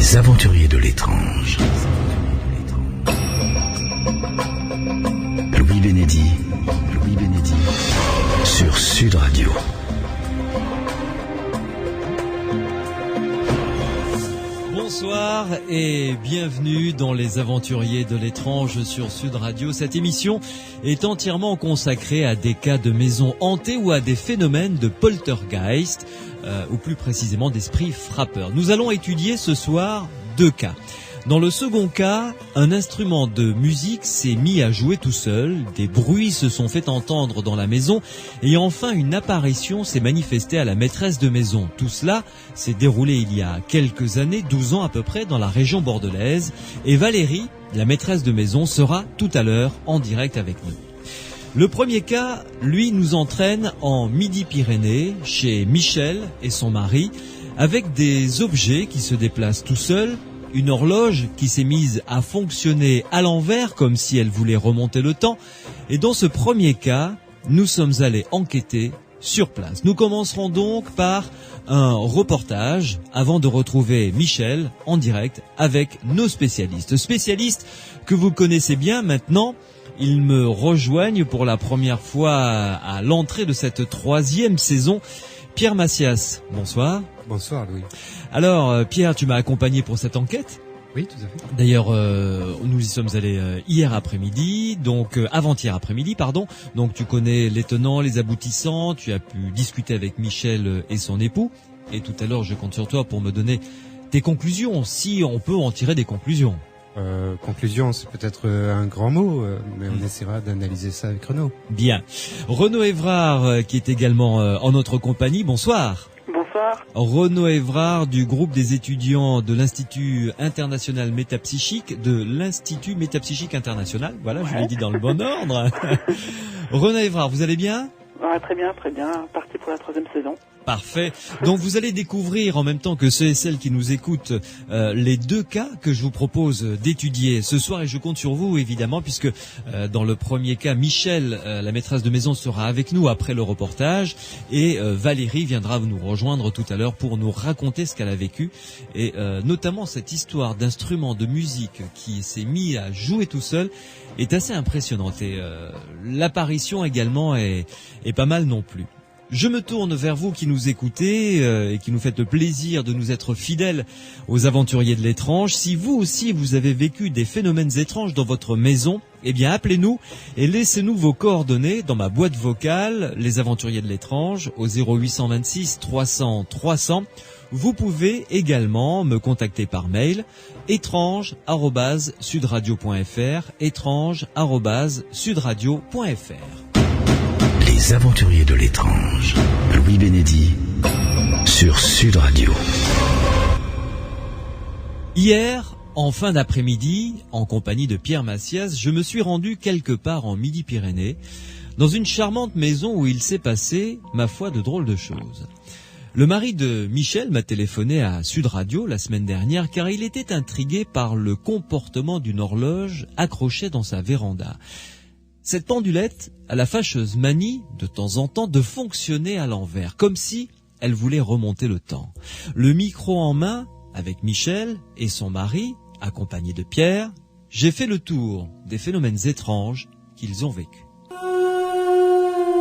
Les aventuriers de l'étrange. Louis Bénédy sur Sud Radio. Bonsoir et bienvenue dans Les Aventuriers de l'étrange sur Sud Radio. Cette émission est entièrement consacrée à des cas de maisons hantées ou à des phénomènes de poltergeist, ou plus précisément d'esprits frappeurs. Nous allons étudier ce soir 2 cas. Dans le second cas, un instrument de musique s'est mis à jouer tout seul, des bruits se sont fait entendre dans la maison et enfin une apparition s'est manifestée à la maîtresse de maison. Tout cela s'est déroulé il y a quelques années, 12 ans à peu près, dans la région bordelaise, et Valérie, la maîtresse de maison, sera tout à l'heure en direct avec nous. Le premier cas, lui, nous entraîne en Midi-Pyrénées, chez Michel et son mari, avec des objets qui se déplacent tout seuls, une horloge qui s'est mise à fonctionner à l'envers comme si elle voulait remonter le temps. Et dans ce premier cas, nous sommes allés enquêter sur place. Nous commencerons donc par un reportage avant de retrouver Michel en direct avec nos spécialistes. Spécialistes que vous connaissez bien maintenant. Ils me rejoignent pour la première fois à l'entrée de cette 3e saison. Pierre Macias, bonsoir. Bonsoir Louis. Alors Pierre, tu m'as accompagné pour cette enquête. Oui, tout à fait. D'ailleurs, nous y sommes allés hier après-midi, donc avant-hier après-midi, pardon. Donc tu connais les tenants, les aboutissants, tu as pu discuter avec Michel et son époux. Et tout à l'heure, je compte sur toi pour me donner tes conclusions, si on peut en tirer des conclusions. Conclusion, c'est peut-être un grand mot, mais on essaiera d'analyser ça avec Renaud. Bien. Renaud Évrard, qui est également en notre compagnie, bonsoir. Bonsoir. Renaud Évrard du groupe des étudiants de l'Institut International Métapsychique, de l'Institut Métapsychique International. Voilà, ouais. Je l'ai dit dans le bon ordre. Renaud Évrard, vous allez bien ? Ouais, très bien. Parti pour la 3e saison. Parfait. Donc vous allez découvrir en même temps que ceux et celles qui nous écoutent les 2 cas que je vous propose d'étudier ce soir, et je compte sur vous évidemment puisque dans le premier cas, Michel, la maîtresse de maison, sera avec nous après le reportage, et Valérie viendra nous rejoindre tout à l'heure pour nous raconter ce qu'elle a vécu, et notamment cette histoire d'instrument de musique qui s'est mis à jouer tout seul est assez impressionnante, et l'apparition également est pas mal non plus. Je me tourne vers vous qui nous écoutez et qui nous faites le plaisir de nous être fidèles aux aventuriers de l'étrange. Si vous aussi vous avez vécu des phénomènes étranges dans votre maison, eh bien appelez-nous et laissez-nous vos coordonnées dans ma boîte vocale, les aventuriers de l'étrange, au 0826 300 300. Vous pouvez également me contacter par mail, étrange@sudradio.fr, étrange@sudradio.fr. Les aventuriers de l'étrange. Louis Bénédy sur Sud Radio. Hier, en fin d'après-midi, en compagnie de Pierre Macias, je me suis rendu quelque part en Midi-Pyrénées, dans une charmante maison où il s'est passé, ma foi, de drôles de choses. Le mari de Michel m'a téléphoné à Sud Radio la semaine dernière car il était intrigué par le comportement d'une horloge accrochée dans sa véranda. Cette pendulette a la fâcheuse manie, de temps en temps, de fonctionner à l'envers, comme si elle voulait remonter le temps. Le micro en main, avec Michel et son mari, accompagné de Pierre, j'ai fait le tour des phénomènes étranges qu'ils ont vécus.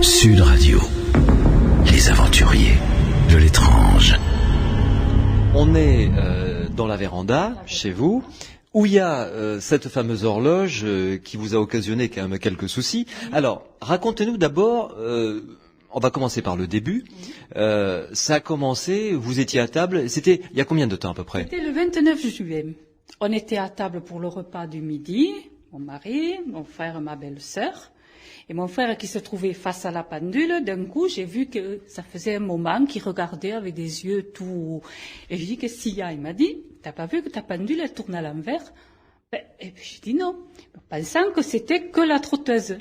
Sud Radio, les aventuriers de l'étrange. On est dans la véranda, chez vous, où il y a cette fameuse horloge qui vous a occasionné quand même quelques soucis. Alors, racontez-nous d'abord, on va commencer par le début. Ça a commencé, vous étiez à table, c'était il y a combien de temps à peu près ? C'était le 29 juillet. On était à table pour le repas du midi, mon mari, mon frère et ma belle-sœur. Et mon frère qui se trouvait face à la pendule, d'un coup, j'ai vu que ça faisait un moment qu'il regardait avec des yeux tout... Et je dis, qu'est-ce qu'il y a ? Il m'a dit, t'as pas vu que ta pendule, elle tourne à l'envers ? Et puis je dis non, pensant que c'était que la trotteuse.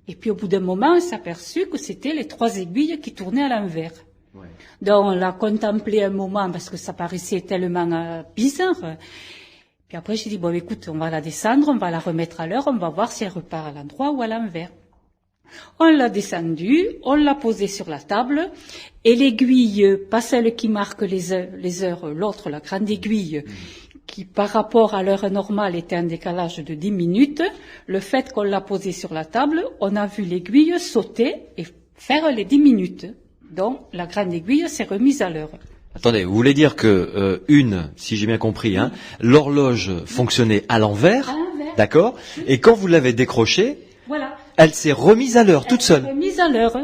Et puis au bout d'un moment, on s'est aperçu que c'était les 3 aiguilles qui tournaient à l'envers. Ouais. Donc on l'a contemplé un moment parce que ça paraissait tellement bizarre. Puis après, j'ai dit, bon, écoute, on va la descendre, on va la remettre à l'heure, on va voir si elle repart à l'endroit ou à l'envers. On l'a descendue, on l'a posée sur la table, et l'aiguille, pas celle qui marque les heures, l'autre, la grande aiguille, qui, par rapport à l'heure normale, était un décalage de 10 minutes. Le fait qu'on l'a posée sur la table, on a vu l'aiguille sauter et faire les 10 minutes. Donc, la grande aiguille s'est remise à l'heure. Attendez, vous voulez dire que si j'ai bien compris, hein, l'horloge fonctionnait à l'envers, d'accord, et quand vous l'avez décrochée, Voilà. elle s'est remise à l'heure toute Elle s'est seule. remise à l'heure.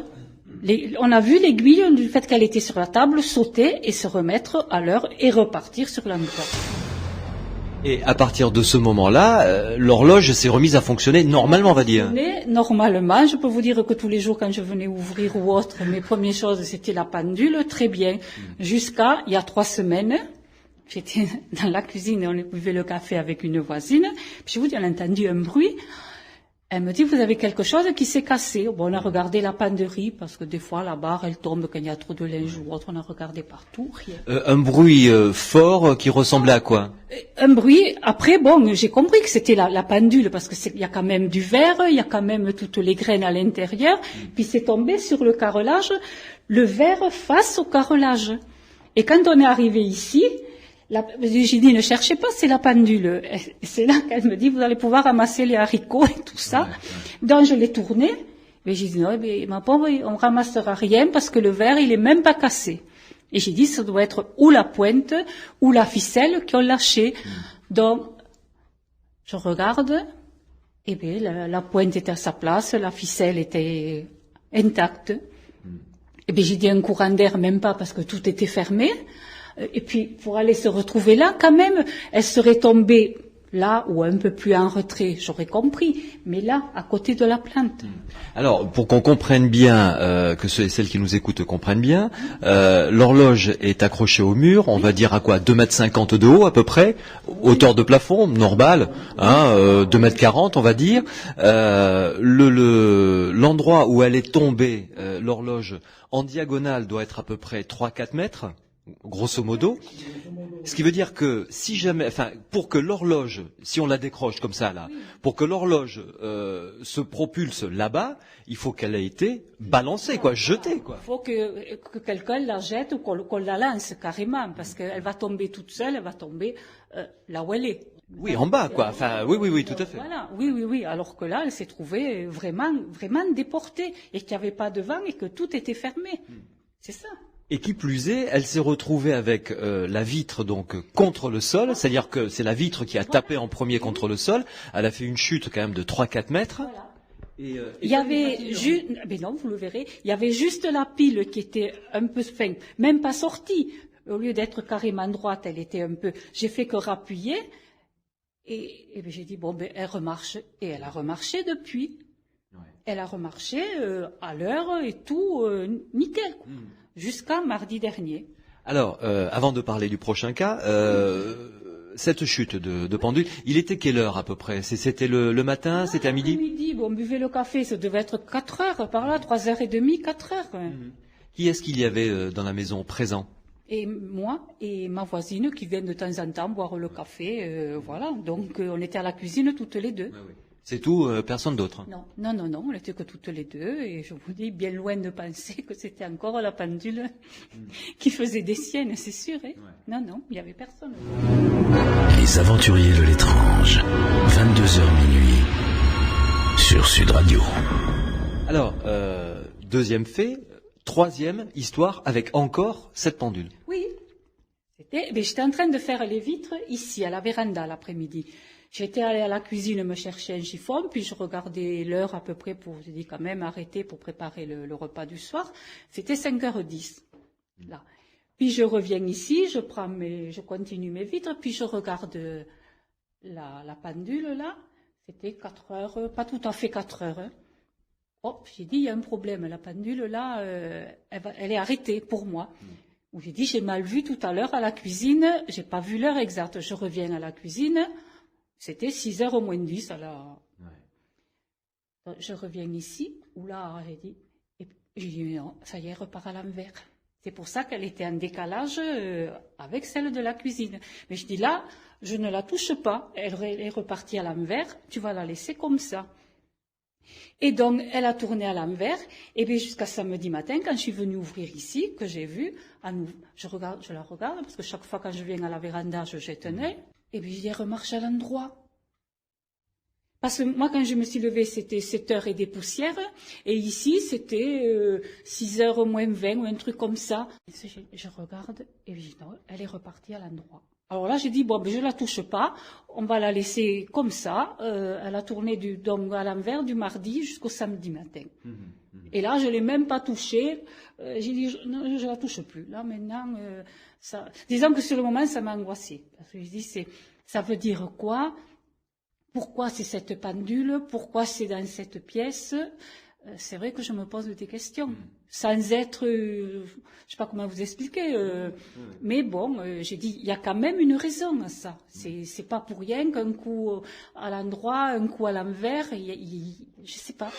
On a vu l'aiguille, du fait qu'elle était sur la table, sauter et se remettre à l'heure et repartir sur l'endroit. Et à partir de ce moment-là, l'horloge s'est remise à fonctionner normalement, on va dire. Mais normalement, je peux vous dire que tous les jours, quand je venais ouvrir ou autre, mes premières choses, c'était la pendule, très bien. Jusqu'à, il y a 3 semaines, j'étais dans la cuisine et on buvait le café avec une voisine. Puis je vous dis, on a entendu un bruit. Elle me dit, vous avez quelque chose qui s'est cassé. Bon, on a regardé la penderie, parce que des fois, la barre, elle tombe quand il y a trop de linge ou autre. On a regardé partout, rien. Un bruit fort qui ressemblait à quoi? Un bruit. Après, bon, j'ai compris que c'était la pendule, parce que il y a quand même du verre, il y a quand même toutes les graines à l'intérieur. Puis c'est tombé sur le carrelage, le verre face au carrelage. Et quand on est arrivé ici, j'ai dit, ne cherchez pas, c'est la pendule. Et c'est là qu'elle me dit, vous allez pouvoir ramasser les haricots et tout ça. Donc je l'ai tourné. Mais j'ai dit, non, mais ma pauvre, on ramassera rien parce que le verre, il est même pas cassé. Et j'ai dit, ça doit être ou la pointe ou la ficelle qui ont lâché. Donc, je regarde, et bien, la pointe était à sa place, la ficelle était intacte. Et bien, j'ai dit un courant d'air, même pas, parce que tout était fermé. Et puis, pour aller se retrouver là, quand même, elle serait tombée là ou un peu plus en retrait, j'aurais compris, mais là, à côté de la plante. Alors, pour qu'on comprenne bien, que ceux et celles qui nous écoutent comprennent bien, l'horloge est accrochée au mur, on va dire à quoi, 2,50 m de haut à peu près, hauteur de plafond, normal, 2,40 m on va dire. L'endroit où elle est tombée, l'horloge, en diagonale doit être à peu près 3-4 mètres. Grosso modo, ce qui veut dire que si jamais, pour que l'horloge, si on la décroche comme ça là, pour que l'horloge se propulse là-bas, il faut qu'elle ait été balancée, jetée, quoi. Il faut que quelqu'un la jette ou qu'on la lance carrément, parce qu'elle va tomber toute seule, elle va tomber là où elle est. Oui, en bas, quoi. Oui, tout à fait. Voilà, oui. Alors que là, elle s'est trouvée vraiment déportée et qu'il n'y avait pas de vent et que tout était fermé. C'est ça. Et qui plus est, elle s'est retrouvée avec la vitre donc contre le sol, c'est-à-dire que c'est la vitre qui a tapé en premier contre le sol. Elle a fait une chute quand même de 3-4 mètres. Voilà. Et il y avait juste, mais non, vous le verrez, il y avait juste la pile qui était un peu, même pas sortie. Au lieu d'être carrément droite, elle était un peu. J'ai fait que rappuyer et j'ai dit bon elle remarche et elle a remarché depuis. Ouais. Elle a remarché à l'heure et tout nickel. Jusqu'à mardi dernier. Alors, avant de parler du prochain cas, cette chute de pendule, il était quelle heure à peu près? C'était le matin, c'était à midi? Midi, on buvait le café, ça devait être 4 heures par là, 3h30, 4 heures. Qui est-ce qu'il y avait dans la maison présent? Et moi et ma voisine qui viennent de temps en temps boire le café, voilà. Donc on était à la cuisine toutes les deux. Oui. C'est tout, personne d'autre? Non, on n'était que toutes les deux, et je vous dis, bien loin de penser que c'était encore la pendule qui faisait des siennes, c'est sûr. Hein. Ouais. Non, il n'y avait personne. Les aventuriers de l'étrange, 22h minuit, sur Sud Radio. Alors, deuxième fait, troisième histoire avec encore cette pendule. Oui, j'étais en train de faire les vitres ici, à la véranda, l'après-midi. J'étais allée à la cuisine me chercher un chiffon, puis je regardais l'heure à peu près j'ai dit quand même arrêter pour préparer le repas du soir. C'était 5h10, là. Puis je reviens ici, je continue mes vitres, puis je regarde la pendule, là. C'était 4 heures, pas tout à fait 4 heures. Hein. Oh, j'ai dit, il y a un problème, la pendule, là, elle est arrêtée pour moi. J'ai dit, j'ai mal vu tout à l'heure à la cuisine, j'ai pas vu l'heure exacte. Je reviens à la cuisine. C'était 6h au moins 10 alors. Ouais. Je reviens ici, où là, j'ai dit, non, ça y est, elle repart à l'envers. C'est pour ça qu'elle était en décalage avec celle de la cuisine. Mais je dis là, je ne la touche pas, elle est repartie à l'envers, tu vas la laisser comme ça. Et donc, elle a tourné à l'envers, et bien jusqu'à samedi matin, quand je suis venue ouvrir ici, que j'ai vu, je la regarde, parce que chaque fois quand je viens à la véranda, je jette un œil. Et puis j'ai remarché à l'endroit. Parce que moi, quand je me suis levée, c'était 7 heures et des poussières. Et ici, c'était 6 heures moins 20 ou un truc comme ça. Et je regarde et je dis non, elle est repartie à l'endroit. Alors là, j'ai dit, bon, ben, je la touche pas. On va la laisser comme ça. Elle a tourné donc à l'envers du mardi jusqu'au samedi matin. Et là, je l'ai même pas touchée. J'ai dit, non, je la touche plus. Là, maintenant, disons que sur le moment, ça m'a angoissée. Parce que je dis, ça veut dire quoi? Pourquoi c'est cette pendule? Pourquoi c'est dans cette pièce? C'est vrai que je me pose des questions, sans être, je sais pas comment vous expliquer, mais bon, j'ai dit, il y a quand même une raison à ça. C'est pas pour rien qu'un coup à l'endroit, un coup à l'envers, je sais pas.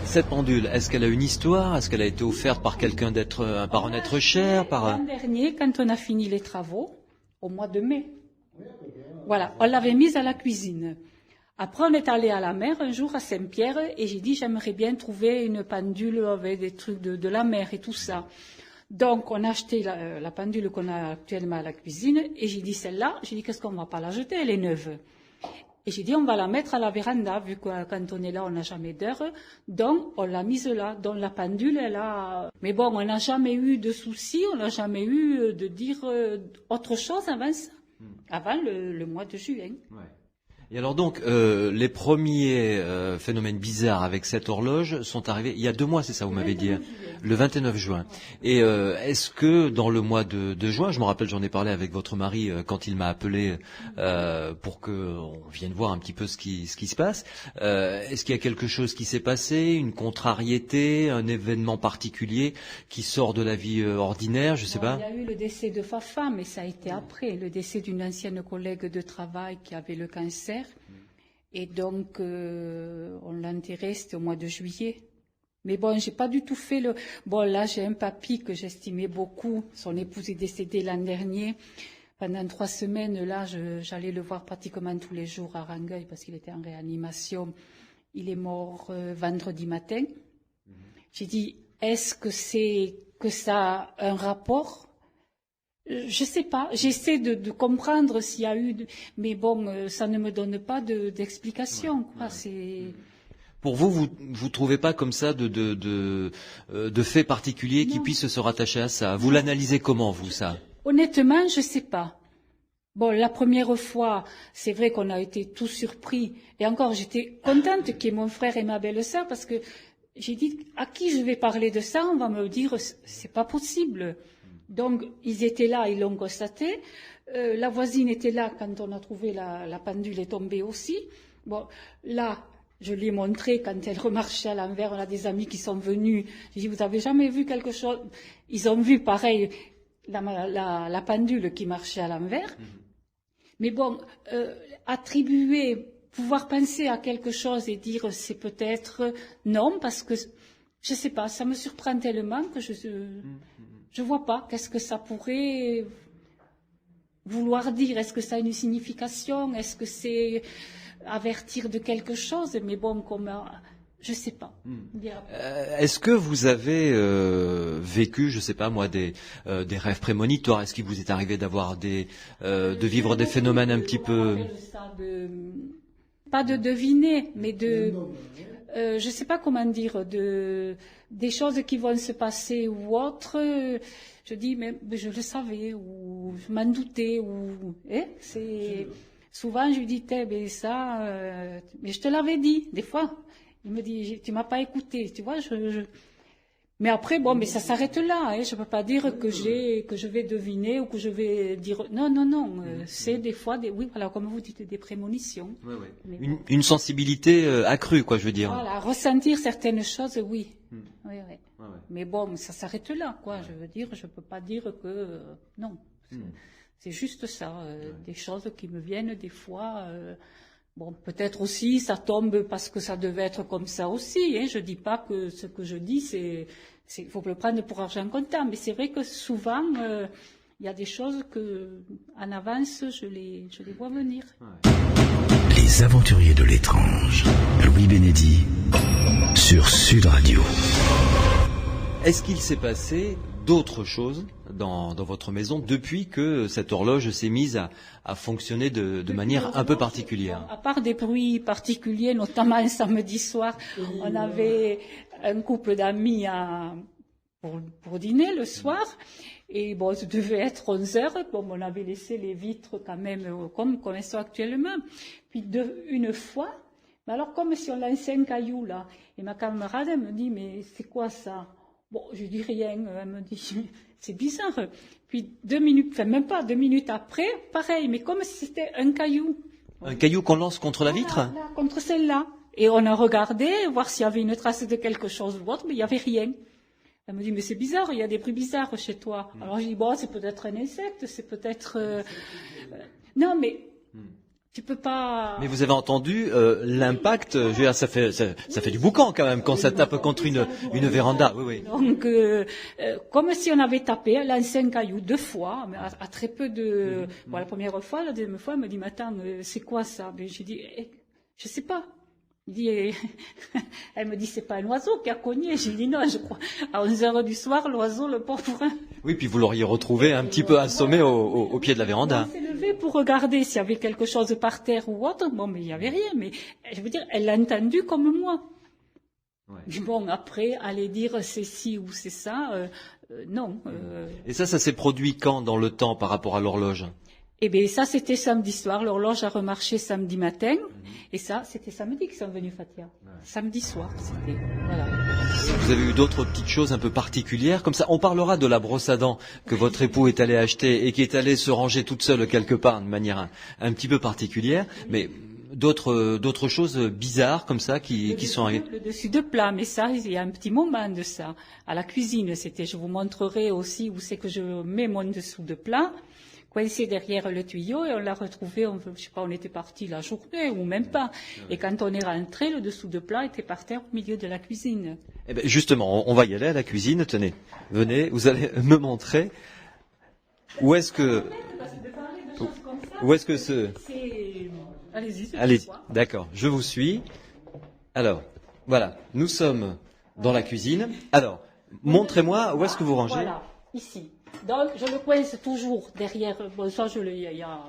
Cette pendule, est-ce qu'elle a une histoire? Est-ce qu'elle a été offerte par quelqu'un par un être cher? L'an dernier, quand on a fini les travaux, au mois de mai, voilà, on l'avait mise à la cuisine. Après, on est allé à la mer un jour à Saint-Pierre et j'ai dit j'aimerais bien trouver une pendule avec des trucs de la mer et tout ça. Donc, on a acheté la pendule qu'on a actuellement à la cuisine et j'ai dit celle-là, j'ai dit qu'est-ce qu'on va pas la jeter, elle est neuve. Et j'ai dit on va la mettre à la véranda vu que quand on est là, on n'a jamais d'heure. Donc, on l'a mise là. Donc, la pendule, elle a... Mais bon, on n'a jamais eu de soucis, on n'a jamais eu de dire autre chose avant ça. Avant le mois de juin. Ouais. Et alors donc, les premiers phénomènes bizarres avec cette horloge sont arrivés il y a 2 mois, c'est ça, vous m'avez dit, le 29 juin. Et est-ce que dans le mois de juin, je me rappelle, j'en ai parlé avec votre mari quand il m'a appelé pour qu'on vienne voir un petit peu ce qui se passe, est-ce qu'il y a quelque chose qui s'est passé, une contrariété, un événement particulier qui sort de la vie ordinaire, je sais pas? Il y a eu le décès de Fafa, mais ça a été après, le décès d'une ancienne collègue de travail qui avait le cancer. Et donc, on l'a enterré, c'était au mois de juillet. Mais bon, j'ai pas du tout fait Bon, là, j'ai un papy que j'estimais beaucoup. Son épouse est décédée l'an dernier. Pendant 3 semaines, là, j'allais le voir pratiquement tous les jours à Rangueil parce qu'il était en réanimation. Il est mort vendredi matin. J'ai dit, est-ce que ça a un rapport? Je sais pas, j'essaie de comprendre s'il y a eu, mais bon, ça ne me donne pas d'explication, quoi. C'est. Pour vous trouvez pas comme ça de faits particuliers qui puissent se rattacher à ça? Vous l'analysez comment, vous, ça? Honnêtement, je sais pas. Bon, la première fois, c'est vrai qu'on a été tous surpris, et encore, j'étais contente qu'il y ait mon frère et ma belle-sœur, parce que j'ai dit, à qui je vais parler de ça? On va me dire, c'est pas possible. Donc, ils étaient là, ils l'ont constaté. La voisine était là quand on a trouvé la pendule est tombée aussi. Bon, là, je lui ai montré quand elle remarchait à l'envers. On a des amis qui sont venus. J'ai dit, vous avez jamais vu quelque chose? Ils ont vu, pareil, la pendule qui marchait à l'envers. Mais bon, pouvoir penser à quelque chose et dire c'est peut-être non, parce que, je sais pas, ça me surprend tellement que je vois pas qu'est-ce que ça pourrait vouloir dire. Est-ce que ça a une signification? Est-ce que c'est avertir de quelque chose? Mais bon, je sais pas. Est-ce que vous avez vécu, je sais pas moi, des rêves prémonitoires? Est-ce qu'il vous est arrivé d'avoir de vivre des phénomènes un petit peu... Pas de deviner, mais je sais pas comment dire, des choses qui vont se passer ou autres. Je dis, mais je le savais, ou je m'en doutais, souvent je lui dis, mais ça, mais je te l'avais dit, des fois. Il me dit, tu m'as pas écouté, tu vois, Mais après, bon, mais ça s'arrête là, hein. Je peux pas dire que je vais deviner ou que je vais dire, non, c'est des fois oui, voilà, comme vous dites, des prémonitions. Ouais. Une sensibilité accrue, quoi, je veux dire. Voilà, ressentir certaines choses, oui. Oui. Mais bon, ça s'arrête là, quoi. Je veux dire, je peux pas dire que, non. C'est juste ça, des choses qui me viennent des fois, bon, peut-être aussi, ça tombe parce que ça devait être comme ça aussi, hein. Je dis pas que ce que je dis, il faut le prendre pour argent comptant, mais c'est vrai que souvent, il y a des choses que, en avance, je les vois venir. Les aventuriers de l'étrange. Louis Bénédy sur Sud Radio. Est-ce qu'il s'est passé d'autres choses dans votre maison depuis que cette horloge s'est mise à fonctionner de manière un peu particulière. À part des bruits particuliers, notamment un samedi soir, on avait un couple d'amis pour dîner le soir. Et bon, ça devait être 11 heures. Bon, on avait laissé les vitres quand même comme elles sont actuellement. Puis une fois, mais alors comme si on lançait un caillou là, et ma camarade elle me dit mais c'est quoi ça? Bon, je dis rien. Elle me dit c'est bizarre. Puis 2 minutes, enfin même pas 2 minutes après, pareil, mais comme si c'était un caillou. Un caillou qu'on lance contre la vitre? Là, contre celle-là. Et on a regardé voir s'il y avait une trace de quelque chose ou autre, mais il y avait rien. Elle me dit, mais c'est bizarre, il y a des bruits bizarres chez toi. Alors je dis, bon, c'est peut-être un insecte, c'est peut-être... Non, mais tu peux pas... Mais vous avez entendu l'impact, je veux dire, ça fait du boucan quand même quand ça tape contre une véranda. Oui, oui. Donc, comme si on avait tapé, lancé un caillou 2 fois, mais à très peu de... Bon, la première fois, la deuxième fois, elle me dit, mais attends, c'est quoi ça? Mais j'ai dit, je sais pas. Elle me dit, c'est pas un oiseau qui a cogné. J'ai dit, non, je crois. À 11 heures du soir, l'oiseau, le pauvre. Oui, puis vous l'auriez retrouvé un petit peu assommé au pied de la véranda. Elle s'est levée pour regarder s'il y avait quelque chose par terre ou autre. Bon, mais il n'y avait rien. Mais je veux dire, elle l'a entendu comme moi. Ouais. Bon, après, aller dire c'est ci ou c'est ça, non. Et ça s'est produit quand dans le temps par rapport à l'horloge? Eh bien, ça, c'était samedi soir. L'horloge a remarché samedi matin. Et ça, c'était samedi qu'ils sont venus, Fatia. Ouais. Samedi soir, c'était. Voilà. Vous avez eu d'autres petites choses un peu particulières comme ça? On parlera de la brosse à dents que votre époux est allé acheter et qui est allée se ranger toute seule quelque part de manière un petit peu particulière. Mais d'autres choses bizarres comme ça qui sont arrivées? Le dessus de plat, mais ça, il y a un petit moment de ça. À la cuisine, c'était. Je vous montrerai aussi où c'est que je mets mon dessous de plat. Coincé derrière le tuyau et on l'a retrouvé, je sais pas, on était parti la journée ou même pas. Et quand on est rentré, le dessous de plat était par terre au milieu de la cuisine. Eh ben justement, on va y aller à la cuisine. Tenez, venez, vous allez me montrer où est-ce que Allez-y, d'accord, je vous suis. Alors, voilà, nous sommes dans la cuisine. Alors, montrez-moi où est-ce que vous rangez. Voilà, ici. Donc, je le coince toujours derrière. Bon, ça, il y a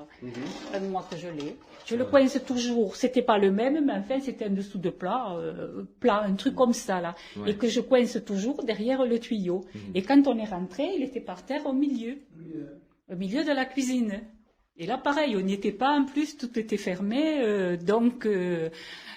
un mois que je l'ai. Je le coince toujours. C'était pas le même, mais enfin, c'était un dessous de plat, un truc comme ça, là. Ouais. Et que je coince toujours derrière le tuyau. Et quand on est rentré, il était par terre au milieu de la cuisine. Et là, pareil, on n'y était pas en plus, tout était fermé, donc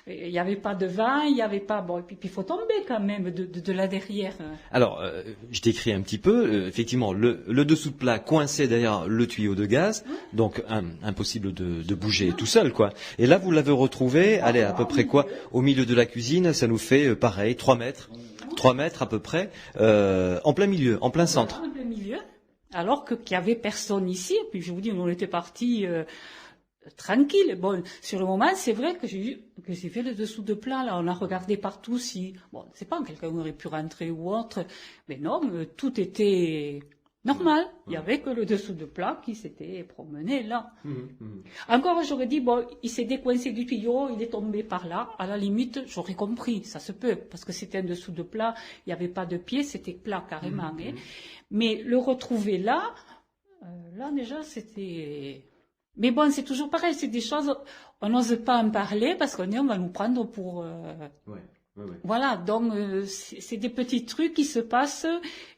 il n'y avait pas de vent, il n'y avait pas... Bon, et puis il faut tomber quand même de là derrière. Alors, je décris un petit peu, effectivement, le dessous de plat coincé derrière le tuyau de gaz, donc impossible de bouger tout seul, quoi. Et là, vous l'avez retrouvé, allez, à peu près quoi? Au milieu de la cuisine, ça nous fait, pareil, 3 mètres. 3 mètres à peu près, en plein milieu, en plein centre. En plein milieu. Alors qu'il n'y avait personne ici, et puis je vous dis, on était partis tranquille. Bon, sur le moment, c'est vrai que j'ai fait le dessous de plat, là, on a regardé partout si, bon, c'est pas, quelqu'un aurait pu rentrer ou autre, mais non, tout était normal. Il y avait que le dessous de plat qui s'était promené là. Encore, j'aurais dit, bon, il s'est décoincé du tuyau, il est tombé par là. À la limite, j'aurais compris, ça se peut, parce que c'était un dessous de plat, il n'y avait pas de pied, c'était plat carrément. Hein. Mais le retrouver là déjà, c'était... Mais bon, c'est toujours pareil, c'est des choses, on n'ose pas en parler parce qu'on va nous prendre pour... Ouais. Voilà, donc c'est des petits trucs qui se passent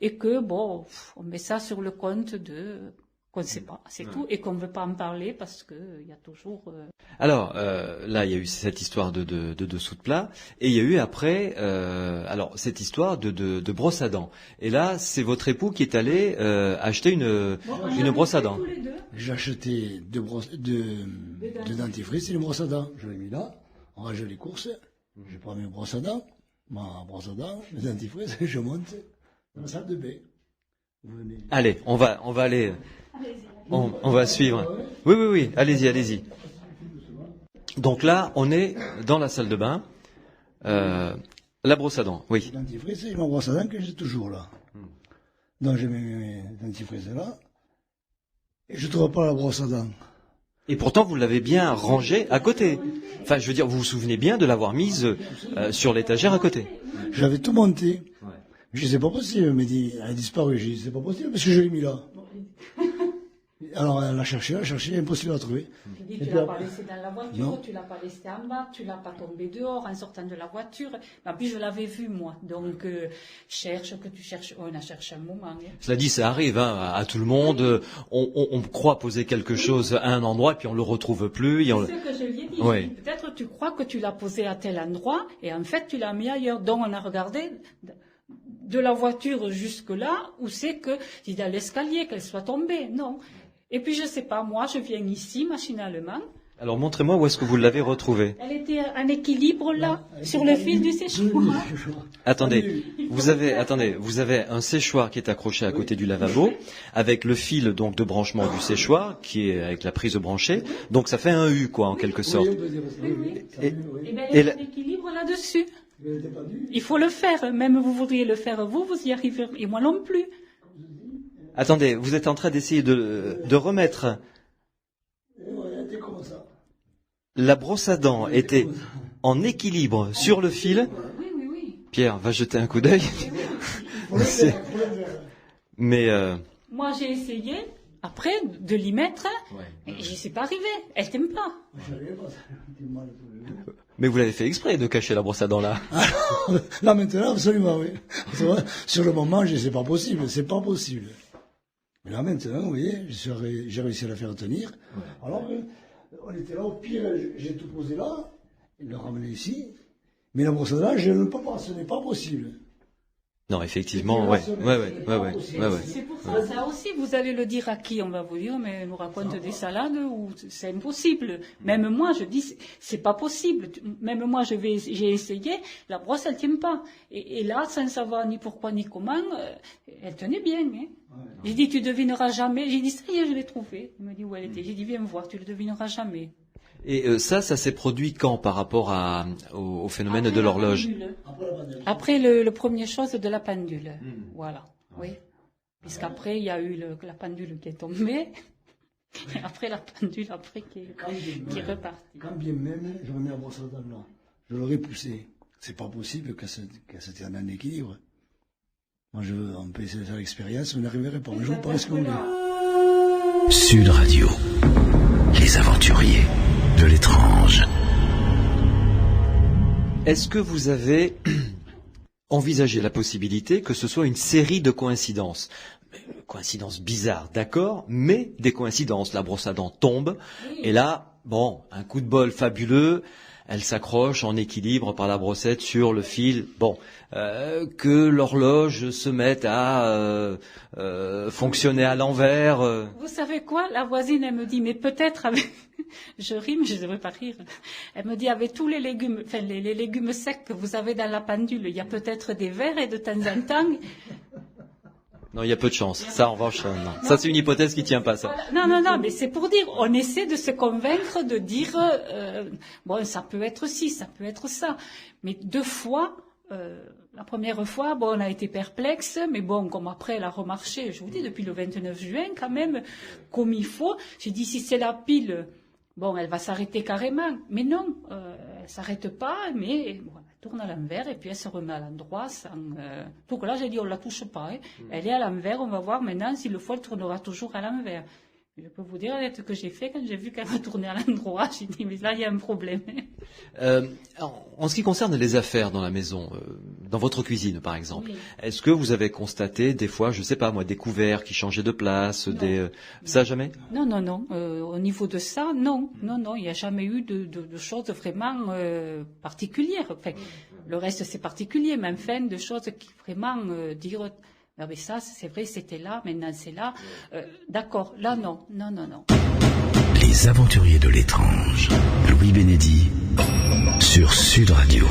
et que, bon, on met ça sur le compte qu'on ne sait pas, c'est tout, et qu'on ne veut pas en parler parce qu'il y a toujours... Alors, là, il y a eu cette histoire de dessous de plat, et il y a eu après, alors cette histoire de brosse à dents. Et là, c'est votre époux qui est allé acheter une brosse à dents. J'ai acheté deux dentifrices et une brosse à dents. Je l'ai mis là, on range les courses, je prends mes brosses à dents, ma brosse à dents, mes dentifrices, et je monte dans la salle de bain. Allez, on va aller... On va suivre. Oui, allez-y. Donc là, on est dans la salle de bain. La brosse à dents, oui. Le dentifrice et ma brosse à dents que j'ai toujours là. Donc j'ai mis mes dentifrices là. Et je ne trouve pas la brosse à dents. Et pourtant, vous l'avez bien rangée à côté. Enfin, je veux dire, vous vous souvenez bien de l'avoir mise sur l'étagère à côté. J'avais tout monté. Je dis, c'est pas possible. Elle m'a dit, elle a disparu. J'ai dit, c'est pas possible parce que je l'ai mis là. Alors, elle l'a cherché, impossible à la trouver. Je dis, tu l'as pas laissé dans la voiture, non. Tu l'as pas laissé en bas, tu l'as pas tombé dehors en sortant de la voiture. En plus, je l'avais vu, moi. Donc, cherche, que tu cherches. On a cherché un moment. Hein. Cela dit, ça arrive à tout le monde. On croit poser quelque chose à un endroit, puis on le retrouve plus. C'est ce que je lui ai dit. Oui. Peut-être tu crois que tu l'as posé à tel endroit, et en fait, tu l'as mis ailleurs. Donc, on a regardé de la voiture jusque là, où c'est que, il y a l'escalier, qu'elle soit tombée. Non. Et puis, je sais pas, moi, je viens ici, machinalement. Alors, montrez-moi où est-ce que vous l'avez retrouvée. Elle était en équilibre, là, sur le fil du séchoir. Attendez, vous avez un séchoir qui est accroché à côté du lavabo, avec le fil, donc, de branchement du séchoir, qui est avec la prise branchée. Donc, ça fait un U, quoi, en quelque sorte. Oui. Et bien, elle est en équilibre là-dessus. Il faut le faire. Même vous voudriez le faire, vous y arrivez. Et moi non plus. Attendez, vous êtes en train d'essayer de remettre. La brosse à dents était en équilibre sur le fil. Oui. Pierre, va jeter un coup d'œil. Mais moi, j'ai essayé, après, de l'y mettre, et j'y suis pas arrivé. Elle t'aime pas. Mais vous l'avez fait exprès de cacher la brosse à dents là. Là, maintenant, absolument, oui. Sur le moment, c'est pas possible. Mais là, maintenant, vous voyez, j'ai réussi à la faire tenir. Ouais. Alors, on était là, au pire, j'ai tout posé là, il l'a ramené ici. Mais la brosse à dents, je ne peux pas, ce n'est pas possible. Non, effectivement, ouais. C'est pour ça aussi, vous allez le dire à qui? On va vous dire, mais elle nous raconte des salades, ou c'est impossible. Même moi, je dis, c'est pas possible. Même moi, j'ai essayé, la brosse, elle tient pas. Et là, sans savoir ni pourquoi ni comment, elle tenait bien, hein. J'ai dit, tu devineras jamais. J'ai dit, ça y est, je l'ai trouvée. Il m'a dit où elle était. J'ai dit, viens me voir, tu le devineras jamais. Et ça s'est produit quand par rapport au phénomène de l'horloge? Après le premier chose de la pendule. Voilà, oui. Puisqu'après, il y a eu la pendule qui est tombée. Et après, la pendule, qui est repartie. Quand bien même, je remets la brosse à dents là. Je l'aurais poussée. C'est pas possible qu'elle se tienne en équilibre. Moi, on peut essayer de faire l'expérience, mais on n'arriverait pas. Je vous pense que vous voulez. Sud Radio. Les aventuriers de l'étrange. Est-ce que vous avez envisagé la possibilité que ce soit une série de coïncidences? Coïncidences bizarres, d'accord, mais des coïncidences. La brosse à dents tombe, et là, bon, un coup de bol fabuleux, elle s'accroche en équilibre par la brossette sur le fil. Bon, que l'horloge se mette à fonctionner à l'envers. Vous savez quoi? La voisine, elle me dit, mais peut-être avec... Je ris, mais je ne devrais pas rire. Elle me dit, avec tous les légumes, enfin les légumes secs que vous avez dans la pendule, il y a peut-être des vers et de temps en temps... Non, il y a peu de chance. Ça, en revanche, non. Ça, c'est une hypothèse qui tient pas, ça. Non, mais c'est pour dire, on essaie de se convaincre, de dire, bon, ça peut être ci, ça peut être ça. Mais 2 fois, la première fois, bon, on a été perplexe, mais bon, comme après, elle a remarché, je vous dis, depuis le 29 juin, quand même, comme il faut. J'ai dit, si c'est la pile, bon, elle va s'arrêter carrément. Mais non, elle s'arrête pas, mais bon, elle tourne à l'envers et puis elle se remet à l'endroit sans... Donc là, j'ai dit, on la touche pas. Hein. Elle est à l'envers, on va voir maintenant s'il le faut, elle tournera toujours à l'envers. Je peux vous dire ce que j'ai fait quand j'ai vu qu'elle va tourner à l'endroit. J'ai dit, mais là, il y a un problème. En ce qui concerne les affaires dans la maison, dans votre cuisine, par exemple, oui. Est-ce que vous avez constaté des fois, je sais pas moi, des couverts qui changeaient de place, non. Ça jamais? Non. Au niveau de ça, non. Il n'y a jamais eu de choses vraiment particulières. Enfin, le reste, c'est particulier, mais enfin, de choses qui vraiment dire... Ah mais ça, c'est vrai, c'était là, maintenant c'est là. D'accord, là non. Les aventuriers de l'étrange. Louis Bénédy sur Sud Radio.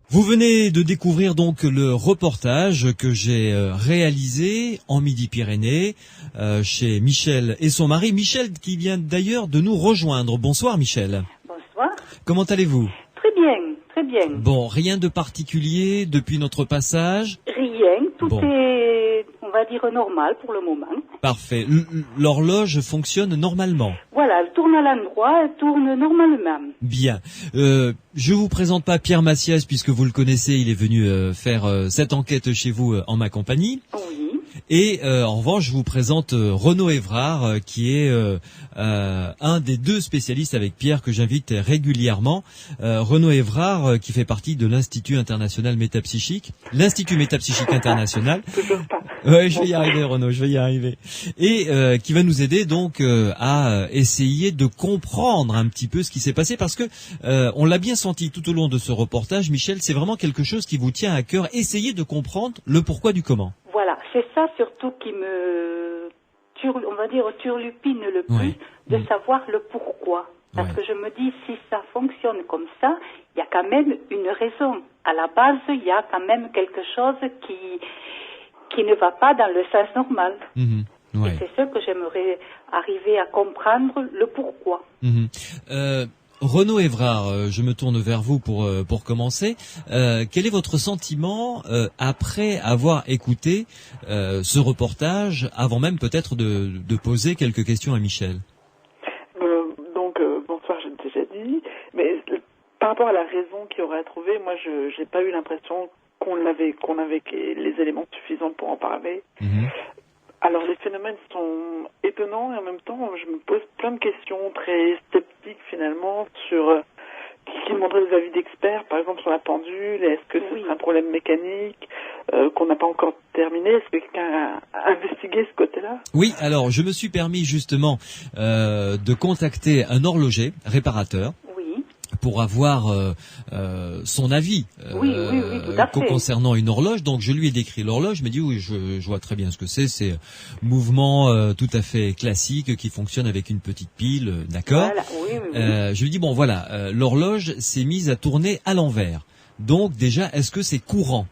Vous venez de découvrir donc le reportage que j'ai réalisé en Midi-Pyrénées chez Michel et son mari. Michel qui vient d'ailleurs de nous rejoindre. Bonsoir Michel. Bonsoir. Comment allez-vous? Très bien. Bon, rien de particulier depuis notre passage? Rien, tout est, on va dire, normal pour le moment. Parfait. L'horloge fonctionne normalement? Voilà, elle tourne à l'endroit, elle tourne normalement. Bien. Je vous présente pas Pierre Massias puisque vous le connaissez, il est venu faire cette enquête chez vous en ma compagnie. Oui. Et en revanche, je vous présente Renaud Évrard, qui est un des deux spécialistes avec Pierre que j'invite régulièrement. Renaud Évrard, qui fait partie de l'Institut international métapsychique, l'Institut métapsychique international. Ouais, je vais y arriver, Renaud, je vais y arriver. Et qui va nous aider donc à essayer de comprendre un petit peu ce qui s'est passé, parce que on l'a bien senti tout au long de ce reportage, Michel, c'est vraiment quelque chose qui vous tient à cœur. Essayez de comprendre le pourquoi du comment. Voilà, c'est ça surtout qui me, on va dire, turlupine le plus, de savoir le pourquoi. Parce que je me dis, si ça fonctionne comme ça, il y a quand même une raison. À la base, il y a quand même quelque chose qui ne va pas dans le sens normal. Et c'est ce que j'aimerais arriver à comprendre, le pourquoi. Renaud Évrard, je me tourne vers vous pour commencer. Quel est votre sentiment après avoir écouté ce reportage, avant même peut-être de poser quelques questions à Michel? Bonsoir, j'ai déjà dit. Mais par rapport à la raison qu'il y aurait à trouver, moi, je n'ai pas eu l'impression qu'on avait les éléments suffisants pour en parler. Alors, les phénomènes sont étonnants et en même temps, je me pose plein de questions très sceptiques finalement sur qui demanderaient des avis d'experts, par exemple sur la pendule. Est-ce que c'est un problème mécanique qu'on n'a pas encore terminé? Est-ce que quelqu'un a investigué ce côté-là? Oui, alors je me suis permis justement de contacter un horloger réparateur. Pour avoir son avis concernant une horloge. Donc je lui ai décrit l'horloge, je me dit oui, je vois très bien ce que c'est. C'est mouvement tout à fait classique qui fonctionne avec une petite pile, d'accord. Je lui dis bon voilà, l'horloge s'est mise à tourner à l'envers. Donc déjà, est-ce que c'est courant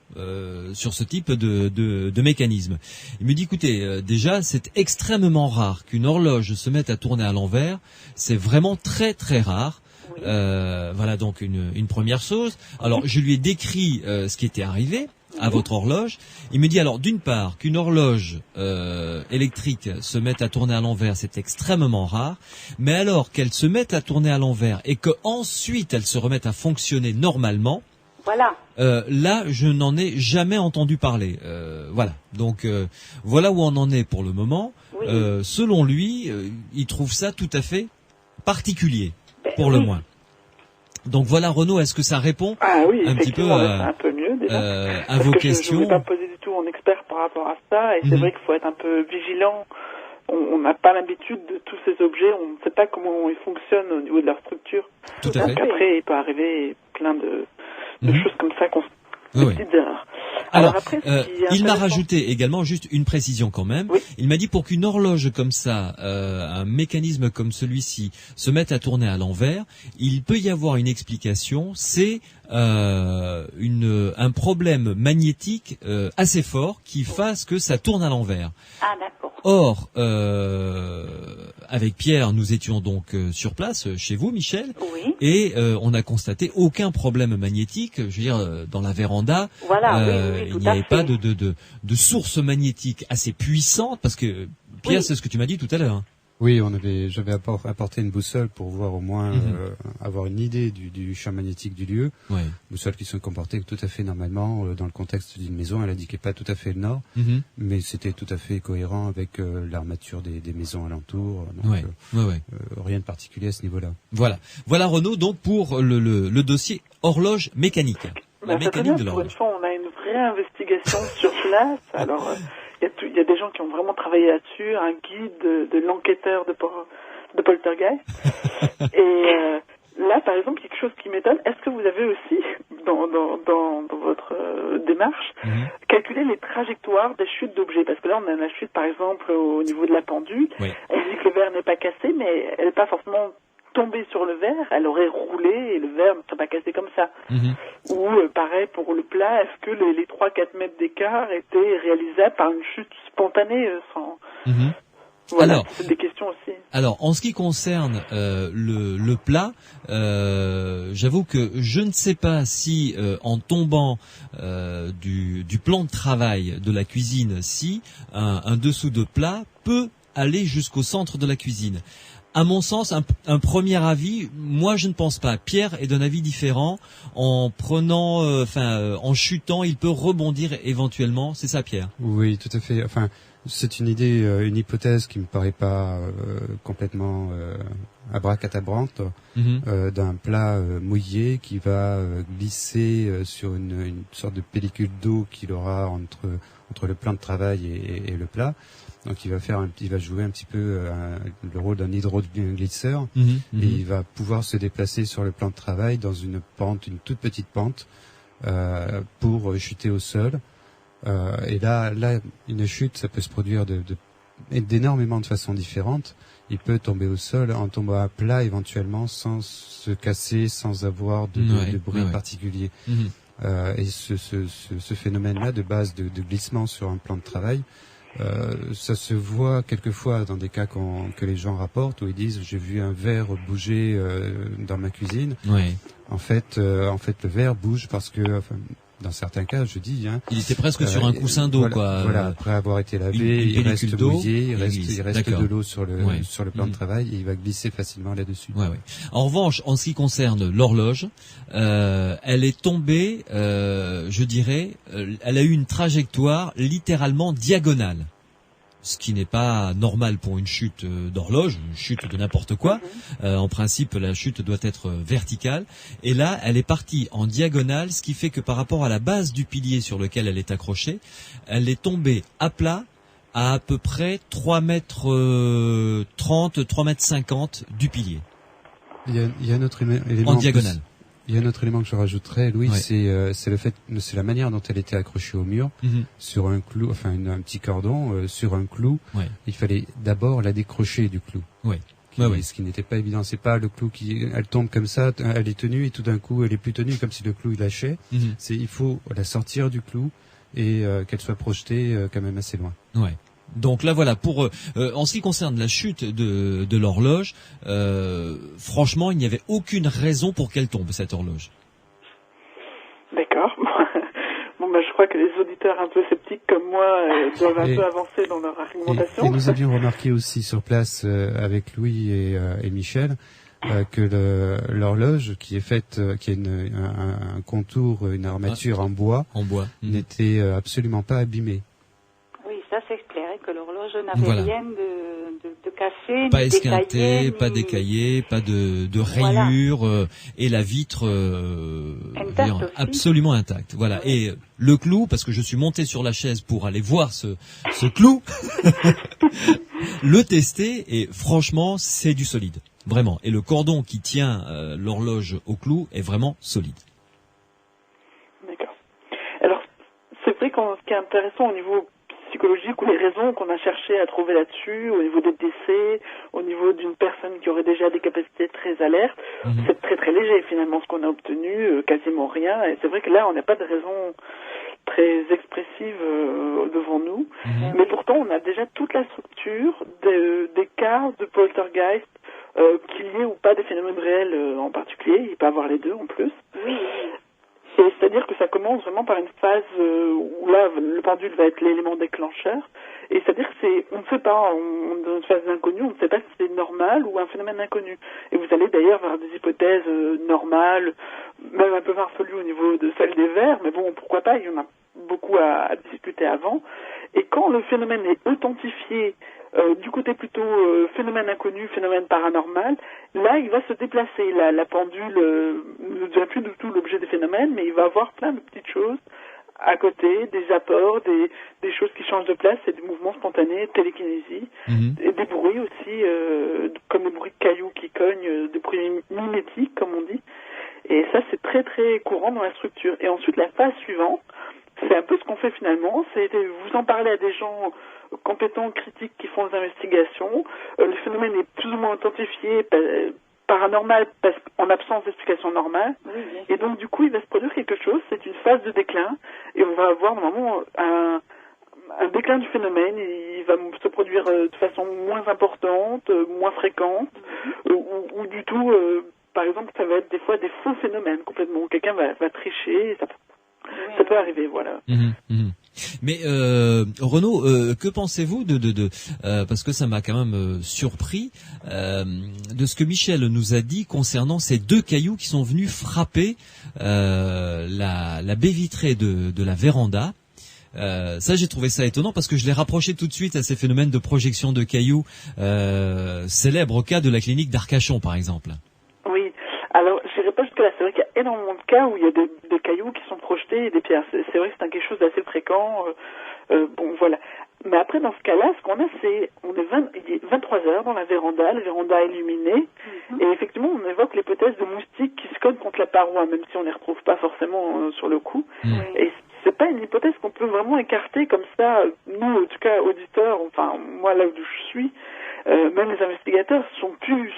sur ce type de mécanisme? Il me dit écoutez, déjà c'est extrêmement rare qu'une horloge se mette à tourner à l'envers. C'est vraiment très très rare. Voilà donc une première chose. Alors je lui ai décrit ce qui était arrivé à votre horloge. Il me dit alors d'une part qu'une horloge électrique se mette à tourner à l'envers, c'est extrêmement rare, mais alors qu'elle se mette à tourner à l'envers et que ensuite elle se remette à fonctionner normalement, là je n'en ai jamais entendu parler. Voilà, donc voilà où on en est pour le moment. Selon lui, il trouve ça tout à fait particulier, pour le moins. Donc voilà, Renaud, est-ce que ça répond un petit peu un peu mieux déjà. À vos questions? Je ne vais pas poser du tout en expert par rapport à ça, et c'est vrai qu'il faut être un peu vigilant. On n'a pas l'habitude de tous ces objets, on ne sait pas comment ils fonctionnent au niveau de leur structure. Tout à fait. Donc après, il peut arriver plein de choses comme ça, des petites erreurs. Alors après, il m'a rajouté également juste une précision quand même. Il m'a dit pour qu'une horloge comme ça, un mécanisme comme celui-ci, se mette à tourner à l'envers, il peut y avoir une explication, c'est un problème magnétique assez fort qui fasse que ça tourne à l'envers. Ah d'accord. Or, avec Pierre, nous étions donc sur place chez vous, Michel, et on a constaté aucun problème magnétique. Je veux dire, dans la véranda, il n'y avait pas de source magnétique assez puissante, parce que Pierre, c'est ce que tu m'as dit tout à l'heure. Oui, j'avais apporté une boussole pour voir au moins avoir une idée du champ magnétique du lieu. Boussole qui se comportait tout à fait normalement dans le contexte d'une maison. Elle indiquait pas tout à fait le nord, mais c'était tout à fait cohérent avec l'armature des maisons alentours. Donc, rien de particulier à ce niveau-là. Voilà Renaud, donc pour le dossier horloge mécanique. La mécanique de l'horloge. Pour une fois, on a une vraie investigation sur place. Alors, il y a des gens qui ont vraiment travaillé là-dessus, un guide de l'enquêteur de Poltergeist. Et là, par exemple, quelque chose qui m'étonne, est-ce que vous avez aussi, dans votre démarche, calculé les trajectoires des chutes d'objets? Parce que là, on a la chute, par exemple, au niveau de la pendule. On dit que le verre n'est pas cassé, mais elle n'est pas forcément tombée sur le verre, elle aurait roulé et le verre ne serait pas cassé comme ça. Ou pareil pour le plat, est-ce que les 3-4 mètres d'écart étaient réalisables par une chute spontanée sans... Voilà, alors, c'est des questions aussi. Alors, en ce qui concerne le plat, j'avoue que je ne sais pas si en tombant du plan de travail de la cuisine, si un dessous de plat peut aller jusqu'au centre de la cuisine. À mon sens, un premier avis, moi je ne pense pas. Pierre est d'un avis différent. En prenant, en chutant, il peut rebondir éventuellement. C'est ça, Pierre? Oui, tout à fait. Enfin, c'est une idée, une hypothèse qui me paraît pas complètement abracadabrante d'un plat mouillé qui va glisser sur une sorte de pellicule d'eau qu'il aura entre le plan de travail et le plat. Donc il va jouer un petit peu le rôle d'un hydroglisseur et il va pouvoir se déplacer sur le plan de travail dans une toute petite pente pour chuter au sol. Et là, une chute, ça peut se produire d'énormément de façons différentes. Il peut tomber au sol en tombant à plat éventuellement sans se casser, sans avoir de bruit particulier. Et ce phénomène-là de base de glissement sur un plan de travail, ça se voit quelquefois dans des cas que les gens rapportent où ils disent j'ai vu un verre bouger dans ma cuisine. Oui. En fait, le verre bouge parce que dans certains cas, je dis, il était presque sur un coussin d'eau, quoi. Voilà, après avoir été lavé, il reste mouillé, il reste de l'eau sur le plan de travail et il va glisser facilement là-dessus. Ouais. En revanche, en ce qui concerne l'horloge, elle est tombée, je dirais, elle a eu une trajectoire littéralement diagonale. Ce qui n'est pas normal pour une chute d'horloge, une chute de n'importe quoi. En principe, la chute doit être verticale. Et là, elle est partie en diagonale, ce qui fait que par rapport à la base du pilier sur lequel elle est accrochée, elle est tombée à plat à peu près 3,30 m, 3,50 m du pilier. Il y a un autre élément en diagonale. Il y a un autre élément que je rajouterais, Louis, c'est la manière dont elle était accrochée au mur, sur un clou, un petit cordon, sur un clou. Ouais. Il fallait d'abord la décrocher du clou. Ouais. Ce qui n'était pas évident. C'est pas le clou elle tombe comme ça, elle est tenue et tout d'un coup elle est plus tenue comme si le clou il lâchait. Il faut la sortir du clou et qu'elle soit projetée quand même assez loin. Ouais. Donc là voilà, pour en ce qui concerne la chute de l'horloge, franchement il n'y avait aucune raison pour qu'elle tombe, cette horloge. D'accord. Bon je crois que les auditeurs un peu sceptiques comme moi doivent un peu avancer dans leur argumentation. Et nous avions remarqué aussi sur place avec Louis et Michel que l'horloge qui est faite, qui a un contour, une armature en bois, n'était absolument pas abîmée. Ça c'est clair, que l'horloge n'avait rien de cassé, pas esquinté, pas décaillé, pas de rayures, et la vitre absolument intacte. Voilà. Et le clou, parce que je suis monté sur la chaise pour aller voir ce clou, le tester, et franchement, c'est du solide. Vraiment. Et le cordon qui tient l'horloge au clou est vraiment solide. D'accord. Alors, c'est vrai ce qui est intéressant au niveau psychologique ou les raisons qu'on a cherché à trouver là-dessus, au niveau des décès, au niveau d'une personne qui aurait déjà des capacités très alertes, c'est très très léger finalement ce qu'on a obtenu, quasiment rien, et c'est vrai que là on n'a pas de raison très expressive devant nous, mais pourtant on a déjà toute la structure des cas de poltergeist, qu'il y ait ou pas des phénomènes réels en particulier, il peut y avoir les deux en plus. Oui. C'est-à-dire que ça commence vraiment par une phase où là, le pendule va être l'élément déclencheur. Et c'est-à-dire que on ne sait pas, dans une phase d'inconnu, on ne sait pas si c'est normal ou un phénomène inconnu. Et vous allez d'ailleurs vers des hypothèses normales, même un peu farfelues au niveau de celle des vers, mais bon, pourquoi pas, il y en a beaucoup à discuter avant. Et quand le phénomène est authentifié, du côté plutôt phénomène inconnu, phénomène paranormal, là il va se déplacer. La pendule ne devient plus du tout l'objet des phénomènes, mais il va avoir plein de petites choses à côté, des apports, des choses qui changent de place, et des mouvements spontanés, télékinésie, et des bruits aussi, comme des bruits de cailloux qui cognent, des bruits mimétiques comme on dit. Et ça c'est très très courant dans la structure. Et ensuite la phase suivante, c'est un peu ce qu'on fait finalement, c'est vous en parler à des gens compétents, critiques qui font des investigations. Le phénomène est plus ou moins authentifié, paranormal, parce qu'en absence d'explication normale. Et donc du coup il va se produire quelque chose, c'est une phase de déclin, et on va avoir normalement un déclin du phénomène. Il va se produire de façon moins importante, moins fréquente, ou du tout, par exemple ça va être des fois des faux phénomènes complètement, quelqu'un va tricher, ça peut arriver, voilà. Mais Renaud, que pensez-vous de parce que ça m'a quand même surpris de ce que Michel nous a dit concernant ces 2 cailloux qui sont venus frapper la baie vitrée de la véranda. Ça, j'ai trouvé ça étonnant parce que je l'ai rapproché tout de suite à ces phénomènes de projection de cailloux célèbres au cas de la clinique d'Arcachon, par exemple. Oui. Alors, je n'irai pas jusque-là. C'est vrai qu'il y a énormément de cas où il y a des cailloux qui sont projetés et des pierres. C'est vrai que c'est quelque chose d'assez fréquent. Bon, voilà. Mais après, dans ce cas-là, ce qu'on a, il est 23 heures dans la véranda est illuminée, et effectivement, on évoque l'hypothèse de moustiques qui se cognent contre la paroi, même si on ne les retrouve pas forcément sur le coup. Et c'est pas une hypothèse qu'on peut vraiment écarter comme ça. Nous, en tout cas, auditeurs, enfin, moi, là où je suis, même les investigateurs sont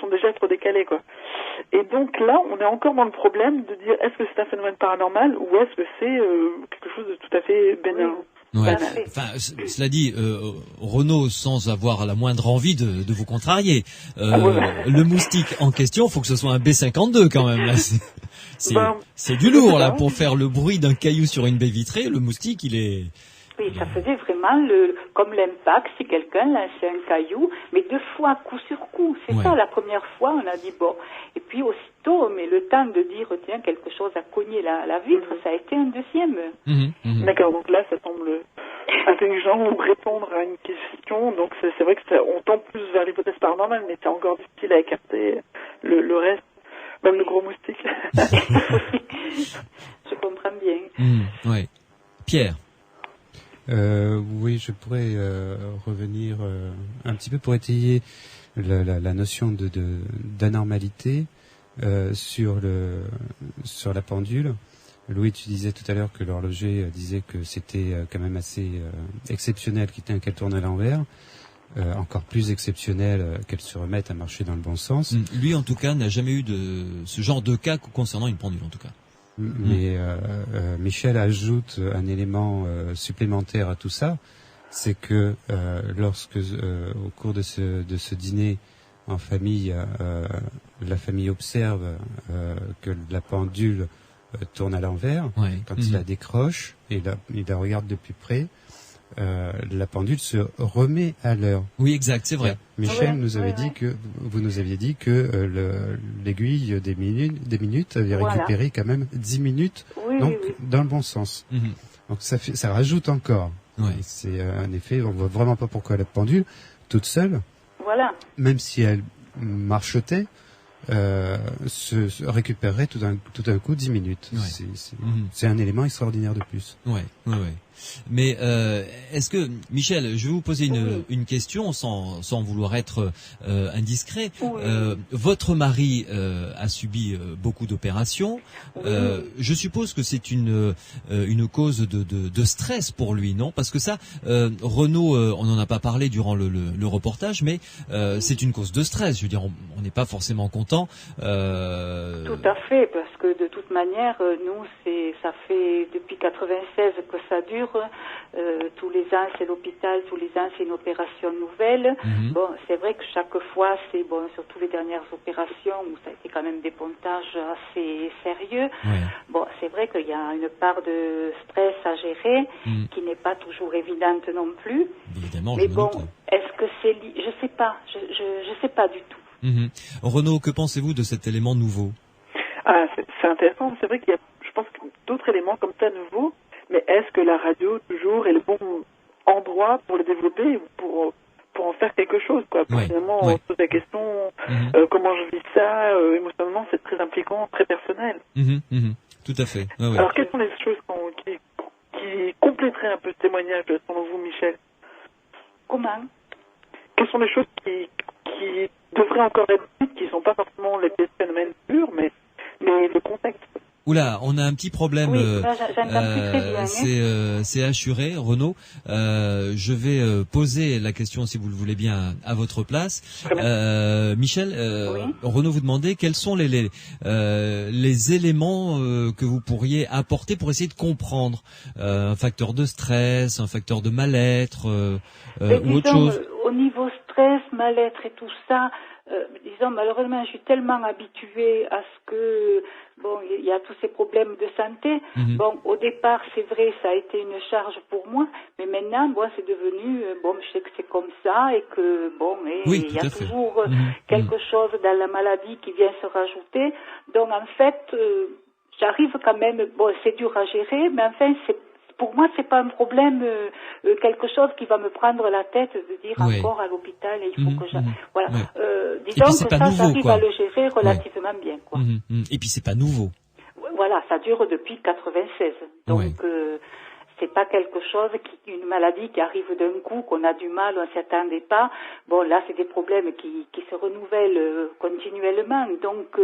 déjà trop décalés, quoi. Et donc là, on est encore dans le problème de dire est-ce que c'est un phénomène paranormal ou est-ce que c'est quelque chose de tout à fait bénin. Ouais. Enfin, cela dit, Renaud, sans avoir la moindre envie de vous contrarier, le moustique en question, faut que ce soit un B52 quand même. Là, c'est du lourd là pour faire le bruit d'un caillou sur une baie vitrée. Le moustique, il est. Oui, ça faisait vraiment comme l'impact si quelqu'un lançait un caillou, mais 2 fois, coup sur coup. C'est ça, la première fois, on a dit bon. Et puis aussitôt, mais le temps de dire, tiens, quelque chose a cogné la vitre, ça a été un deuxième. D'accord, donc là, ça semble intelligent de répondre à une question. Donc c'est vrai que on tend plus vers l'hypothèse paranormale, mais c'est encore difficile à écarter le reste, même le gros moustique. Je comprends bien. Oui. Pierre. Oui, je pourrais revenir un petit peu pour étayer la notion d'anormalité sur la pendule. Louis, tu disais tout à l'heure que l'horloger disait que c'était quand même assez exceptionnel qu'elle tourne à l'envers. Encore plus exceptionnel qu'elle se remette à marcher dans le bon sens. Lui, en tout cas, n'a jamais eu ce genre de cas concernant une pendule, en tout cas. Mais Michel ajoute un élément supplémentaire à tout ça, c'est que lorsque au cours de ce dîner en famille, la famille observe que la pendule tourne à l'envers, quand il la décroche et il la regarde de plus près, la pendule se remet à l'heure. Oui, exact, c'est vrai. Michel vous nous aviez dit que l'aiguille des minutes avait récupéré quand même 10 minutes, dans le bon sens. Donc ça rajoute encore. C'est un effet, on voit vraiment pas pourquoi la pendule, toute seule, même si elle marchetait, se récupérerait tout d'un coup 10 minutes. C'est un élément extraordinaire de plus. Mais est-ce que, Michel, je vais vous poser une question sans vouloir être indiscret. Votre mari a subi beaucoup d'opérations. Je suppose que c'est une cause de stress pour lui, non? Parce que ça, Renaud, on n'en a pas parlé durant le reportage, mais c'est une cause de stress. Je veux dire, on n'est pas forcément content. Tout à fait, parce que de toute manière, nous, ça fait depuis 96 que ça dure. Tous les ans c'est l'hôpital, tous les ans c'est une opération nouvelle. Bon, c'est vrai que chaque fois surtout les dernières opérations où ça a été quand même des pontages assez sérieux. Bon, c'est vrai qu'il y a une part de stress à gérer qui n'est pas toujours évidente non plus. Évidemment, mais bon, est-ce que c'est je sais pas, je sais pas du tout. Renaud, que pensez-vous de cet élément nouveau? C'est intéressant, c'est vrai qu'il y a, je pense, d'autres éléments comme ça nouveaux. Mais est-ce que la radio, toujours, est le bon endroit pour le développer, pour en faire quelque chose, quoi? Finalement, on se pose la question, comment je vis ça, émotionnellement, c'est très impliquant, très personnel. Tout à fait. Alors, quelles sont les choses qui compléteraient un peu ce témoignage, selon vous, Michel? Comment? Quelles sont les choses qui devraient encore être dites, qui ne sont pas forcément les phénomènes purs, mais le contexte? Oula, on a un petit problème. C'est assuré, Renaud. Je vais poser la question, si vous le voulez bien, à votre place. Michel, Renaud vous demandait quels sont les éléments que vous pourriez apporter pour essayer de comprendre un facteur de stress, un facteur de mal-être ou autre chose. au niveau stress, mal-être et tout ça, disons, malheureusement, je suis tellement habituée à ce que, bon, il y a tous ces problèmes de santé. Bon, au départ, c'est vrai, ça a été une charge pour moi, mais maintenant, bon, c'est devenu, bon, je sais que c'est comme ça et que, bon, il y a toujours quelque chose dans la maladie qui vient se rajouter. Donc, en fait, j'arrive quand même, bon, c'est dur à gérer, mais enfin, pour moi, c'est pas un problème, quelque chose qui va me prendre la tête de dire encore à l'hôpital et il faut que voilà. Disons que ça, j'arrive à le gérer relativement bien, quoi. Et puis c'est pas nouveau. Voilà, ça dure depuis 96. Donc, c'est pas quelque chose une maladie qui arrive d'un coup, qu'on a du mal, on s'y attendait pas. Bon, là, c'est des problèmes qui se renouvellent continuellement. Donc,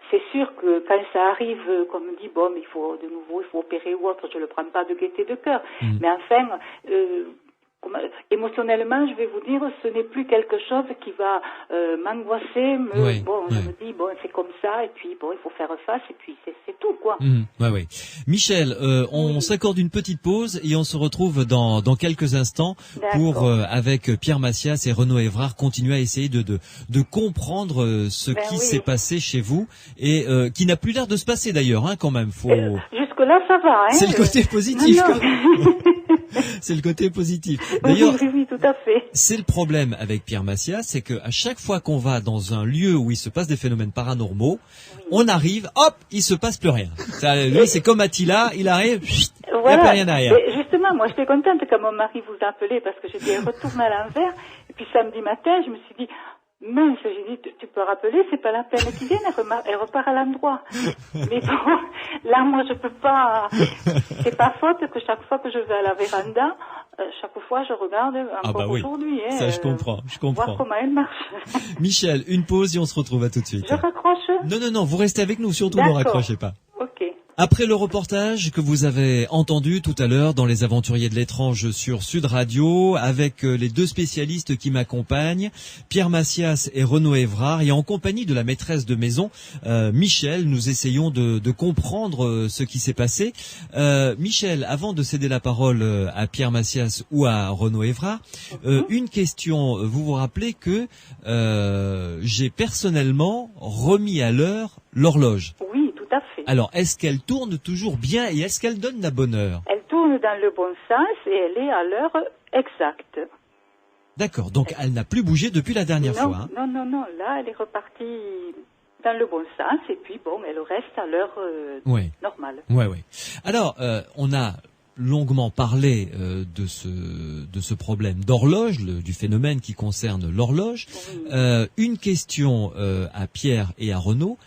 c'est sûr que quand ça arrive, comme on dit, bon, il faut opérer ou autre, je le prends pas de gaieté de cœur. Mais enfin, émotionnellement, je vais vous dire, ce n'est plus quelque chose qui va m'angoisser. Bon, je me dis, bon, c'est comme ça, et puis bon, il faut faire face, et puis c'est tout, quoi. Michel, on s'accorde une petite pause et on se retrouve dans quelques instants pour, avec Pierre Massias et Renaud Évrard, continuer à essayer de comprendre ce qui s'est passé chez vous et qui n'a plus l'air de se passer d'ailleurs, hein, quand même. Jusque-là, ça va, hein. C'est le côté positif. C'est le côté positif. D'ailleurs, oui, tout à fait. C'est le problème avec Pierre Massias, c'est que à chaque fois qu'on va dans un lieu où il se passe des phénomènes paranormaux, on arrive, hop, il se passe plus rien. Lui, c'est comme Attila, il arrive, il n'y a plus rien derrière. Et justement, moi, j'étais contente quand mon mari vous appelait parce que j'étais retournée à l'envers. Et puis samedi matin, je me suis dit, mince, j'ai dit, tu peux rappeler, c'est pas la peine qu'ils viennent, elle repart à l'endroit. Mais bon, là, moi, je peux pas, c'est pas faute que chaque fois que je vais à la véranda, chaque fois, je regarde encore aujourd'hui. Ça, je comprends. Voir comment elle marche. Michel, une pause et on se retrouve à tout de suite. Je raccroche? Non, vous restez avec nous, surtout ne raccrochez pas. Ok. Après le reportage que vous avez entendu tout à l'heure dans Les Aventuriers de l'étrange sur Sud Radio, avec les deux spécialistes qui m'accompagnent, Pierre Massias et Renaud Évrard, et en compagnie de la maîtresse de maison, Michel, nous essayons de comprendre ce qui s'est passé. Michel, avant de céder la parole à Pierre Massias ou à Renaud Évrard, une question. Vous vous rappelez que j'ai personnellement remis à l'heure l'horloge. Oui, tout à fait. Alors, est-ce qu'elle tourne toujours bien et est-ce qu'elle donne la bonne heure? Elle tourne dans le bon sens et elle est à l'heure exacte. D'accord, donc elle n'a plus bougé depuis la dernière fois. Hein. Non, là elle est repartie dans le bon sens et puis bon, elle reste à l'heure normale. Oui. Alors, on a longuement parlé de ce problème d'horloge, du phénomène qui concerne l'horloge. Une question à Pierre et à Renaud.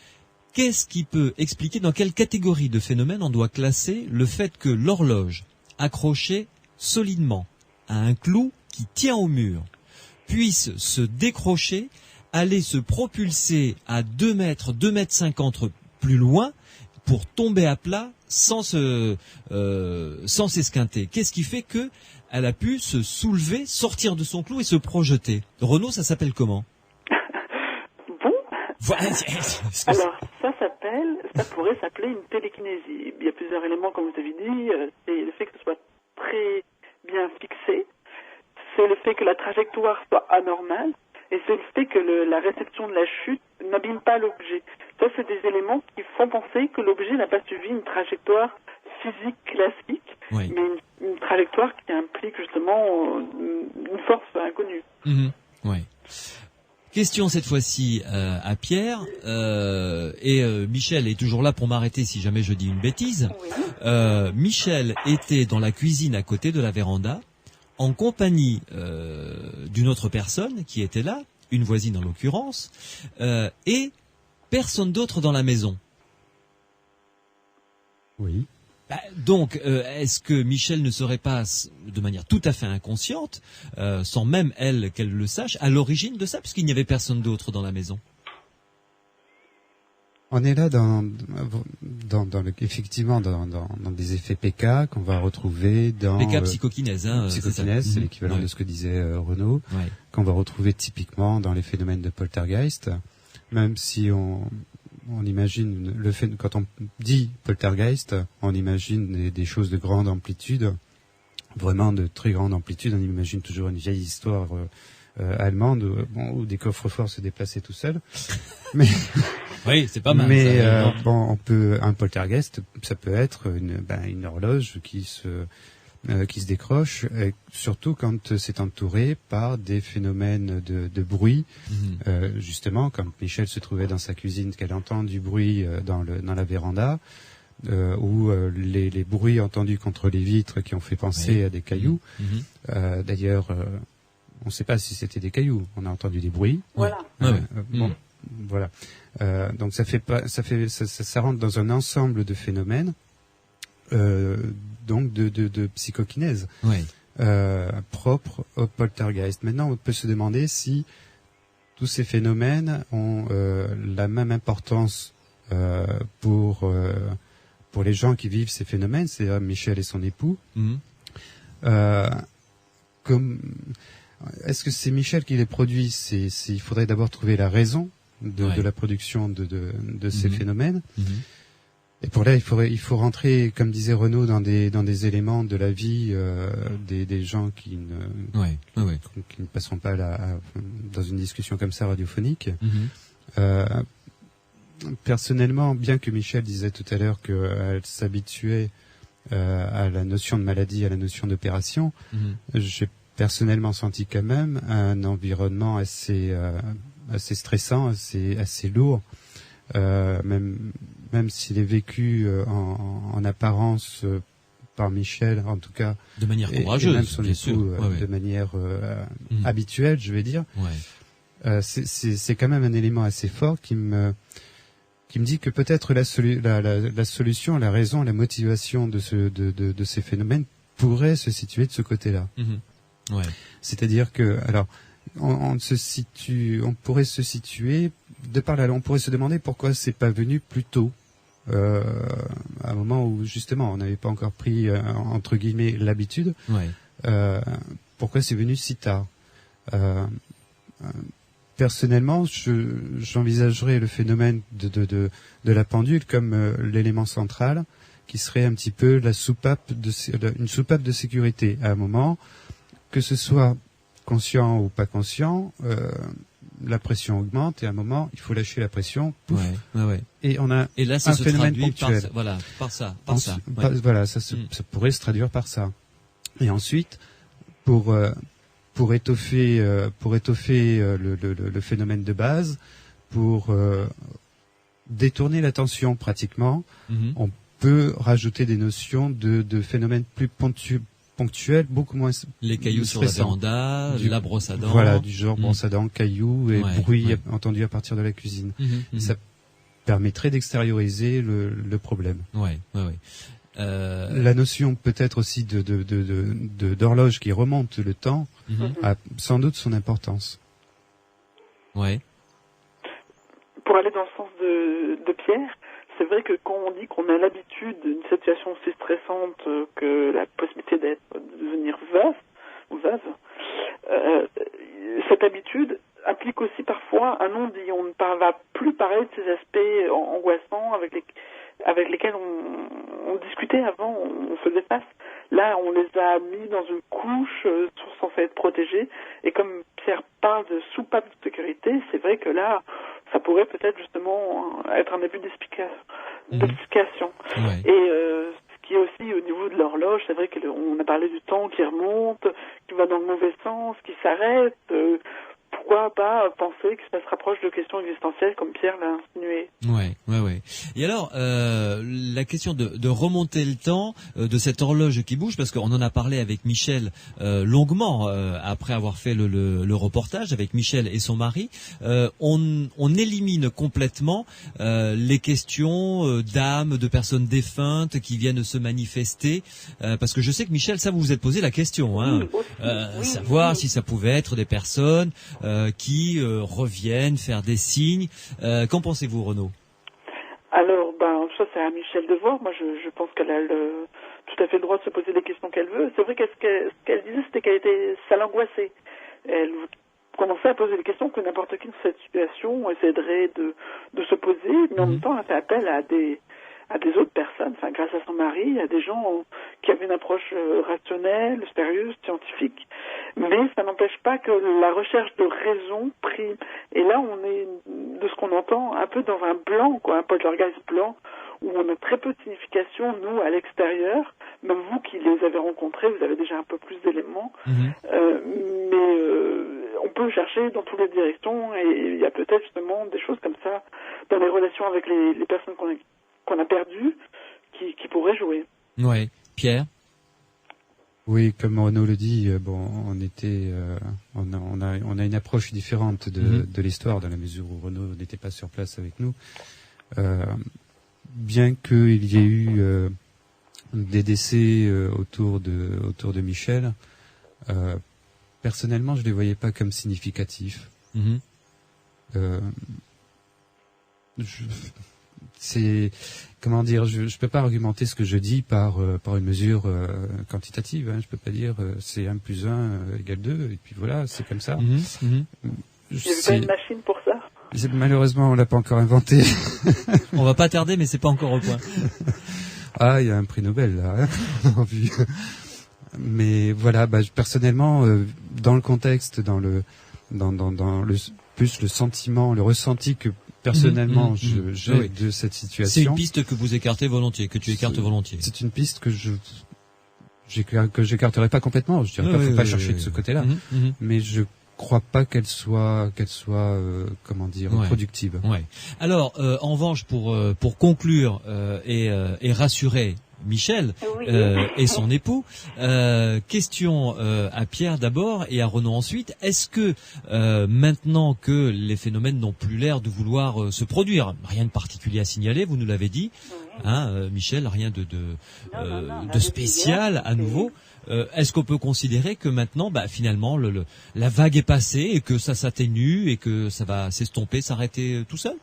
Qu'est-ce qui peut expliquer dans quelle catégorie de phénomène on doit classer le fait que l'horloge, accrochée solidement à un clou qui tient au mur, puisse se décrocher, aller se propulser à 2 mètres, 2 mètres 50 plus loin pour tomber à plat sans s'esquinter? Qu'est-ce qui fait que elle a pu se soulever, sortir de son clou et se projeter? Renaud, ça s'appelle comment? Alors, ça pourrait s'appeler une télékinésie. Il y a plusieurs éléments, comme vous avez dit. C'est le fait que ce soit très bien fixé. C'est le fait que la trajectoire soit anormale. Et c'est le fait que la réception de la chute n'abîme pas l'objet. Ça, c'est des éléments qui font penser que l'objet n'a pas suivi une trajectoire physique classique, mais une trajectoire qui implique justement une force inconnue. Oui. Question cette fois-ci à Pierre, et Michel est toujours là pour m'arrêter si jamais je dis une bêtise. Michel était dans la cuisine à côté de la véranda, en compagnie d'une autre personne qui était là, une voisine en l'occurrence, et personne d'autre dans la maison. Oui. Donc, est-ce que Michel ne serait pas, de manière tout à fait inconsciente, sans même elle qu'elle le sache, à l'origine de ça, puisqu'il n'y avait personne d'autre dans la maison? On est là effectivement dans des effets PK qu'on va retrouver dans PK psychokinèse, psychokinèse, c'est l'équivalent de ce que disait Renaud, qu'on va retrouver typiquement dans les phénomènes de poltergeist, même si on imagine le fait, quand on dit poltergeist, on imagine des choses de grande amplitude. vraiment de très grande amplitude. On imagine toujours une vieille histoire allemande où des coffres-forts se déplaçaient tout seuls. Mais oui, c'est pas mal. Mais un poltergeist, ça peut être une horloge qui se décroche, surtout quand c'est entouré par des phénomènes de bruit. Justement, quand Michel se trouvait dans sa cuisine, qu'elle entend du bruit dans la véranda, ou les bruits entendus contre les vitres qui ont fait penser à des cailloux. D'ailleurs, on ne sait pas si c'était des cailloux. On a entendu des bruits. Voilà. Voilà. Donc ça rentre dans un ensemble de phénomènes, donc de psychokinèse, propre au poltergeist. Maintenant, on peut se demander si tous ces phénomènes ont la même importance pour les gens qui vivent ces phénomènes, c'est-à-dire Michel et son époux. Est-ce que c'est Michel qui les produit? Il faudrait d'abord trouver la raison de la production de ces phénomènes. Et pour là, il faut rentrer, comme disait Renaud, dans des éléments de la vie des gens qui ne passeront pas dans une discussion comme ça radiophonique. Personnellement, bien que Michel disait tout à l'heure qu'elle s'habituait à la notion de maladie, à la notion d'opération, j'ai personnellement senti quand même un environnement assez stressant, assez lourd, même s'il est vécu en apparence par Michel, en tout cas de manière courageuse, et même son époux de manière habituelle, je vais dire. C'est quand même un élément assez fort qui me dit que peut-être la solution, la raison, la motivation de ces phénomènes pourrait se situer de ce côté-là. C'est-à-dire que, alors, on pourrait se situer de par là, on pourrait se demander pourquoi c'est pas venu plus tôt, à un moment où justement on n'avait pas encore pris entre guillemets l'habitude. Pourquoi c'est venu si tard? Personnellement, j'envisagerais le phénomène de la pendule comme l'élément central, qui serait un petit peu une soupape de sécurité. À un moment, que ce soit conscient ou pas conscient, la pression augmente et à un moment, il faut lâcher la pression. Pouf, et on a là, ça un se phénomène traduit ponctuel. Par ça. Voilà, ça pourrait se traduire par ça. Et ensuite, pour étoffer le phénomène de base, pour détourner l'attention pratiquement, on peut rajouter des notions de phénomènes plus ponctuels, beaucoup moins les cailloux sur la véranda, la brosse à dents. Voilà, du genre brosse à dents, cailloux et bruit entendu à partir de la cuisine. Ça permettrait d'extérioriser le problème. La notion peut-être aussi d'horloge qui remonte le temps a sans doute son importance. Pour aller dans le sens de Pierre, c'est vrai que quand on dit qu'on a l'habitude d'une situation aussi stressante que la possibilité de devenir veuve, cette habitude implique aussi parfois un non-dit. On ne va plus parler de ces aspects angoissants avec lesquels on discutait avant, on faisait face. Là, on les a mis dans une couche censée être protégée. Et comme Pierre parle de soupape de sécurité, c'est vrai que là, ça pourrait peut-être justement être un début d'explication. Et ce qui est aussi au niveau de l'horloge, c'est vrai qu'on a parlé du temps qui remonte, qui va dans le mauvais sens, qui s'arrête. Pourquoi pas penser que ça se rapproche de questions existentielles comme Pierre l'a insinué. Et alors, la question de remonter le temps, de cette horloge qui bouge, parce qu'on en a parlé avec Michel longuement après avoir fait le reportage avec Michel et son mari. On élimine complètement les questions d'âmes, de personnes défuntes qui viennent se manifester, parce que je sais que Michel, ça vous vous êtes posé la question, savoir si ça pouvait être des personnes qui reviennent faire des signes. Qu'en pensez-vous, Renaud? Alors, ça c'est à Michel de voir. Moi, je pense qu'elle a tout à fait le droit de se poser des questions qu'elle veut. C'est vrai que ce qu'elle disait, c'était ça l'angoissait. Elle commençait à poser des questions que n'importe qui dans cette situation essaierait de se poser, mais en même temps, elle fait appel à des à des autres personnes, enfin grâce à son mari, à des gens qui avaient une approche rationnelle, sérieuse, scientifique. Mais ça n'empêche pas que la recherche de raison prime. Et là, on est, de ce qu'on entend, un peu dans un blanc, quoi, un poltergeist blanc, où on a très peu de signification, nous, à l'extérieur. Même vous qui les avez rencontrés, vous avez déjà un peu plus d'éléments. Mais on peut chercher dans toutes les directions, et il y a peut-être justement des choses comme ça dans les relations avec les personnes qu'on a perdues qui pourraient jouer. Ouais. Pierre? Oui, comme Renaud le dit, on a une approche différente de l'histoire, dans la mesure où Renaud n'était pas sur place avec nous. Bien qu'il y ait eu des décès autour de Michel, personnellement, je les voyais pas comme significatifs. C'est, comment dire, je peux pas argumenter ce que je dis par une mesure quantitative. Je peux pas dire c'est 1 + 1 = 2 et puis voilà, c'est comme ça. Il n'y avait pas une machine pour ça? Malheureusement, on l'a pas encore inventé. On va pas tarder, mais c'est pas encore au point. Ah, il y a un prix Nobel là, en vue. Mais voilà, personnellement, dans le contexte, dans le plus le sentiment, le ressenti que personnellement j'ai de cette situation. C'est une piste que vous écartez volontiers, que tu écartes volontiers. C'est une piste que j'écarterai pas complètement. Je dirais faut pas chercher de ce côté-là, mais je crois pas qu'elle soit comment dire, productive. Ouais. Alors en revanche, pour conclure et rassurer Michel et son époux, question à Pierre d'abord et à Renaud ensuite. Est-ce que maintenant que les phénomènes n'ont plus l'air de vouloir se produire, rien de particulier à signaler, vous nous l'avez dit, Michel, rien de spécial à nouveau. Est-ce qu'on peut considérer que maintenant, finalement, la vague est passée et que ça s'atténue et que ça va s'estomper, s'arrêter tout seul?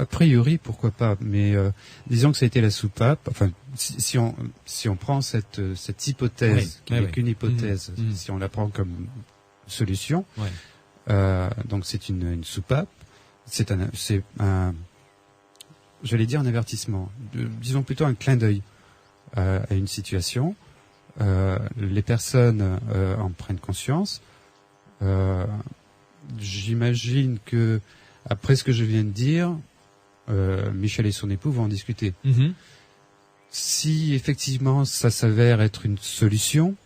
A priori, pourquoi pas, mais disons que ça a été la soupape. Enfin, si on prend cette hypothèse, qui n'est qu'une hypothèse, si on la prend comme solution, donc c'est une soupape, c'est un j'allais dire un avertissement, disons plutôt un clin d'œil à une situation. Les personnes en prennent conscience. J'imagine que après ce que je viens de dire, Michel et son époux vont en discuter. Si effectivement ça s'avère être une solution,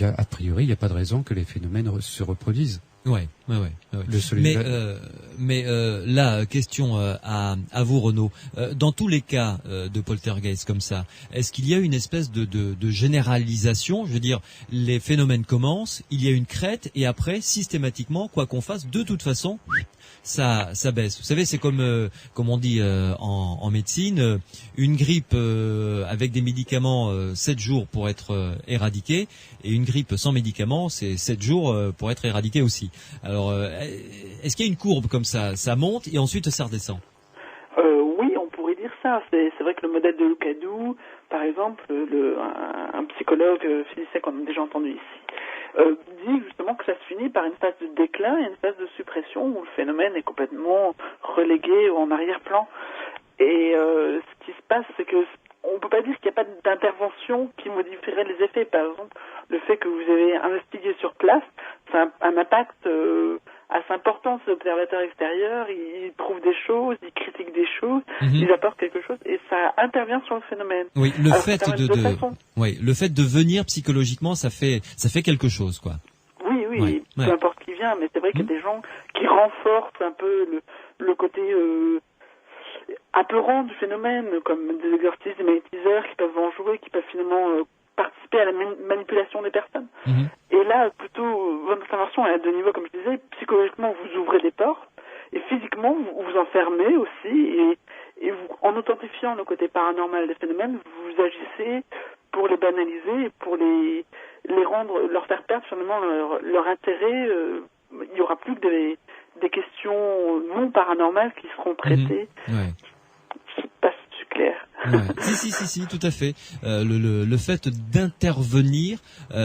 a priori il n'y a pas de raison que les phénomènes se reproduisent. Ouais. Mais là, question à vous, Renaud. Dans tous les cas de poltergeist comme ça, est-ce qu'il y a une espèce de généralisation? Je veux dire, les phénomènes commencent, il y a une crête, et après, systématiquement, quoi qu'on fasse, de toute façon, ça baisse. Vous savez, c'est comme on dit en médecine, une grippe avec des médicaments 7 jours pour être éradiquée, et une grippe sans médicaments, c'est 7 jours pour être éradiquée aussi. Alors, est-ce qu'il y a une courbe comme ça? Ça monte et ensuite ça redescend? Oui, on pourrait dire ça. C'est vrai que le modèle de Lucadou, par exemple, un psychologue physicien qu'on a déjà entendu ici, dit justement que ça se finit par une phase de déclin et une phase de suppression où le phénomène est complètement relégué en arrière-plan. Et ce qui se passe, c'est que on peut pas dire qu'il n'y a pas d'intervention qui modifierait les effets. Par exemple, le fait que vous avez investigué sur place, ça a un impact assez important sur l'observateur extérieur. Il trouve des choses, il critique des choses, il apporte quelque chose et ça intervient sur le phénomène. Oui, le fait de venir psychologiquement, ça fait quelque chose, quoi. Oui, peu importe qui vient, mais c'est vrai qu'il y a des gens qui renforcent un peu le côté apeurant du phénomène, comme des exorcistes, des magnétiseurs qui peuvent en jouer, qui peuvent finalement participer à la manipulation des personnes. Et là, plutôt, votre intervention est à 2 niveaux, comme je disais. Psychologiquement, vous ouvrez des portes, et physiquement, vous vous enfermez aussi, et vous, en authentifiant le côté paranormal des phénomènes, vous agissez pour les banaliser, et pour les rendre, leur faire perdre finalement leur intérêt. Il n'y aura plus que des questions non paranormales qui seront traitées. Je sais pas si c'est clair. Si, tout à fait. Le fait d'intervenir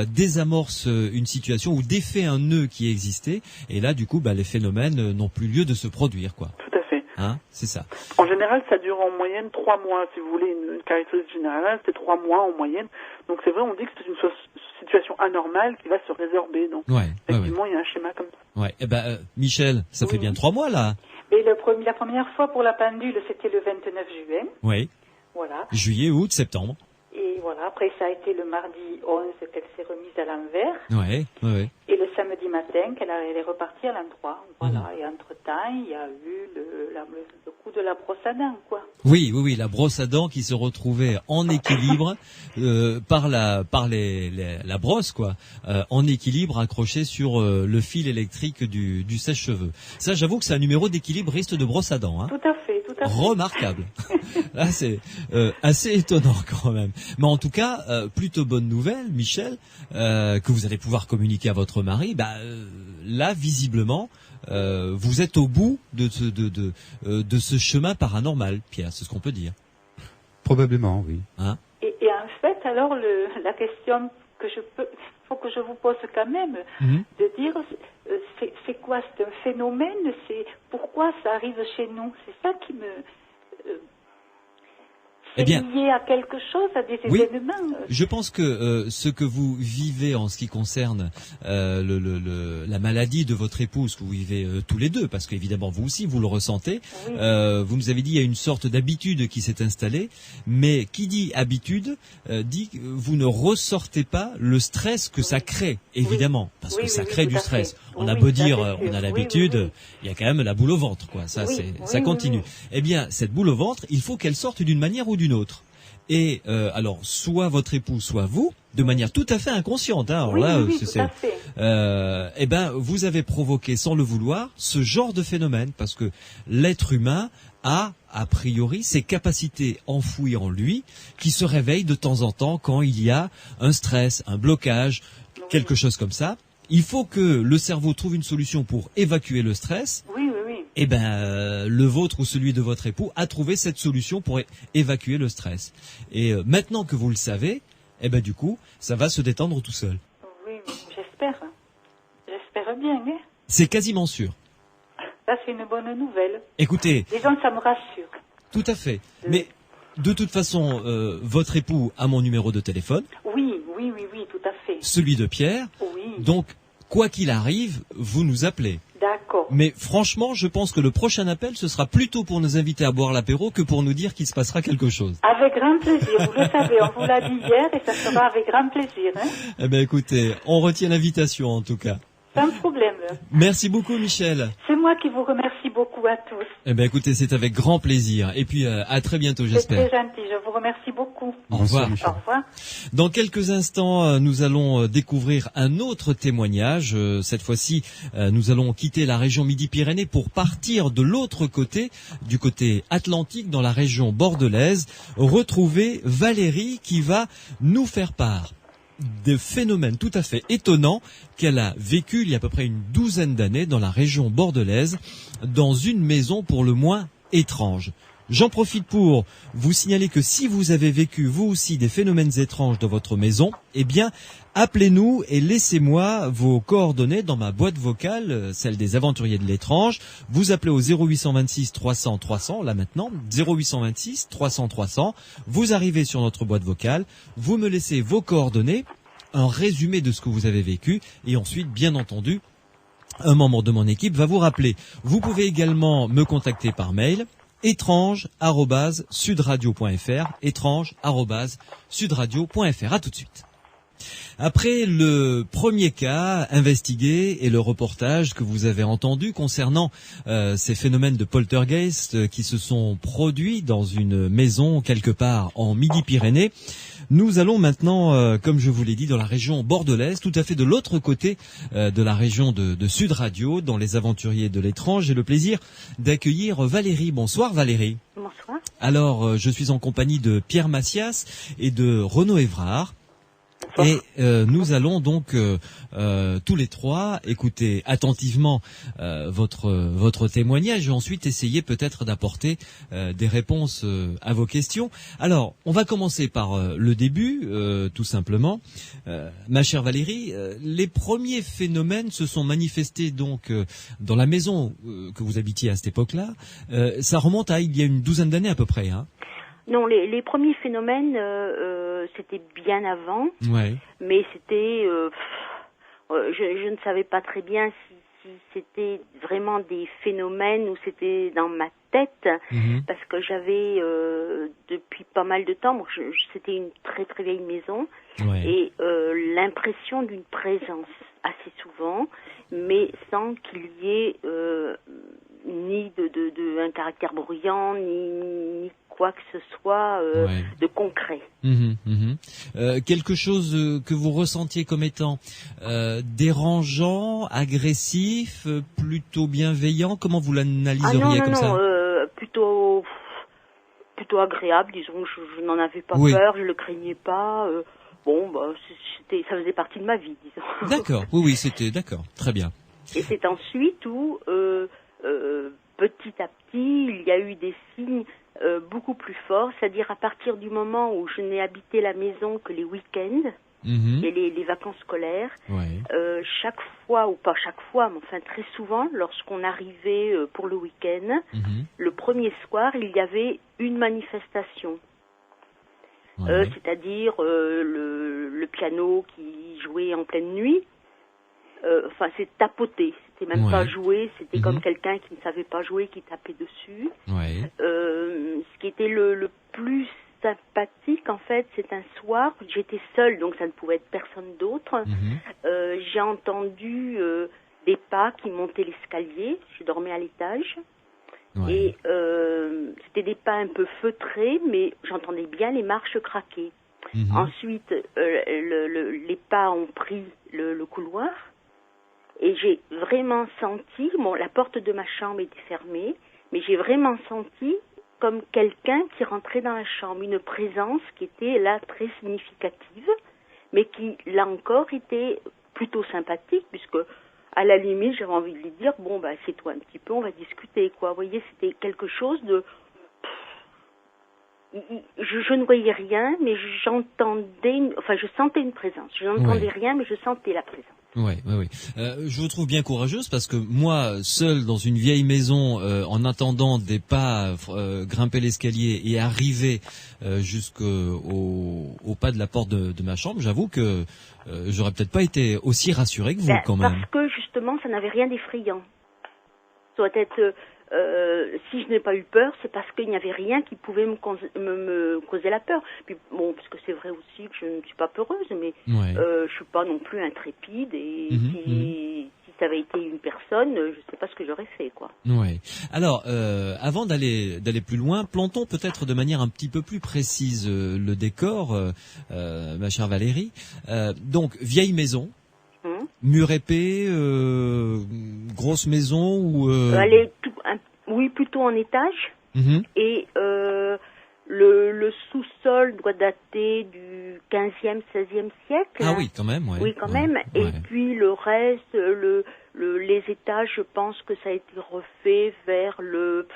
désamorce une situation ou défait un nœud qui existait, et là, du coup, les phénomènes n'ont plus lieu de se produire, quoi. Tout à fait. Hein, c'est ça. En général, ça dure en moyenne 3 mois. Si vous voulez une caractéristique générale, c'est 3 mois en moyenne. Donc c'est vrai, on dit que c'est une situation anormale qui va se résorber. Donc effectivement, il y a un schéma comme ça. Ouais. Michel, ça fait bien 3 mois là. Et la première fois pour la pendule, c'était le 29 juin. Oui. Voilà. Juillet, août, septembre. Et voilà, après ça a été le mardi 11 qu'elle s'est remise à l'envers. Ouais. Et le samedi matin qu'elle est repartie à l'endroit. Voilà. Et entre-temps, il y a eu le coup de la brosse à dents, quoi. Oui, la brosse à dents qui se retrouvait en équilibre par la brosse, quoi, en équilibre accroché sur le fil électrique du sèche-cheveux. Ça, j'avoue que c'est un numéro d'équilibriste de brosse à dents. Hein. Tout à fait. Remarquable. Là, c'est assez étonnant quand même. Mais en tout cas, plutôt bonne nouvelle, Michel, que vous allez pouvoir communiquer à votre mari. Là, visiblement, vous êtes au bout de ce chemin paranormal, Pierre. C'est ce qu'on peut dire. Probablement, oui. Hein? Et en fait, alors, la question que faut que je vous pose quand même, de dire, c'est quoi? C'est un phénomène? C'est pourquoi ça arrive chez nous? C'est ça qui me... C'est lié à quelque chose, à des événements. Je pense que ce que vous vivez en ce qui concerne la maladie de votre épouse, que vous vivez tous les deux, parce qu'évidemment vous aussi vous le ressentez. Oui. Vous nous avez dit il y a une sorte d'habitude qui s'est installée, mais qui dit habitude dit que vous ne ressortez pas le stress que ça crée, évidemment, parce que ça crée du stress. On a beau dire on a l'habitude, il y a quand même la boule au ventre, quoi. Ça ça continue. Eh bien cette boule au ventre, il faut qu'elle sorte d'une manière ou d'une autre. Et alors, soit votre époux, soit vous, de manière tout à fait inconsciente, hein, vous avez provoqué, sans le vouloir, ce genre de phénomène, parce que l'être humain a priori, ses capacités enfouies en lui, qui se réveillent de temps en temps quand il y a un stress, un blocage, quelque chose comme ça. Il faut que le cerveau trouve une solution pour évacuer le stress. Eh le vôtre ou celui de votre époux a trouvé cette solution pour évacuer le stress. Et maintenant que vous le savez, du coup, ça va se détendre tout seul. Oui, j'espère. J'espère bien, hein. C'est quasiment sûr. Ça, c'est une bonne nouvelle. Écoutez. Disons, ça me rassure. Tout à fait. Mais de toute façon, votre époux a mon numéro de téléphone. Oui, tout à fait. Celui de Pierre. Oui. Donc, quoi qu'il arrive, vous nous appelez. D'accord. Mais franchement, je pense que le prochain appel, ce sera plutôt pour nous inviter à boire l'apéro que pour nous dire qu'il se passera quelque chose. Avec grand plaisir, vous le savez, on vous l'a dit hier et ça sera avec grand plaisir. Hein. Écoutez, on retient l'invitation en tout cas. Sans problème. Merci beaucoup Michel. C'est moi qui vous remercie beaucoup à tous. Écoutez, c'est avec grand plaisir. Et puis à très bientôt, j'espère. C'est très gentil, je vous remercie beaucoup. Au revoir. Au revoir. Dans quelques instants, nous allons découvrir un autre témoignage. Cette fois-ci, nous allons quitter la région Midi-Pyrénées pour partir de l'autre côté, du côté atlantique, dans la région bordelaise, retrouver Valérie qui va nous faire part des phénomènes tout à fait étonnants qu'elle a vécu il y a à peu près une douzaine d'années dans la région bordelaise, dans une maison pour le moins étrange. J'en profite pour vous signaler que si vous avez vécu vous aussi des phénomènes étranges dans votre maison, appelez-nous et laissez-moi vos coordonnées dans ma boîte vocale, celle des aventuriers de l'étrange. Vous appelez au 0826 300 300, là maintenant, 0826 300 300. Vous arrivez sur notre boîte vocale, vous me laissez vos coordonnées, un résumé de ce que vous avez vécu, et ensuite, bien entendu, un membre de mon équipe va vous rappeler. Vous pouvez également me contacter par mail, étrange@sudradio.fr, étrange@sudradio.fr. À tout de suite. Après le premier cas investigué et le reportage que vous avez entendu concernant ces phénomènes de poltergeist qui se sont produits dans une maison quelque part en Midi-Pyrénées, nous allons maintenant, comme je vous l'ai dit, dans la région bordelaise, tout à fait de l'autre côté de la région de Sud Radio, dans les aventuriers de l'étrange. J'ai le plaisir d'accueillir Valérie. Bonsoir Valérie. Bonsoir. Alors, je suis en compagnie de Pierre Macias et de Renaud Évrard. Et nous allons donc tous les trois écouter attentivement votre témoignage et ensuite essayer peut-être d'apporter des réponses à vos questions. Alors, on va commencer par le début, tout simplement. Ma chère Valérie, les premiers phénomènes se sont manifestés donc dans la maison que vous habitiez à cette époque-là. Ça remonte à il y a une douzaine d'années à peu près, hein? Non, les premiers phénomènes, c'était bien avant, ouais. Mais c'était, je ne savais pas très bien si c'était vraiment des phénomènes ou c'était dans ma tête, parce que j'avais depuis pas mal de temps, c'était une très très vieille maison, ouais. Et l'impression d'une présence assez souvent, mais sans qu'il y ait ni de un caractère bruyant, ni quoi que ce soit ouais. De concret. Quelque chose que vous ressentiez comme étant dérangeant, agressif, plutôt bienveillant, comment vous l'analyseriez comme ça? Plutôt agréable, disons. Je n'en avais pas oui. Peur, je le craignais pas. Ça faisait partie de ma vie, disons. D'accord, oui, c'était d'accord, très bien. Et c'est ensuite où petit à petit, il y a eu des signes beaucoup plus forts, c'est-à-dire à partir du moment où je n'ai habité la maison que les week-ends et les vacances scolaires, ouais. Chaque fois, ou pas chaque fois, mais enfin très souvent, lorsqu'on arrivait pour le week-end, le premier soir, il y avait une manifestation. Ouais. C'est-à-dire le piano qui jouait en pleine nuit, c'est tapoter. C'était même ouais. Pas jouer, c'était comme quelqu'un qui ne savait pas jouer, qui tapait dessus. Ouais. Ce qui était le plus sympathique, en fait, c'est un soir, j'étais seule, donc ça ne pouvait être personne d'autre. J'ai entendu des pas qui montaient l'escalier, je dormais à l'étage. Ouais. Et c'était des pas un peu feutrés, mais j'entendais bien les marches craquer. Ensuite, les pas ont pris le couloir. Et j'ai vraiment senti, la porte de ma chambre était fermée, mais j'ai vraiment senti comme quelqu'un qui rentrait dans la chambre, une présence qui était là très significative, mais qui, là encore, était plutôt sympathique, puisque, à la limite, j'avais envie de lui dire, assieds-toi un petit peu, on va discuter, quoi. Vous voyez, c'était quelque chose de... Je ne voyais rien, mais je sentais une présence. Je n'entendais rien, mais je sentais la présence. Oui. Je vous trouve bien courageuse parce que moi, seule dans une vieille maison, en attendant des pas grimper l'escalier et arriver jusqu'au pas de la porte de ma chambre, j'avoue que j'aurais peut-être pas été aussi rassurée que vous quand même. Parce que justement, ça n'avait rien d'effrayant. Ça doit être... si je n'ai pas eu peur, c'est parce qu'il n'y avait rien qui pouvait me causer la peur. Puis parce que c'est vrai aussi que je ne suis pas peureuse, mais ouais. Je suis pas non plus intrépide. Et si ça avait été une personne, je ne sais pas ce que j'aurais fait, quoi. Ouais. Alors, avant d'aller plus loin, plantons peut-être de manière un petit peu plus précise le décor, ma chère Valérie. Donc, vieille maison. Mur épais, grosse maison ou oui, plutôt en étage. Et le sous-sol doit dater du 15e, 16e siècle. Ah oui, quand même. Ouais. Oui, quand même. Et puis le reste, les étages, je pense que ça a été refait vers le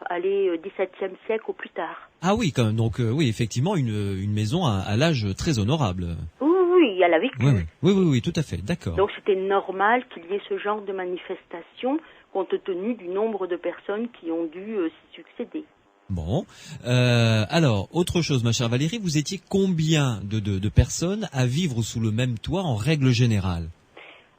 17e siècle au plus tard. Ah oui, quand même. Donc oui, effectivement, une maison à l'âge très honorable. Oui, elle a vécu. Oui, tout à fait, d'accord. Donc c'était normal qu'il y ait ce genre de manifestation compte tenu du nombre de personnes qui ont dû s'y succéder. Bon, alors, autre chose, ma chère Valérie, vous étiez combien de personnes à vivre sous le même toit en règle générale?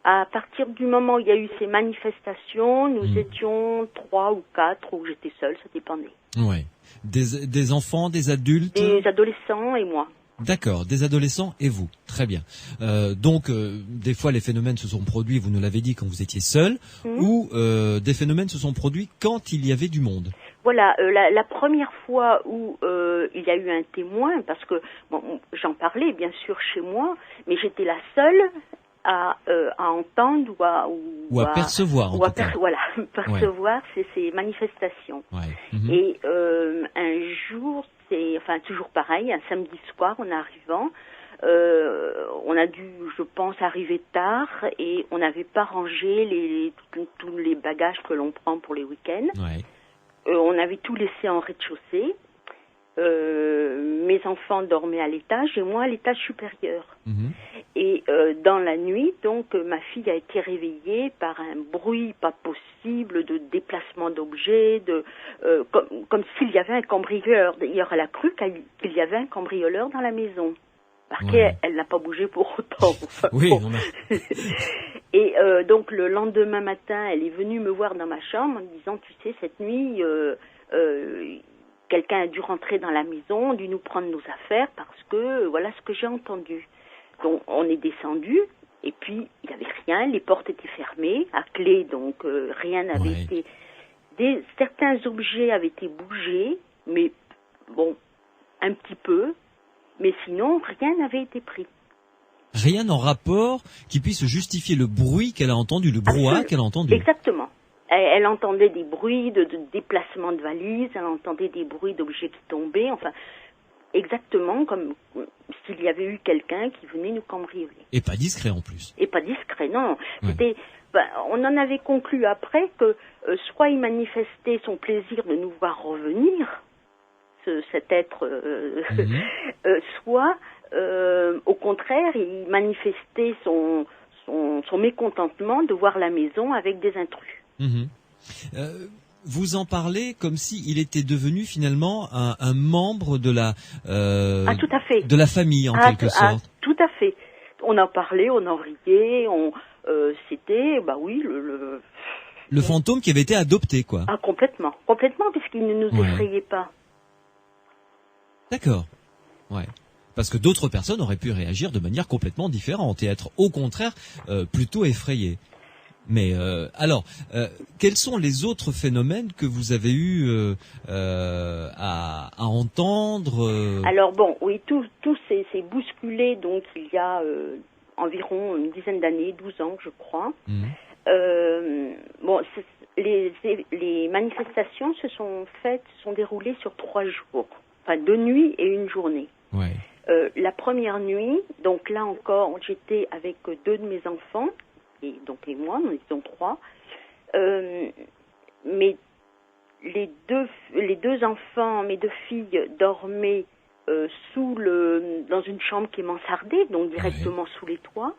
À partir du moment où il y a eu ces manifestations, nous étions 3 ou 4, ou j'étais seule, ça dépendait. Ouais. Des enfants, des adultes? Des adolescents et moi. D'accord, des adolescents et vous, très bien. Donc, des fois, les phénomènes se sont produits, vous nous l'avez dit, quand vous étiez seul, ou des phénomènes se sont produits quand il y avait du monde. Voilà, la première fois où il y a eu un témoin, parce que j'en parlais bien sûr chez moi, mais j'étais la seule à entendre ou à percevoir, en tout cas. Voilà, percevoir ces manifestations. Ouais. Et un jour, toujours pareil, un samedi soir en arrivant, On a dû, je pense, arriver tard et on n'avait pas rangé tous les bagages que l'on prend pour les week-ends. Ouais. On avait tout laissé en rez-de-chaussée. Mes enfants dormaient à l'étage et moi à l'étage supérieur. Et dans la nuit, donc, ma fille a été réveillée par un bruit pas possible de déplacement d'objets, comme s'il y avait un cambrioleur. D'ailleurs, elle a cru qu'il y avait un cambrioleur dans la maison. Parce qu'elle n'a pas bougé pour autant. Enfin, oui, bon. on a... Et donc, le lendemain matin, elle est venue me voir dans ma chambre en me disant, tu sais, cette nuit... quelqu'un a dû rentrer dans la maison, dû nous prendre nos affaires parce que voilà ce que j'ai entendu. Donc on est descendu et puis il n'y avait rien, les portes étaient fermées, à clé, donc rien n'avait été... certains objets avaient été bougés, mais bon, un petit peu, mais sinon rien n'avait été pris. Rien en rapport qui puisse justifier le bruit qu'elle a entendu, le brouhaha qu'elle a entendu. Exactement. Elle entendait des bruits de déplacement de valises, elle entendait des bruits d'objets qui tombaient, enfin, exactement comme s'il y avait eu quelqu'un qui venait nous cambrioler. Et pas discret en plus. Et pas discret, non. C'était, on en avait conclu après que soit il manifestait son plaisir de nous voir revenir, cet être, soit, au contraire, il manifestait son mécontentement de voir la maison avec des intrus. Vous en parlez comme si il était devenu finalement un membre de la tout à fait. De la famille en quelque sorte. Tout à fait. On en parlait, on en riait, c'était le fantôme qui avait été adopté, quoi. Ah, complètement, puisqu'il ne nous effrayait pas. D'accord. Ouais. Parce que d'autres personnes auraient pu réagir de manière complètement différente et être au contraire plutôt effrayées. Mais alors, quels sont les autres phénomènes que vous avez eu à entendre Alors bon, oui, tout s'est bousculé donc il y a environ une dizaine d'années, 12 ans je crois. Bon, les manifestations se sont déroulées sur 3 jours, enfin 2 nuits et 1 journée. Ouais. La première nuit, donc là encore, j'étais avec 2 de mes enfants. Et moi, nous étions 3. Mais les deux enfants, mes 2 filles, dormaient dans une chambre qui est mansardée, donc directement sous les toits.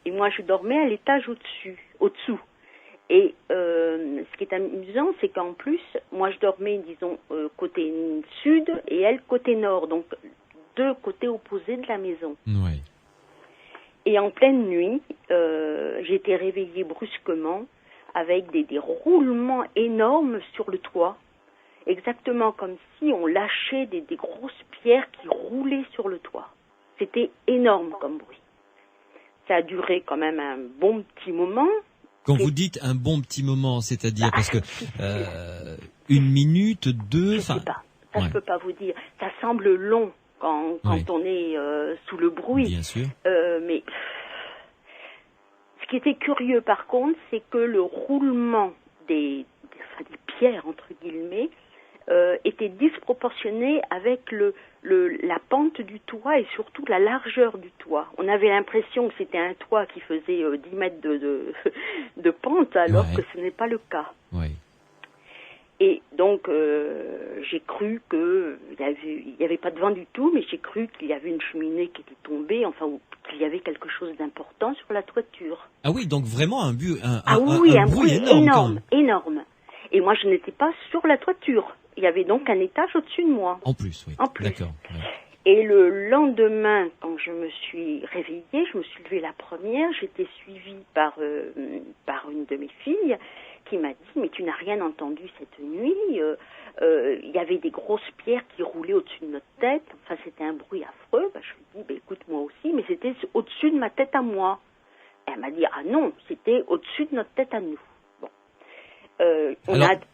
Et moi, je dormais à l'étage au-dessous. Et ce qui est amusant, c'est qu'en plus, moi, je dormais, disons, côté sud et elle côté nord, donc 2 côtés opposés de la maison. Ouais. Et en pleine nuit, j'ai été réveillée brusquement avec des roulements énormes sur le toit, exactement comme si on lâchait des grosses pierres qui roulaient sur le toit. C'était énorme comme bruit. Ça a duré quand même un bon petit moment. Quand vous dites un bon petit moment, c'est-à-dire parce que 1 minute, 2... Je sais pas, ça je peux pas vous dire. Ça semble long. Quand on est sous le bruit. Bien sûr. Mais ce qui était curieux par contre, c'est que le roulement des pierres, entre guillemets, était disproportionné avec la pente du toit et surtout la largeur du toit. On avait l'impression que c'était un toit qui faisait 10 mètres de pente, alors que ce n'est pas le cas. Ouais. Et donc, j'ai cru qu'il n'y avait pas de vent du tout, mais j'ai cru qu'il y avait une cheminée qui était tombée, enfin, ou qu'il y avait quelque chose d'important sur la toiture. Ah oui, donc vraiment un bruit énorme. Et moi, je n'étais pas sur la toiture. Il y avait donc un étage au-dessus de moi. En plus, oui. D'accord. Ouais. Et le lendemain, quand je me suis réveillée, je me suis levée la première, j'étais suivie par une de mes filles, qui m'a dit, mais tu n'as rien entendu cette nuit, il y avait des grosses pierres qui roulaient au-dessus de notre tête, enfin c'était un bruit affreux. Je lui ai dit, écoute, moi aussi, mais c'était au-dessus de ma tête à moi. Elle m'a dit, ah non, c'était au-dessus de notre tête à nous. Bon.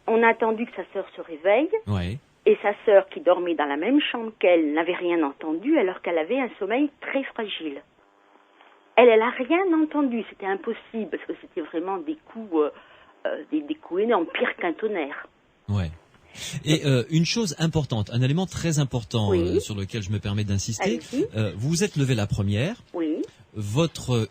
On a attendu que sa sœur se réveille, et sa sœur, qui dormait dans la même chambre qu'elle, n'avait rien entendu, alors qu'elle avait un sommeil très fragile. Elle n'a rien entendu, c'était impossible, parce que c'était vraiment des coups... des coups énormes, pire qu'un tonnerre. Ouais. Et une chose importante, un élément très important sur lequel je me permets d'insister. Vous vous êtes levé la première. Oui.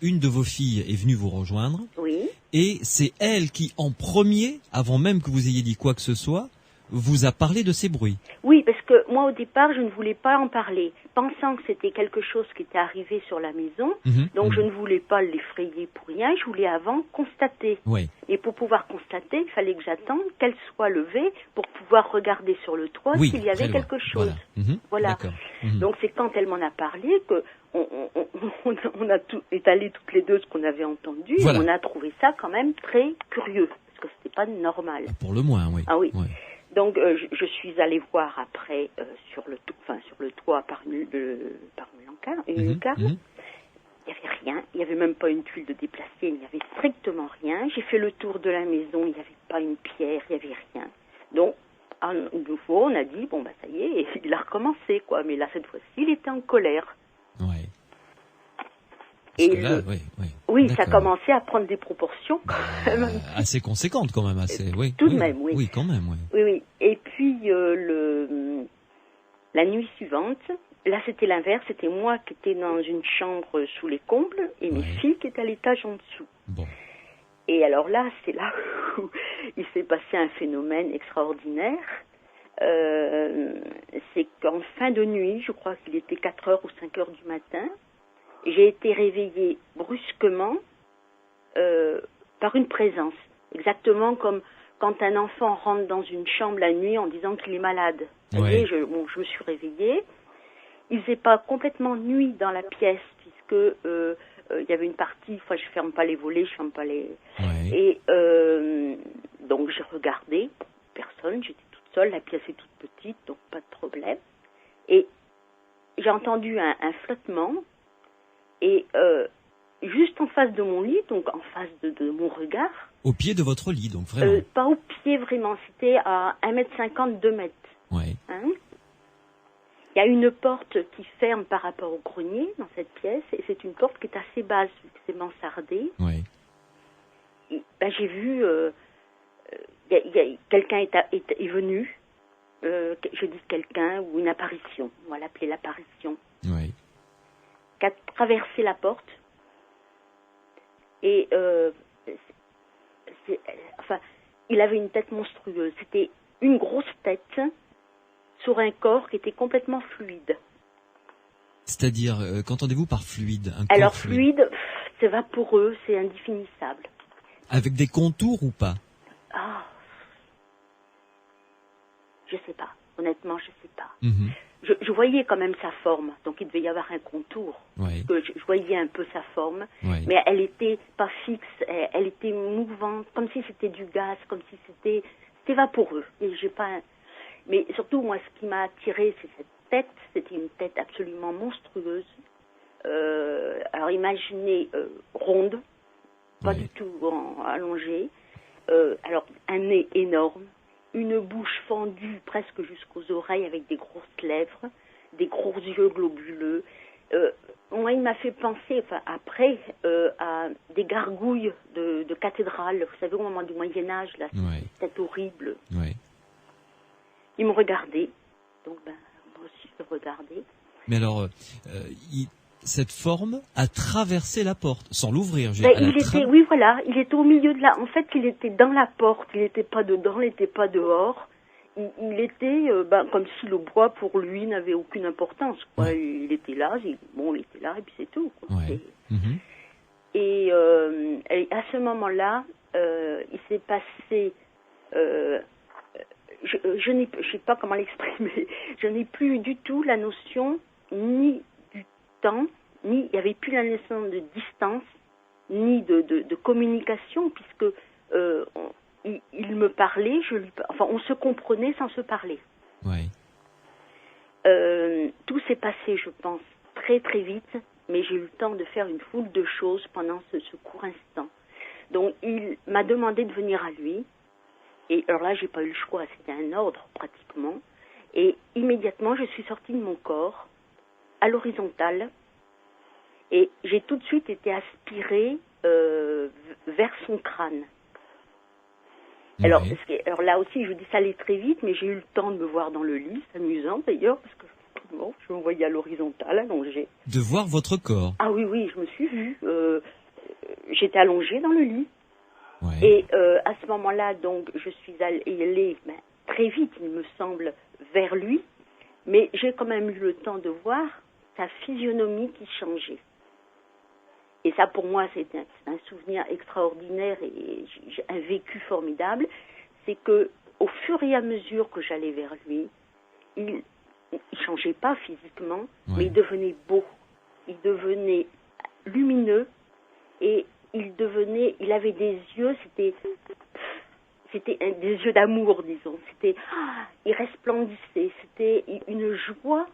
Une de vos filles est venue vous rejoindre. Oui. Et c'est elle qui, en premier, avant même que vous ayez dit quoi que ce soit, vous a parlé de ces bruits. Oui, parce que moi, au départ, je ne voulais pas en parler, pensant que c'était quelque chose qui était arrivé sur la maison. Donc, je ne voulais pas l'effrayer pour rien. Je voulais avant constater. Oui. Et pour pouvoir constater, il fallait que j'attende qu'elle soit levée pour pouvoir regarder sur le toit s'il y avait quelque chose. Voilà. Donc, c'est quand elle m'en a parlé que on a étalé toutes les deux ce qu'on avait entendu. Voilà. Et on a trouvé ça quand même très curieux, parce que c'était pas normal. Pour le moins, oui. Ah oui. Ouais. Donc je suis allée voir après sur le toit par une lucarne. Il n'y avait rien, il n'y avait même pas une tuile de déplacé, il n'y avait strictement rien. J'ai fait le tour de la maison, il n'y avait pas une pierre, il n'y avait rien. Donc à nouveau on a dit bon bah ça y est, il a recommencé quoi. Mais là cette fois-ci il était en colère. Ouais. Et oui, ça commençait à prendre des proportions quand même. Assez conséquentes quand même, tout de même, oui. Oui, quand même, oui. Oui. Et puis la nuit suivante, là c'était l'inverse, c'était moi qui étais dans une chambre sous les combles et mes filles qui étaient à l'étage en dessous. Bon. Et alors là, c'est là où il s'est passé un phénomène extraordinaire. C'est qu'en fin de nuit, je crois qu'il était 4h ou 5h du matin, j'ai été réveillée brusquement par une présence. Exactement comme quand un enfant rentre dans une chambre la nuit en disant qu'il est malade. Vous voyez, je me suis réveillée. Il faisait pas complètement nuit dans la pièce, puisque il y avait une partie, je ferme pas les volets, je ferme pas les... Et donc j'ai regardé, personne, j'étais toute seule, la pièce est toute petite, donc pas de problème. Et j'ai entendu un flottement. Et juste en face de mon lit, donc en face de mon regard... Au pied de votre lit, donc vraiment pas au pied vraiment, c'était à 1m50, 2 mètres. Ouais. Il y a une porte qui ferme par rapport au grenier dans cette pièce, et c'est une porte qui est assez basse, vu que c'est mansardé. Ouais. Et, j'ai vu... quelqu'un est venu, je dis quelqu'un, ou une apparition, on va l'appeler l'apparition. Oui. Qui a traversé la porte et il avait une tête monstrueuse. C'était une grosse tête sur un corps qui était complètement fluide. C'est-à-dire, qu'entendez-vous par fluide? Alors fluide, c'est vaporeux, c'est indéfinissable. Avec des contours ou pas? Je sais pas. Honnêtement, je sais pas. Je voyais quand même sa forme, donc il devait y avoir un contour. Je voyais un peu sa forme, mais elle était pas fixe, elle était mouvante, comme si c'était du gaz, comme si c'était vaporeux. Et mais surtout, moi, ce qui m'a attiré, c'est cette tête. C'était une tête absolument monstrueuse. Alors imaginez ronde, pas du tout allongée. Alors un nez énorme. Une bouche fendue presque jusqu'aux oreilles avec des grosses lèvres, des gros yeux globuleux. Moi, il m'a fait penser, après, à des gargouilles de cathédrale. Vous savez, au moment du Moyen-Âge, là, c'était horrible. Il me regardait. Donc, moi aussi, je le regardais. Mais alors, cette forme a traversé la porte, sans l'ouvrir. Oui, voilà, il était au milieu de en fait, il était dans la porte, il n'était pas dedans, il n'était pas dehors. Il était comme si le bois, pour lui, n'avait aucune importance, quoi. Il était là, il était là, et puis c'est tout, quoi. Et à ce moment-là, il s'est passé... je ne sais pas comment l'exprimer. Je n'ai plus du tout la notion ni du temps, ni il n'y avait plus la notion de distance, ni de communication, puisque il me parlait, on se comprenait sans se parler. Tout s'est passé, je pense, très très vite, mais j'ai eu le temps de faire une foule de choses pendant ce court instant. Donc il m'a demandé de venir à lui. Et alors là, j'ai pas eu le choix, c'était un ordre pratiquement. Et immédiatement, je suis sortie de mon corps, à l'horizontale, et j'ai tout de suite été aspirée vers son crâne. Alors, alors là aussi, je vous dis, ça allait très vite, mais j'ai eu le temps de me voir dans le lit, c'est amusant d'ailleurs, parce que bon, je me voyais à l'horizontale, allongée. De voir votre corps. Ah oui, je me suis vue. J'étais allongée dans le lit. Ouais. Et à ce moment-là, donc, je suis allée très vite, il me semble, vers lui, mais j'ai quand même eu le temps de voir sa physionomie qui changeait. Et ça, pour moi, c'est un souvenir extraordinaire et j'ai un vécu formidable. C'est que, au fur et à mesure que j'allais vers lui, il changeait pas physiquement, mais il devenait beau. Il devenait lumineux et il avait des yeux, c'était des yeux d'amour, disons. Il resplendissait. C'était une joie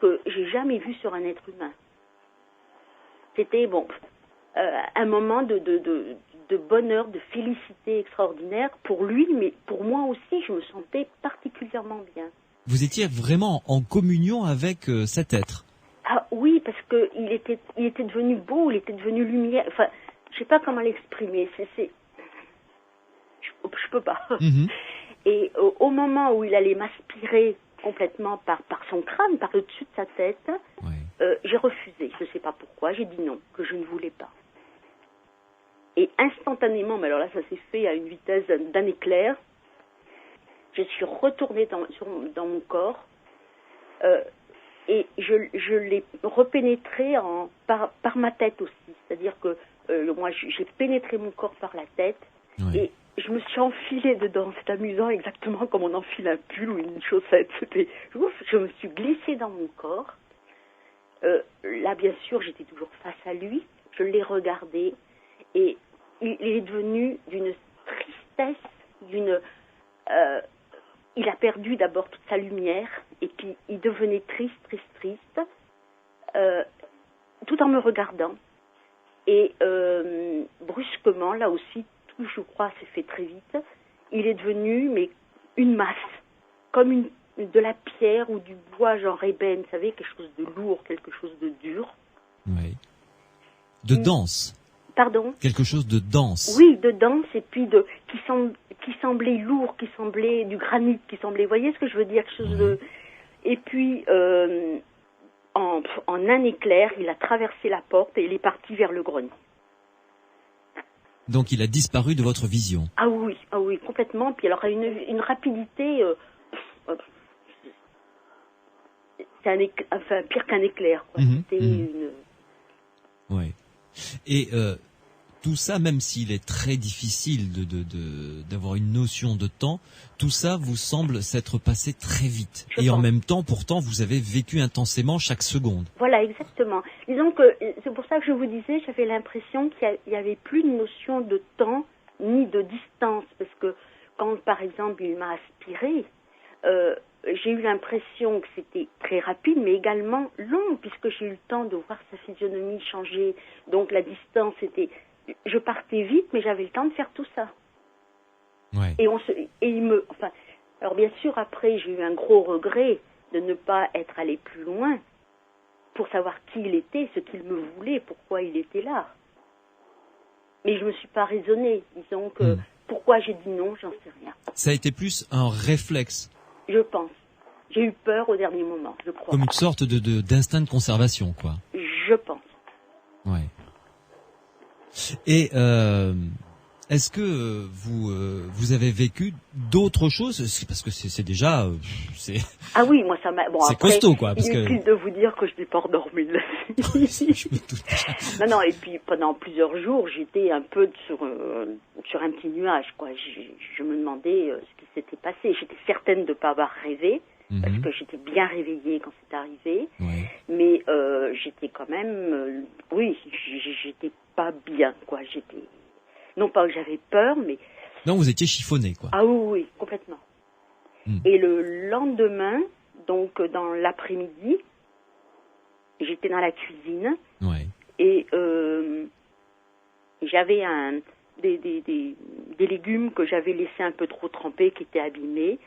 que j'ai jamais vue sur un être humain. C'était un moment de bonheur, de félicité extraordinaire pour lui, mais pour moi aussi, je me sentais particulièrement bien. Vous étiez vraiment en communion avec cet être. Ah oui, parce que il était devenu beau, il était devenu lumière. Enfin, je sais pas comment l'exprimer. Je peux pas. Mm-hmm. Et au moment où il allait m'aspirer complètement par son crâne, par le dessus de sa tête, j'ai refusé. Je ne sais pas pourquoi. J'ai dit non, que je ne voulais pas. Et instantanément, mais alors là, ça s'est fait à une vitesse d'un éclair. Je suis retournée dans mon corps et je l'ai repénétré par ma tête aussi. C'est-à-dire que moi, j'ai pénétré mon corps par la tête et je me suis enfilée dedans. C'est amusant, exactement comme on enfile un pull ou une chaussette. Je me suis glissée dans mon corps. Là, bien sûr, j'étais toujours face à lui. Je l'ai regardé et il est devenu d'une tristesse, il a perdu d'abord toute sa lumière et puis il devenait triste, tout en me regardant. Et brusquement, là aussi, tout, je crois, s'est fait très vite. Il est devenu, mais une masse, comme de la pierre ou du bois, genre ébène, vous savez, quelque chose de lourd, quelque chose de dur. Oui. De dense. Pardon ? Quelque chose de dense. Oui, de dense, et puis qui semblait lourd, qui semblait du granit, qui semblait, vous voyez ce que je veux dire, quelque chose de... Et puis, en un éclair, il a traversé la porte et il est parti vers le grenier. Donc il a disparu de votre vision. Ah oui, complètement. Puis alors, une rapidité... c'est pire qu'un éclair, quoi. C'était une... Oui. Et tout ça, même s'il est très difficile d'avoir une notion de temps, tout ça vous semble s'être passé très vite. Et en même temps, pourtant, vous avez vécu intensément chaque seconde. Voilà, exactement. Disons que c'est pour ça que je vous disais, j'avais l'impression qu'il n'y avait plus de notion de temps ni de distance. Parce que quand, par exemple, il m'a aspiré, j'ai eu l'impression que c'était très rapide, mais également long, puisque j'ai eu le temps de voir sa physionomie changer. Donc la distance était... Je partais vite, mais j'avais le temps de faire tout ça. Ouais. Alors bien sûr, après, j'ai eu un gros regret de ne pas être allé plus loin pour savoir qui il était, ce qu'il me voulait, pourquoi il était là. Mais je me suis pas raisonnée. Disons que pourquoi j'ai dit non, j'en sais rien. Ça a été plus un réflexe. Je pense. J'ai eu peur au dernier moment, je crois. Comme une sorte d'instinct de conservation, quoi. Je pense. Ouais. Et est-ce que vous avez vécu d'autres choses? Parce que c'est déjà c'est. Ah oui, moi ça m'a. Bon, c'est après, costaud, quoi. Parce inutile de vous dire que je n'ai pas redormi là. Je me doute. Non, et puis pendant plusieurs jours, j'étais un peu sur un petit nuage, quoi. Je me demandais ce qui s'était passé. J'étais certaine de ne pas avoir rêvé. Parce que j'étais bien réveillée quand c'est arrivé, mais j'étais quand même, j'étais pas bien, quoi. Non pas que j'avais peur, mais... Non, vous étiez chiffonnée, quoi. Ah oui, complètement. Et le lendemain, donc dans l'après-midi, j'étais dans la cuisine, et j'avais des légumes que j'avais laissés un peu trop trempés, qui étaient abîmés,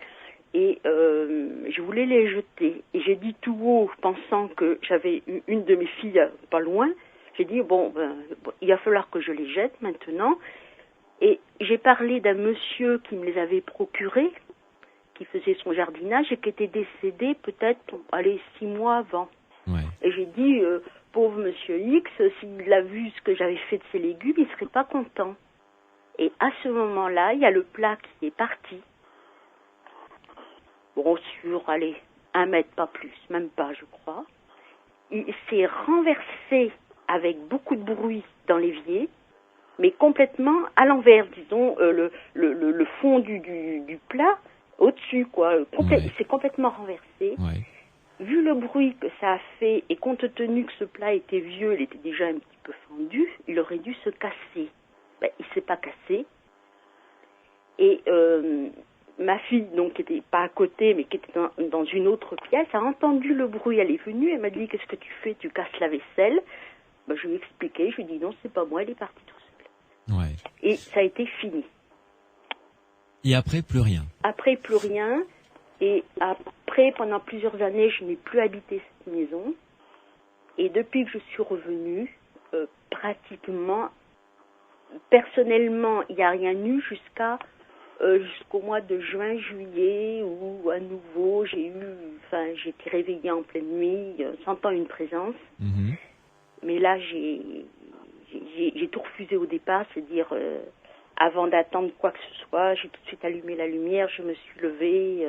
et je voulais les jeter. Et j'ai dit tout haut, pensant que j'avais une de mes filles pas loin, j'ai dit, il va falloir que je les jette maintenant. Et j'ai parlé d'un monsieur qui me les avait procurés, qui faisait son jardinage et qui était décédé peut-être, 6 mois avant. Ouais. Et j'ai dit, pauvre monsieur X, s'il a vu ce que j'avais fait de ses légumes, il serait pas content. Et à ce moment-là, il y a le plat qui est parti. Bon, sur, 1 mètre, pas plus, même pas, je crois. Il s'est renversé avec beaucoup de bruit dans l'évier, mais complètement à l'envers, disons, le fond du plat, au-dessus, quoi. Il s'est complètement renversé. Ouais. Vu le bruit que ça a fait, et compte tenu que ce plat était vieux, il était déjà un petit peu fendu, il aurait dû se casser. Ben, il s'est pas cassé. Et ma fille, donc, qui n'était pas à côté, mais qui était dans une autre pièce, a entendu le bruit. Elle est venue, elle m'a dit, qu'est-ce que tu fais? Tu casses la vaisselle? Ben, je lui ai expliqué, je lui ai dit, non, c'est pas moi, elle est partie tout seul. Ouais. Et ça a été fini. Et après, plus rien. Après, plus rien. Et après, pendant plusieurs années, je n'ai plus habité cette maison. Et depuis que je suis revenue, pratiquement, personnellement, il n'y a rien eu jusqu'au mois de juin, juillet, où à nouveau, j'étais réveillée en pleine nuit, sentant une présence. Mm-hmm. Mais là, j'ai tout refusé au départ, c'est-à-dire, avant d'attendre quoi que ce soit, j'ai tout de suite allumé la lumière, je me suis levée,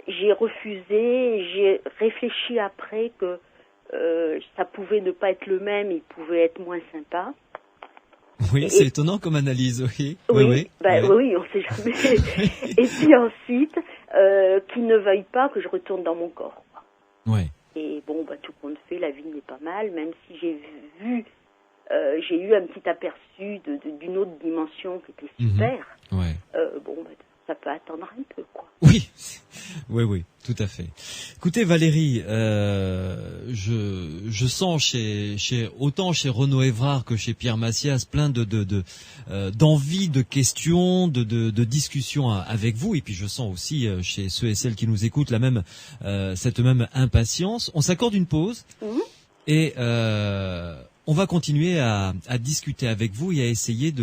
j'ai refusé, j'ai réfléchi après que ça pouvait ne pas être le même, il pouvait être moins sympa. Oui, c'est étonnant comme analyse, oui. Oui, on sait jamais. Et puis ensuite, qu'il ne veuille pas que je retourne dans mon corps. Oui. Et bon, tout compte fait, la vie n'est pas mal, même si j'ai eu un petit aperçu d'une autre dimension qui était super. Mm-hmm. Ouais. Ça peut attendre un peu, quoi. Oui, tout à fait. Écoutez, Valérie, je sens autant chez Renaud Évrard que chez Pierre Massias plein d'envie, de questions, de discussions avec vous, et puis je sens aussi chez ceux et celles qui nous écoutent cette même impatience. On s'accorde une pause et on va continuer à discuter avec vous et à essayer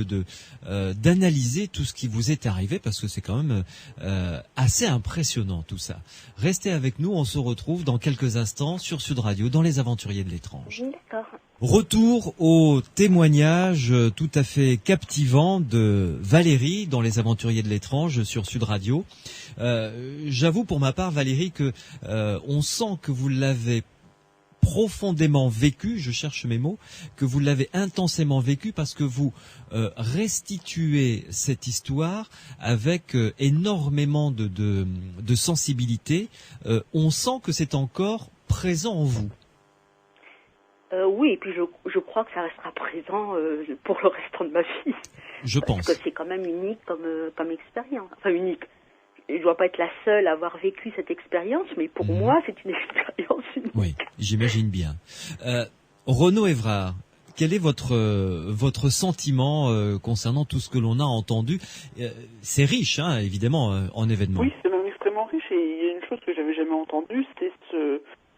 d'analyser tout ce qui vous est arrivé, parce que c'est quand même assez impressionnant tout ça. Restez avec nous, on se retrouve dans quelques instants sur Sud Radio dans Les Aventuriers de l'étrange. D'accord. Retour au témoignage tout à fait captivant de Valérie dans Les Aventuriers de l'étrange sur Sud Radio. J'avoue pour ma part, Valérie, que on sent que vous l'avez profondément vécu, je cherche mes mots, que vous l'avez intensément vécu, parce que vous restituez cette histoire avec énormément de sensibilité. On sent que c'est encore présent en vous. Oui, et puis je crois que ça restera présent pour le restant de ma vie. Je pense. Parce que c'est quand même unique comme expérience. Enfin, unique. Je ne dois pas être la seule à avoir vécu cette expérience, mais pour moi, c'est une expérience unique. Oui, j'imagine bien. Renaud Évrard, quel est votre sentiment concernant tout ce que l'on a entendu? C'est riche, hein, évidemment, en événements. Oui, c'est même extrêmement riche, et il y a une chose que j'avais jamais entendue, c'est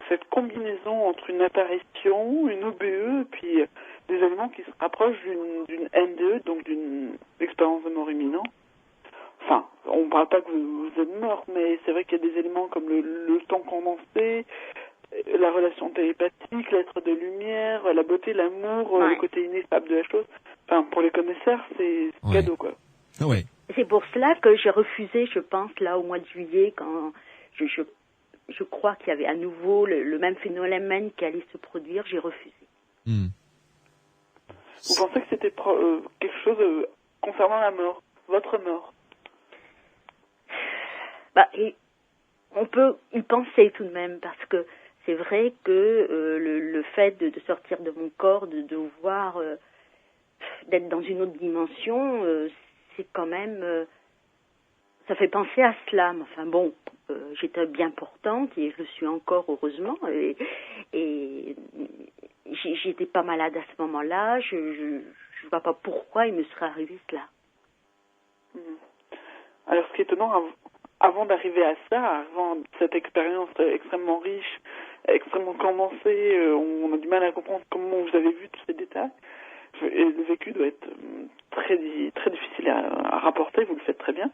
cette combinaison entre une apparition, une OBE, et puis des éléments qui se rapprochent d'une NDE, donc d'une expérience de mort imminente. Enfin, on ne parle pas que vous êtes mort, mais c'est vrai qu'il y a des éléments comme le temps condensé, la relation télépathique, l'être de lumière, la beauté, l'amour, le côté ineffable de la chose. Enfin, pour les connaisseurs, c'est cadeau, quoi. Ouais. C'est pour cela que j'ai refusé, je pense, là, au mois de juillet, quand je crois qu'il y avait à nouveau le même phénomène qui allait se produire, j'ai refusé. Vous pensez que c'était quelque chose concernant la mort, votre mort? Et on peut y penser tout de même, parce que c'est vrai que le fait de sortir de mon corps, de voir, d'être dans une autre dimension, c'est quand même, ça fait penser à cela. Enfin bon, j'étais bien portante et je le suis encore, heureusement, et j'étais pas malade à ce moment-là. Je vois pas pourquoi il me serait arrivé cela. Alors, ce qui est étonnant, avant d'arriver à ça, avant cette expérience extrêmement riche, extrêmement condensée, on a du mal à comprendre comment vous avez vu tous ces détails. Et le vécu doit être très très difficile à rapporter, vous le faites très bien.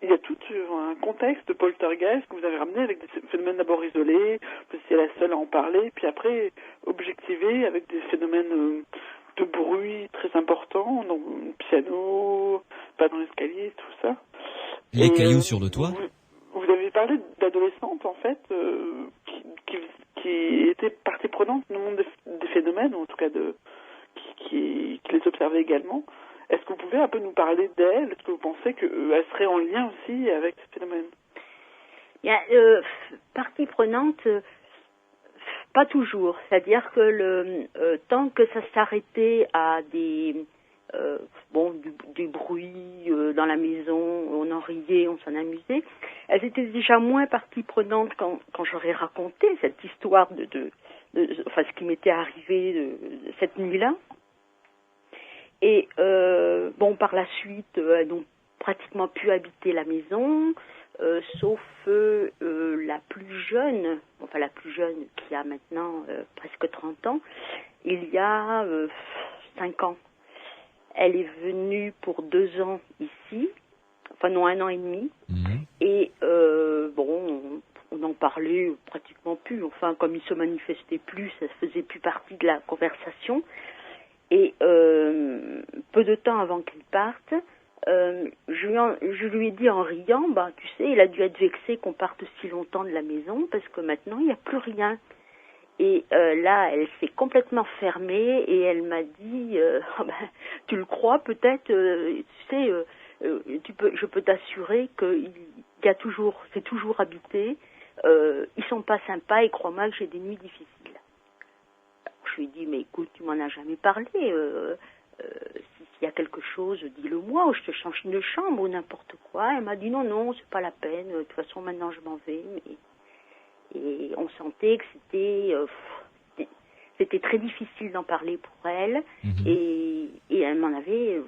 Il y a tout un contexte de poltergeist que vous avez ramené avec des phénomènes d'abord isolés, vous étiez la seule à en parler, puis après objectivé avec des phénomènes de bruit très importants, donc piano, pas dans l'escalier, tout ça. Les cailloux sur le toit. Vous avez parlé d'adolescentes, en fait, qui étaient partie prenante dans le monde des phénomènes, ou en tout cas qui les observaient également. Est-ce que vous pouvez un peu nous parler d'elles? Est-ce que vous pensez qu'elles seraient en lien aussi avec ce phénomène? Partie prenante, pas toujours. C'est-à-dire que tant que ça s'arrêtait à du bruit dans la maison, on en riait, on s'en amusait, elles étaient déjà moins partie prenante quand j'aurais raconté cette histoire enfin ce qui m'était arrivé de cette nuit-là. Et par la suite, elles n'ont pratiquement pu habiter la maison, sauf la plus jeune qui a maintenant presque 30 ans, il y a 5 ans. Elle est venue pour 2 ans ici, enfin non, 1 an et demi, et on n'en parlait pratiquement plus, enfin comme il se manifestait plus, ça faisait plus partie de la conversation. Et peu de temps avant qu'il parte, je lui ai dit en riant, tu sais, il a dû être vexé qu'on parte si longtemps de la maison parce que maintenant il n'y a plus rien. Et là, elle s'est complètement fermée et elle m'a dit, tu le crois peut-être, tu sais, je peux t'assurer que c'est toujours habité. Ils sont pas sympas et crois-moi que j'ai des nuits difficiles. Je lui ai dit, mais écoute, tu m'en as jamais parlé. S'il y a quelque chose, dis-le-moi, ou je te change de chambre ou n'importe quoi. Elle m'a dit, non, c'est pas la peine. De toute façon, maintenant, je m'en vais. Et on sentait que c'était très difficile d'en parler pour elle. Et elle m'en avait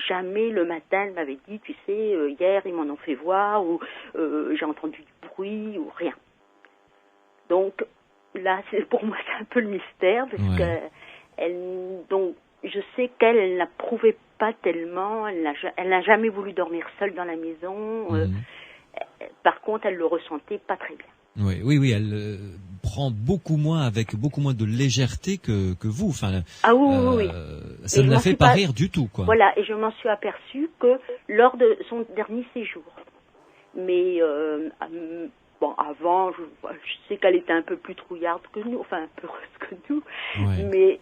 jamais, le matin, elle m'avait dit, tu sais, hier, ils m'en ont fait voir, ou j'ai entendu du bruit, ou rien. Donc, là, pour moi, c'est un peu le mystère, parce que donc, je sais qu'elle n'approuvait pas tellement, elle n'a jamais voulu dormir seule dans la maison. Par contre, elle le ressentait pas très bien. Oui, elle prend avec beaucoup moins de légèreté que vous. Enfin, oui. Ça ne la fait pas rire du tout, quoi. Voilà, et je m'en suis aperçue que lors de son dernier séjour. Mais avant, je sais qu'elle était un peu plus trouillarde que nous, enfin un peu heureuse que nous, mais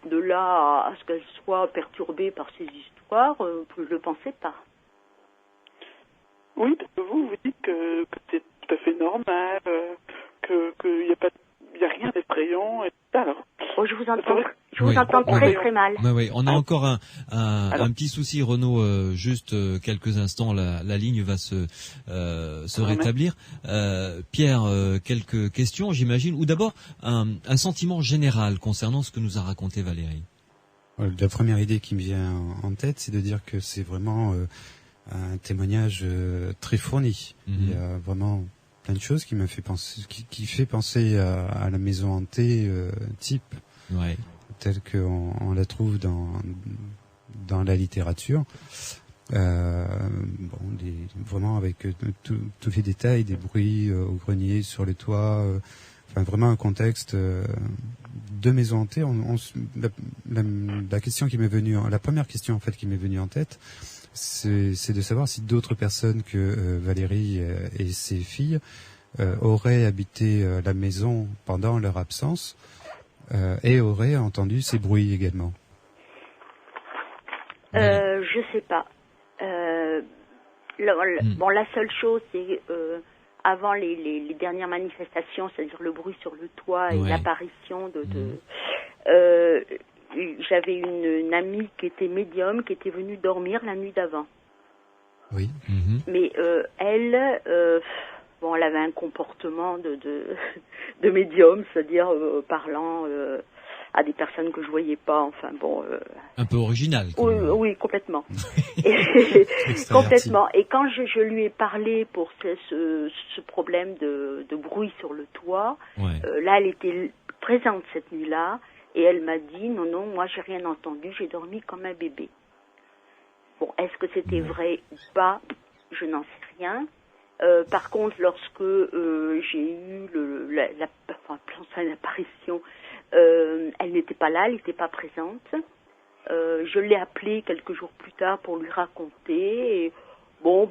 de là à ce qu'elle soit perturbée par ces histoires, je ne le pensais pas. Oui, parce que vous dites que c'est tout à fait normal, qu'il n'y a rien d'effrayant, et ça, alors. Je vous entends très très mal. Oui, on a encore un petit souci, Renaud, juste quelques instants, la ligne va se rétablir. Pierre, quelques questions, j'imagine, ou d'abord un sentiment général concernant ce que nous a raconté Valérie. La première idée qui me vient en tête, c'est de dire que c'est vraiment un témoignage très fourni. Il y a vraiment plein de choses qui m'a fait penser, qui fait penser à la maison hantée type, telle qu'on la trouve dans la littérature. Vraiment avec tous les détails, des bruits au grenier, sur les toits, vraiment un contexte de maison hantée. La question qui m'est venue, la première question en fait qui m'est venue en tête, c'est de savoir si d'autres personnes que Valérie et ses filles auraient habité la maison pendant leur absence et auraient entendu ces bruits également. Je sais pas. La seule chose, c'est avant les dernières manifestations, c'est-à-dire le bruit sur le toit et l'apparition j'avais une amie qui était médium, qui était venue dormir la nuit d'avant. Oui. Mais elle avait un comportement de médium, c'est-à-dire parlant à des personnes que je voyais pas. Un peu original. Oui, complètement. Complètement. Et quand je lui ai parlé pour ce problème de bruit sur le toit, là, elle était présente cette nuit-là. Et elle m'a dit, non, moi j'ai rien entendu, j'ai dormi comme un bébé. Bon, est-ce que c'était vrai ou pas? Je n'en sais rien. Par contre, lorsque j'ai eu l'apparition, elle n'était pas là, elle n'était pas présente. Je l'ai appelée quelques jours plus tard pour lui raconter. Et, bon,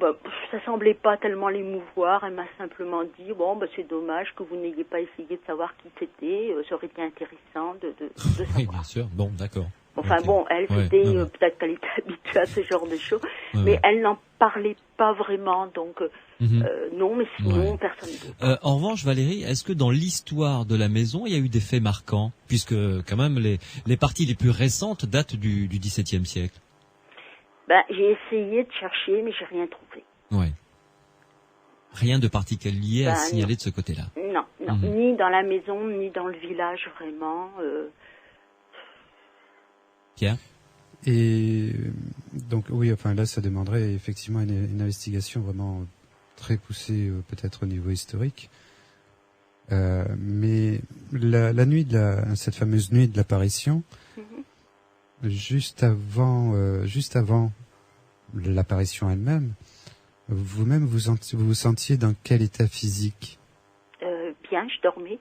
ça semblait pas tellement l'émouvoir. Elle m'a simplement dit, c'est dommage que vous n'ayez pas essayé de savoir qui c'était. Ça aurait été intéressant de savoir. Oui, bien sûr. Bon, d'accord. Enfin okay. Elle c'était peut-être qu'elle était habituée à ce genre de choses, mais elle n'en parlait pas vraiment, donc non, mais sinon personne d'autre. En revanche, Valérie, est-ce que dans l'histoire de la maison, il y a eu des faits marquants, puisque quand même les parties les plus récentes datent du XVIIe siècle? J'ai essayé de chercher, mais j'ai rien trouvé. Ouais. Rien de particulier à signaler de ce côté-là. Non, ni dans la maison, ni dans le village vraiment. Pierre? Et donc oui, enfin là, ça demanderait effectivement une investigation vraiment très poussée, peut-être au niveau historique. Mais la nuit cette fameuse nuit de l'apparition, juste avant l'apparition elle-même, vous-même vous vous sentiez dans quel état physique? Bien, je dormais.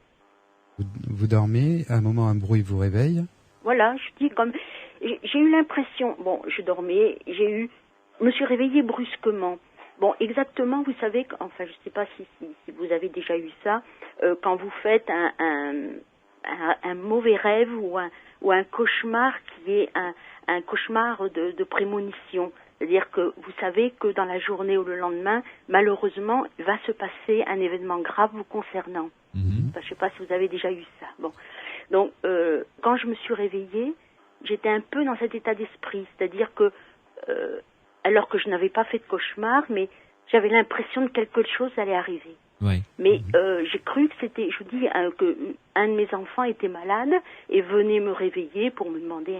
Vous dormez, à un moment un bruit vous réveille? Voilà, je dis comme... J'ai eu l'impression, je dormais, je me suis réveillée brusquement. Bon, exactement, vous savez, enfin, je ne sais pas si vous avez déjà eu ça, quand vous faites un mauvais rêve ou un cauchemar qui est un cauchemar de prémonition. C'est-à-dire que vous savez que dans la journée ou le lendemain, malheureusement, il va se passer un événement grave vous concernant. Enfin, je ne sais pas si vous avez déjà eu ça. Bon, donc, quand je me suis réveillée, j'étais un peu dans cet état d'esprit, c'est-à-dire que, alors que je n'avais pas fait de cauchemar, mais j'avais l'impression que quelque chose allait arriver. Ouais. Mais j'ai cru que c'était, je vous dis, que un de mes enfants était malade et venait me réveiller pour me demander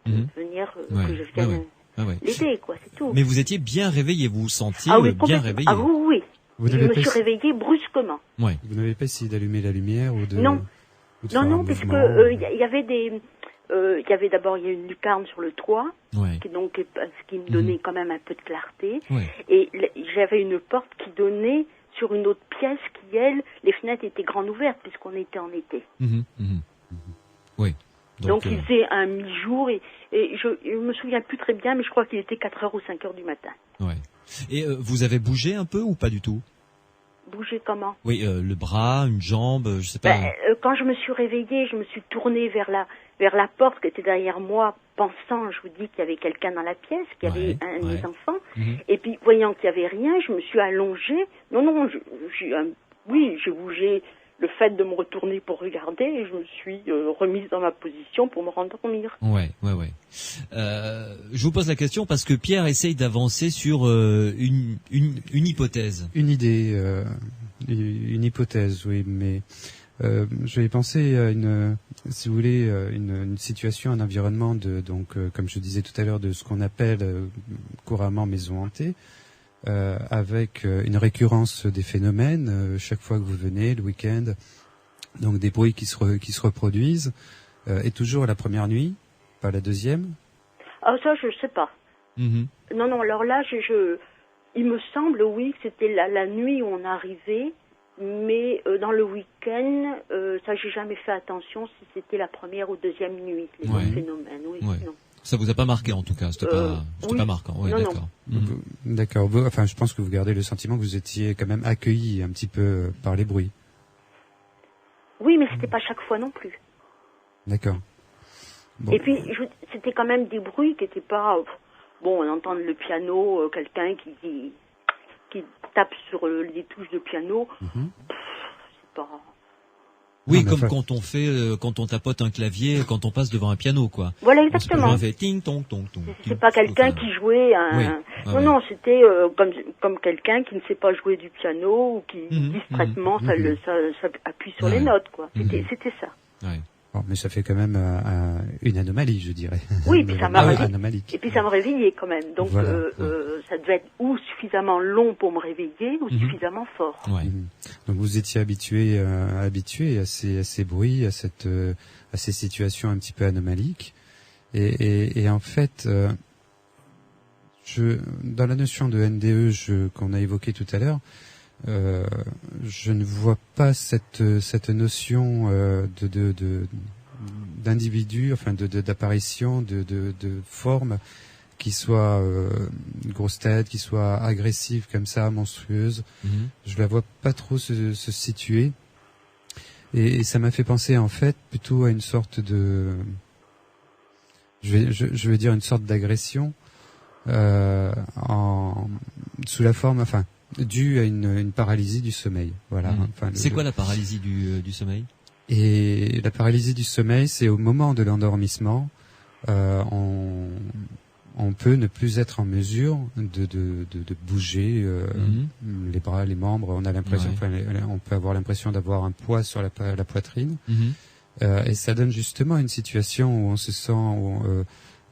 de venir que je vienne l'aider, quoi, c'est tout. Mais vous étiez bien réveillé, vous vous sentiez bien réveillé. Ah oui. Je me suis réveillée brusquement. Ouais. Vous n'avez pas essayé d'allumer la lumière ou de... Non, parce que il y avait des... il y avait d'abord une lucarne sur le toit, qui me donnait quand même un peu de clarté. Ouais. Et j'avais une porte qui donnait sur une autre pièce qui, elle, les fenêtres étaient grandes ouvertes puisqu'on était en été. Oui. Donc il faisait un mi-jour et je me souviens plus très bien, mais je crois qu'il était 4h ou 5h du matin. Ouais. Et vous avez bougé un peu ou pas du tout? Bouger comment? Oui, le bras, une jambe, je sais pas. Quand je me suis réveillée, je me suis tournée vers la porte qui était derrière moi, pensant, je vous dis, qu'il y avait quelqu'un dans la pièce, qu'il y avait un de mes enfants. Et puis, voyant qu'il n'y avait rien, je me suis allongée. Non, j'ai bougé le fait de me retourner pour regarder et je me suis remise dans ma position pour me rendormir. Ouais. Je vous pose la question parce que Pierre essaye d'avancer sur une hypothèse. Une idée, une hypothèse, oui, mais je vais penser à une situation, un environnement comme je disais tout à l'heure, de ce qu'on appelle couramment maison hantée. Avec une récurrence des phénomènes chaque fois que vous venez le week-end, donc des bruits qui se reproduisent, et toujours la première nuit, pas la deuxième. Ah ça je sais pas. Non alors là il me semble que c'était la nuit où on arrivait, mais dans le week-end ça j'ai jamais fait attention si c'était la première ou deuxième nuit les phénomènes. Non. Ça vous a pas marqué en tout cas, c'était pas marquant. Oui, d'accord. D'accord. Enfin, je pense que vous gardez le sentiment que vous étiez quand même accueilli un petit peu par les bruits. Oui, mais c'était pas chaque fois non plus. D'accord. Bon. Et puis c'était quand même des bruits qui étaient pas on entend le piano, quelqu'un qui tape sur les touches de piano. C'est pas... Oui, comme quand on tapote un clavier, quand on passe devant un piano, quoi. Voilà, exactement. On fait ting, tong, tong, tong. C'est pas quelqu'un qui jouait non, c'était comme quelqu'un qui ne sait pas jouer du piano ou qui distraitement ça appuie sur les notes, quoi. C'était ça. Ouais. Bon, mais ça fait quand même une anomalie, je dirais. Oui, puis ça m'a réveillé. Et puis ça me réveillait quand même. Donc ça devait être ou suffisamment long pour me réveiller ou suffisamment fort. Ouais. Donc vous étiez habitué à ces bruits, à ces situations un petit peu anomaliques. Et en fait, Dans la notion de NDE qu'on a évoquée tout à l'heure, je ne vois pas cette notion d'individu, enfin d'apparition, de forme qui soit grosse tête, qui soit agressive comme ça, monstrueuse. Je la vois pas trop se situer. Et ça m'a fait penser en fait plutôt à une sorte de, je vais dire une sorte d'agression sous la forme, enfin, due à une paralysie du sommeil. Voilà. Enfin, c'est quoi la paralysie du sommeil? Et la paralysie du sommeil, c'est au moment de l'endormissement, on peut ne plus être en mesure de bouger les bras, les membres. On a l'impression, on peut avoir l'impression d'avoir un poids sur la poitrine, et ça donne justement une situation où on se sent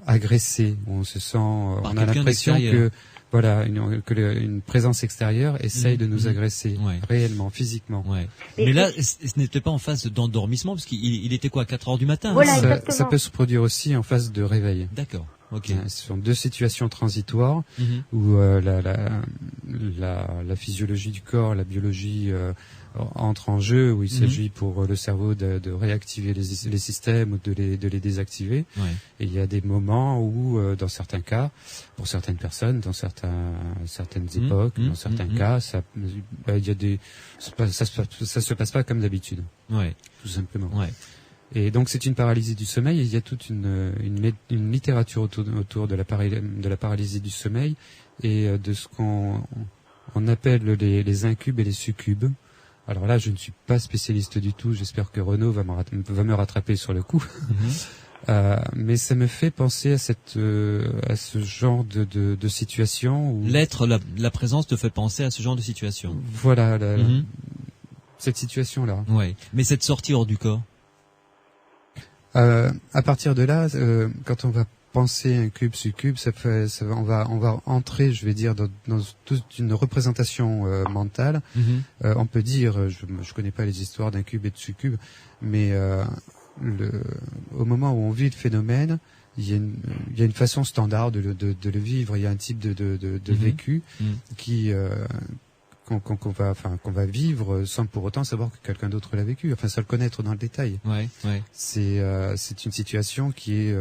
agressé, où on se sent, on a l'impression que une présence extérieure essaye de nous agresser réellement, physiquement. Mais là, ce n'était pas en phase d'endormissement, parce qu'il était quoi, 4 heures du matin? Voilà, ça peut se produire aussi en phase de réveil. D'accord. Okay. Ce sont deux situations transitoires où la physiologie du corps, la biologie entre en jeu, où il s'agit pour le cerveau de réactiver les systèmes ou de les désactiver. Et il y a des moments où, dans certains cas, pour certaines personnes, dans certaines époques, dans certains cas, il y a ça se passe pas comme d'habitude. Tout simplement. Et donc c'est une paralysie du sommeil, et il y a toute une littérature autour de la paralysie du sommeil et de ce qu'on appelle les incubes et les succubes. Alors là, je ne suis pas spécialiste du tout, j'espère que Renaud va me rattraper sur le coup. Mais ça me fait penser à ce genre de situation où la présence te fait penser à ce genre de situation. Voilà, cette situation-là. Mais cette sortie hors du corps. À partir de là, quand on va penser un cube, succube, on va entrer, je vais dire, dans toute une représentation mentale. On peut dire, je connais pas les histoires d'un cube et de succube, mais au moment où on vit le phénomène, il y a une façon standard de le vivre. Il y a un type de vécu qui qu'on va vivre sans pour autant savoir que quelqu'un d'autre l'a vécu, sans le connaître dans le détail. C'est une situation qui est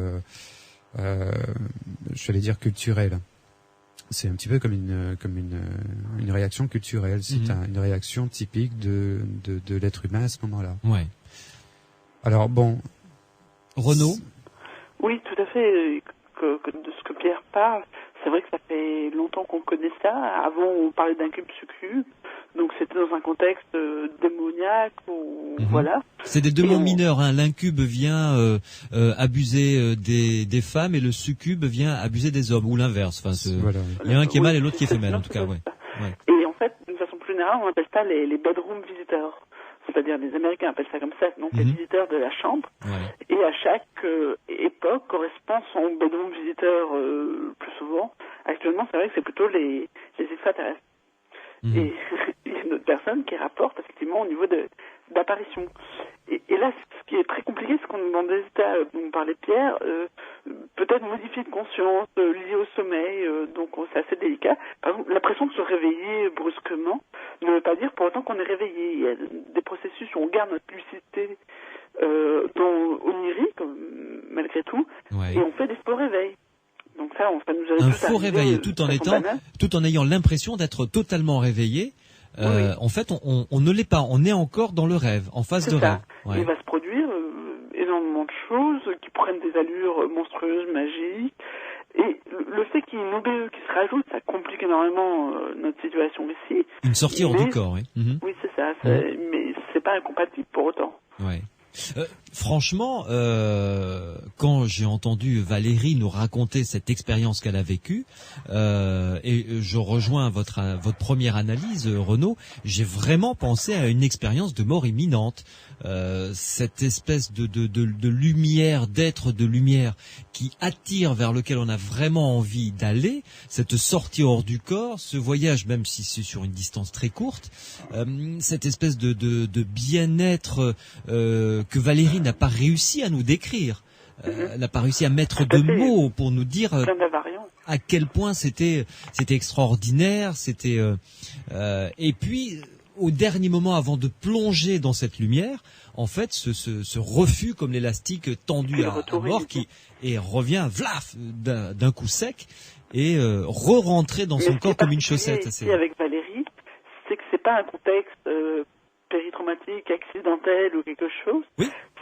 j'allais dire culturelle. C'est un petit peu comme une réaction culturelle. C'est une réaction typique de l'être humain à ce moment-là. Alors bon, Renaud. Oui, tout à fait. De ce que Pierre parle, c'est vrai que ça fait longtemps qu'on connaît ça. Avant, on parlait d'un cube succube, donc c'était dans un contexte démoniaque ou voilà. C'est des démons mineurs. L'incube vient abuser des femmes et le succube vient abuser des hommes, ou l'inverse. Il y a un qui est mâle et l'autre qui est femelle, en tout cas. Et en fait, d'une façon plus générale, on appelle ça les bedroom visitors. C'est-à-dire les Américains appellent ça comme ça, donc les visiteurs de la chambre. Et à chaque époque correspond son bedroom visiteur plus souvent. Actuellement, c'est vrai que c'est plutôt les extraterrestres. Et il y a une autre personne qui rapporte effectivement au niveau d'apparition. Et là, ce qui est très compliqué, c'est qu'on est dans des états dont parlait Pierre, peut-être modifiés de conscience, liés au sommeil, donc c'est assez délicat. Par exemple, l'impression de se réveiller brusquement ne veut pas dire pour autant qu'on est réveillé. Il y a des processus où on garde notre lucidité onirique, malgré tout, et on fait des faux réveils. Donc ça nous arrive un faux réveil, tout en ayant l'impression d'être totalement réveillé. En fait, on ne l'est pas. On est encore dans le rêve, en phase de rêve. Il va se produire énormément de choses qui prennent des allures monstrueuses, magiques. Et le fait qu'il y ait une OBE qui se rajoute, ça complique énormément notre situation ici. Une sortie hors du corps, oui. Oui, c'est ça. Mais c'est pas incompatible pour autant. Franchement, quand j'ai entendu Valérie nous raconter cette expérience qu'elle a vécue, et je rejoins votre première analyse, Renaud, j'ai vraiment pensé à une expérience de mort imminente. Cette espèce de lumière, d'être de lumière qui attire, vers lequel on a vraiment envie d'aller, cette sortie hors du corps, ce voyage, même si c'est sur une distance très courte, cette espèce de bien-être que Valérie n'a pas réussi à nous décrire. n'a pas réussi à mettre de mots pour nous dire à quel point c'était extraordinaire, et puis au dernier moment avant de plonger dans cette lumière, en fait ce refus comme l'élastique tendu à mort et revient vlaf d'un coup sec et re-rentrer dans son corps comme une chaussette. Avec Valérie, c'est que c'est pas un contexte péritraumatique, accidentel ou quelque chose.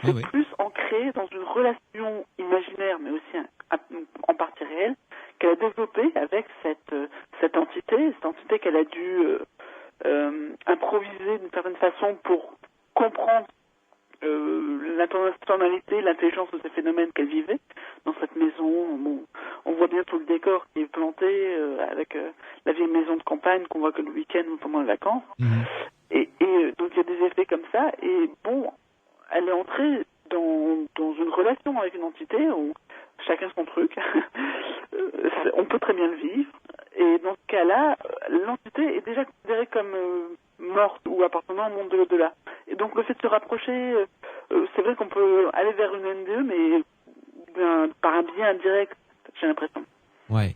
C'est plus ancré dans une relation imaginaire, mais aussi en partie réelle, qu'elle a développée avec cette entité qu'elle a dû improviser d'une certaine façon pour comprendre l'intentionnalité, l'intelligence de ces phénomènes qu'elle vivait dans cette maison. Bon, on voit bien tout le décor qui est planté avec la vieille maison de campagne qu'on voit que le week-end ou pendant les vacances. Et donc il y a des effets comme ça. Et bon, elle est entrée dans une relation avec une entité où chacun son truc. On peut très bien le vivre. Et dans ce cas-là, l'entité est déjà considérée comme morte ou appartenant au monde de l'au-delà. Et donc le fait de se rapprocher, c'est vrai qu'on peut aller vers une NDE, mais par un biais indirect, j'ai l'impression. Ouais.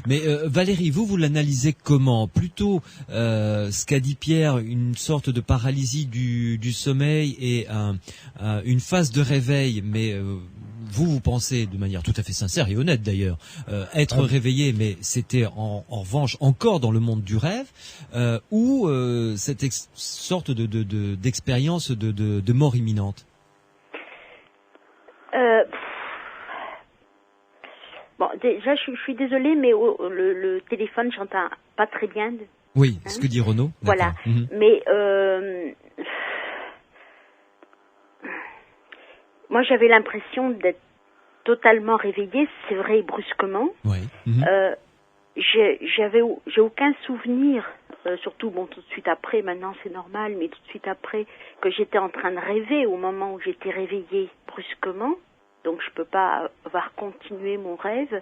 Mais Valérie, vous l'analysez comment? Plutôt ce qu'a dit Pierre, une sorte de paralysie du sommeil et une phase de réveil, mais vous pensez de manière tout à fait sincère et honnête d'ailleurs, être réveillé, mais c'était en revanche encore dans le monde du rêve, ou cette sorte d'expérience de mort imminente? Bon, déjà, je suis désolée, mais le téléphone, j'entends pas très bien. Oui, ce que dit Renaud. Voilà, mais moi, j'avais l'impression d'être totalement réveillée, c'est vrai, brusquement. Oui. J'ai aucun souvenir, surtout, bon, tout de suite après, maintenant c'est normal, mais tout de suite après, que j'étais en train de rêver au moment où j'étais réveillée brusquement. Donc je peux pas avoir continué mon rêve.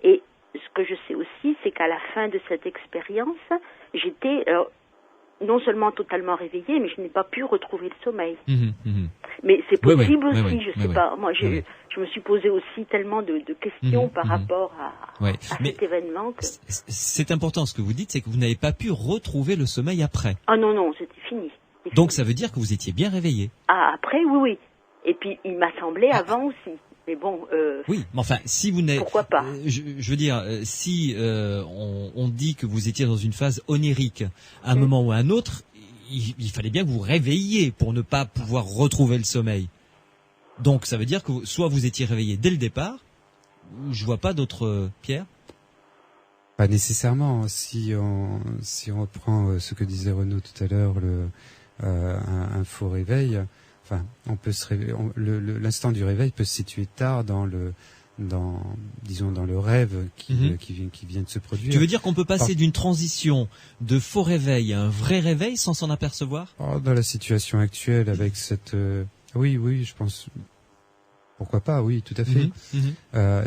Et ce que je sais aussi, c'est qu'à la fin de cette expérience, j'étais non seulement totalement réveillée, mais je n'ai pas pu retrouver le sommeil. Mais c'est possible aussi, je sais pas. Moi, je me suis posé aussi tellement de questions par rapport à cet événement. C'est important ce que vous dites, c'est que vous n'avez pas pu retrouver le sommeil après. Ah non, c'était fini. Donc ça veut dire que vous étiez bien réveillé. Ah, après, oui. Et puis, il m'a semblé avant aussi. Mais bon... oui, mais enfin, si vous n'êtes... Pourquoi pas je veux dire, si on dit que vous étiez dans une phase onirique, à un moment ou à un autre, il fallait bien que vous réveilliez pour ne pas pouvoir retrouver le sommeil. Donc, ça veut dire que soit vous étiez réveillé dès le départ, je vois pas d'autres... Pierre ? Pas nécessairement. Si on reprend ce que disait Renaud tout à l'heure, un faux réveil... Enfin, on peut se réveiller. L'instant du réveil peut se situer tard dans le rêve qui vient de se produire. Tu veux dire qu'on peut passer d'une transition de faux réveil à un vrai réveil sans s'en apercevoir? Dans la situation actuelle, avec cette, oui, je pense. Pourquoi pas, oui, tout à fait.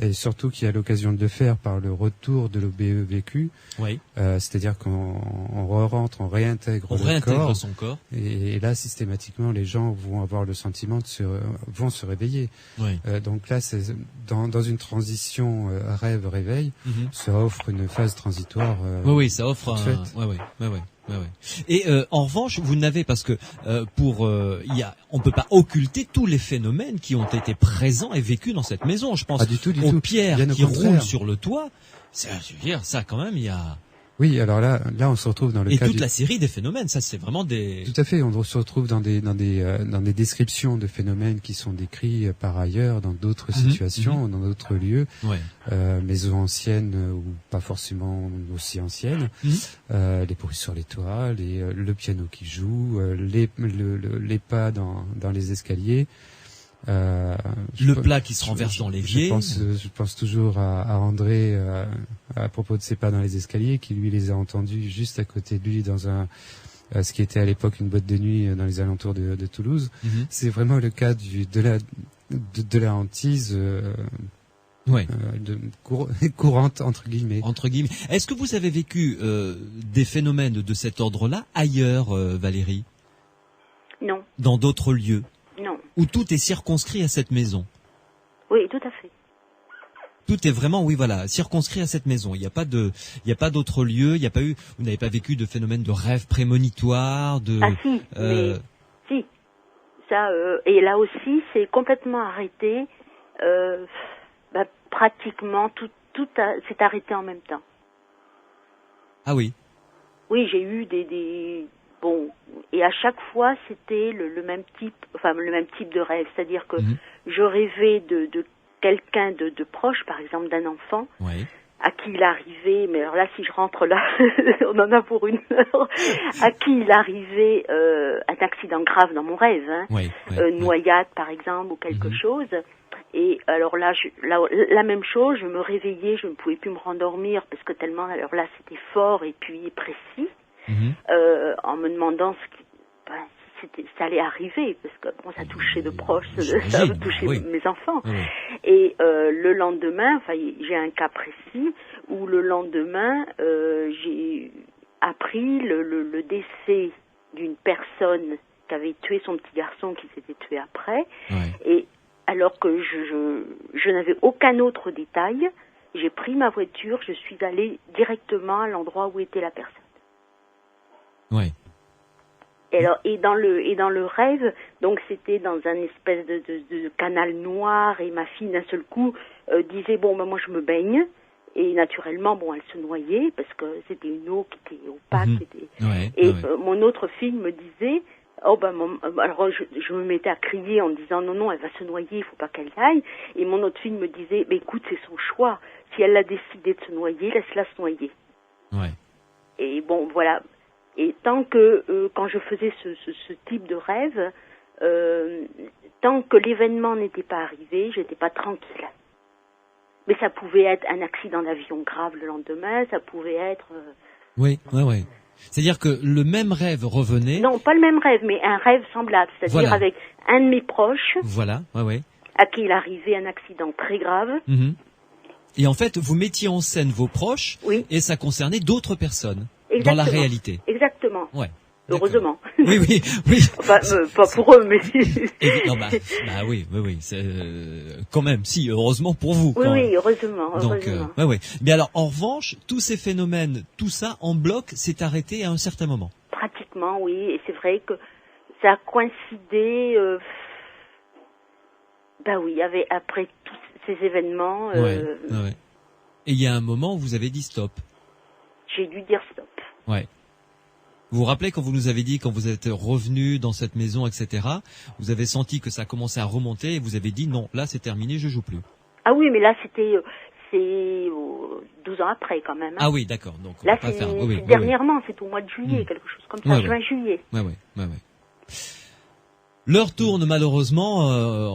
Et surtout qu'il y a l'occasion de le faire par le retour de l'OBE vécu. Oui. C'est-à-dire qu'on rentre, on réintègre son corps. Et là, systématiquement, les gens vont avoir le sentiment vont se réveiller. Oui. Donc là, c'est dans une transition rêve-réveil, ça offre une phase transitoire. Oui, ça offre Oui. Et en revanche, vous n'avez parce que on peut pas occulter tous les phénomènes qui ont été présents et vécus dans cette maison. Je pense aux pierres qui roulent sur le toit. Je veux dire, ça quand même, il y a. Oui, alors là, on se retrouve dans le cas toute la série des phénomènes. Ça, c'est vraiment des. Tout à fait. On se retrouve dans des descriptions de phénomènes qui sont décrits par ailleurs dans d'autres situations, dans d'autres lieux, maisons anciennes ou pas forcément aussi anciennes, les bruits sur les toits, le piano qui joue, les pas dans les escaliers. Le plat qui se renverse dans l'évier. Je pense toujours à André à propos de ses pas dans les escaliers, qui lui les a entendus juste à côté de lui dans ce qui était à l'époque une boîte de nuit dans les alentours de Toulouse. C'est vraiment le cas de la hantise courante entre guillemets. Est-ce que vous avez vécu des phénomènes de cet ordre-là ailleurs, Valérie? Non. Dans d'autres lieux? Non. Où tout est circonscrit à cette maison? Oui, tout à fait. Tout est vraiment, oui, voilà, circonscrit à cette maison. Il n'y a pas d'autre lieu. Il n'y a pas eu, vous n'avez pas vécu de phénomène de rêve prémonitoire, de. Ah si, mais si. Ça, et là aussi, c'est complètement arrêté. Pratiquement tout s'est arrêté en même temps. Ah oui. Oui, j'ai eu bon, et à chaque fois c'était le même type de rêve, c'est-à-dire que je rêvais de quelqu'un de proche, par exemple d'un enfant, à qui il arrivait, mais alors là si je rentre là, on en a pour une heure, à qui il arrivait un accident grave dans mon rêve, noyade par exemple ou quelque chose. Et alors là, la même chose, je me réveillais, je ne pouvais plus me rendormir parce que tellement, alors là, c'était fort et puis précis, en me demandant si ça allait arriver, parce que bon, ça touchait de proches, ça touchait mes enfants. Et le lendemain, j'ai un cas précis où le lendemain, j'ai appris le décès d'une personne qui avait tué son petit garçon qui s'était tué après, et alors que je n'avais aucun autre détail, j'ai pris ma voiture, je suis allée directement à l'endroit où était la personne. Oui. Et dans le rêve, donc c'était dans un espèce de canal noir, et ma fille d'un seul coup disait moi je me baigne, et naturellement elle se noyait parce que c'était une eau qui était opaque, mon autre fille me disait alors je me mettais à crier en disant non, elle va se noyer, il faut pas qu'elle y aille. Et mon autre fille me disait écoute, c'est son choix. Si elle a décidé de se noyer, laisse-la se noyer. Ouais. Et bon, voilà. Et tant que quand je faisais ce type de rêve, tant que l'événement n'était pas arrivé, j'étais pas tranquille. Mais ça pouvait être un accident d'avion grave le lendemain, ça pouvait être. Oui. C'est-à-dire que le même rêve revenait. Non, pas le même rêve, mais un rêve semblable. C'est-à-dire avec un de mes proches. Voilà, à qui il arrivait un accident très grave. Et en fait, vous mettiez en scène vos proches, et ça concernait d'autres personnes. Exactement. Dans la réalité. Exactement. Ouais. Heureusement. Oui. Enfin, pas pour eux, mais. Non, oui. C'est, quand même, si, heureusement pour vous. Oui, heureusement. Donc, Mais alors, en revanche, tous ces phénomènes, tout ça, en bloc, s'est arrêté à un certain moment. Pratiquement, oui. Et c'est vrai que ça a coïncidé, après tous ces événements. Et il y a un moment où vous avez dit stop. J'ai dû dire stop. Ouais. Vous vous rappelez quand vous nous avez dit, quand vous êtes revenu dans cette maison, etc., vous avez senti que ça commençait à remonter et vous avez dit non, là c'est terminé, je joue plus. Ah oui, mais là c'est 12 ans après quand même. Ah oui, d'accord. Donc on là va pas faire. Dernièrement, c'est au mois de juillet, quelque chose comme ça, juin-juillet. Ouais. L'heure tourne malheureusement,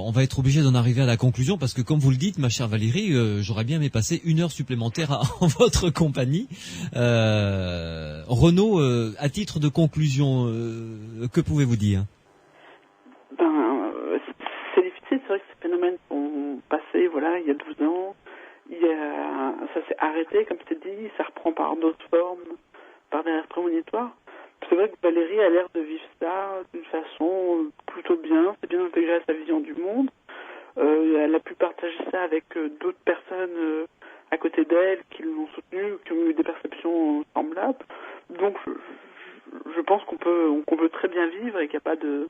on va être obligé d'en arriver à la conclusion parce que comme vous le dites, ma chère Valérie, j'aurais bien aimé passer 1 heure supplémentaire en votre compagnie. Renaud, à titre de conclusion, que pouvez-vous dire ? C'est difficile, c'est vrai que ces phénomènes sont passés, il y a 12 ans. Ça s'est arrêté, comme tu dit, ça reprend par d'autres formes, par des rêves prémonitoires. C'est vrai que Valérie a l'air de vivre ça d'une façon plutôt bien, c'est bien intégré à sa vision du monde. Elle a pu partager ça avec d'autres personnes à côté d'elle qui l'ont soutenue, qui ont eu des perceptions semblables. Donc je pense qu'on peut très bien vivre et qu'il n'y a pas de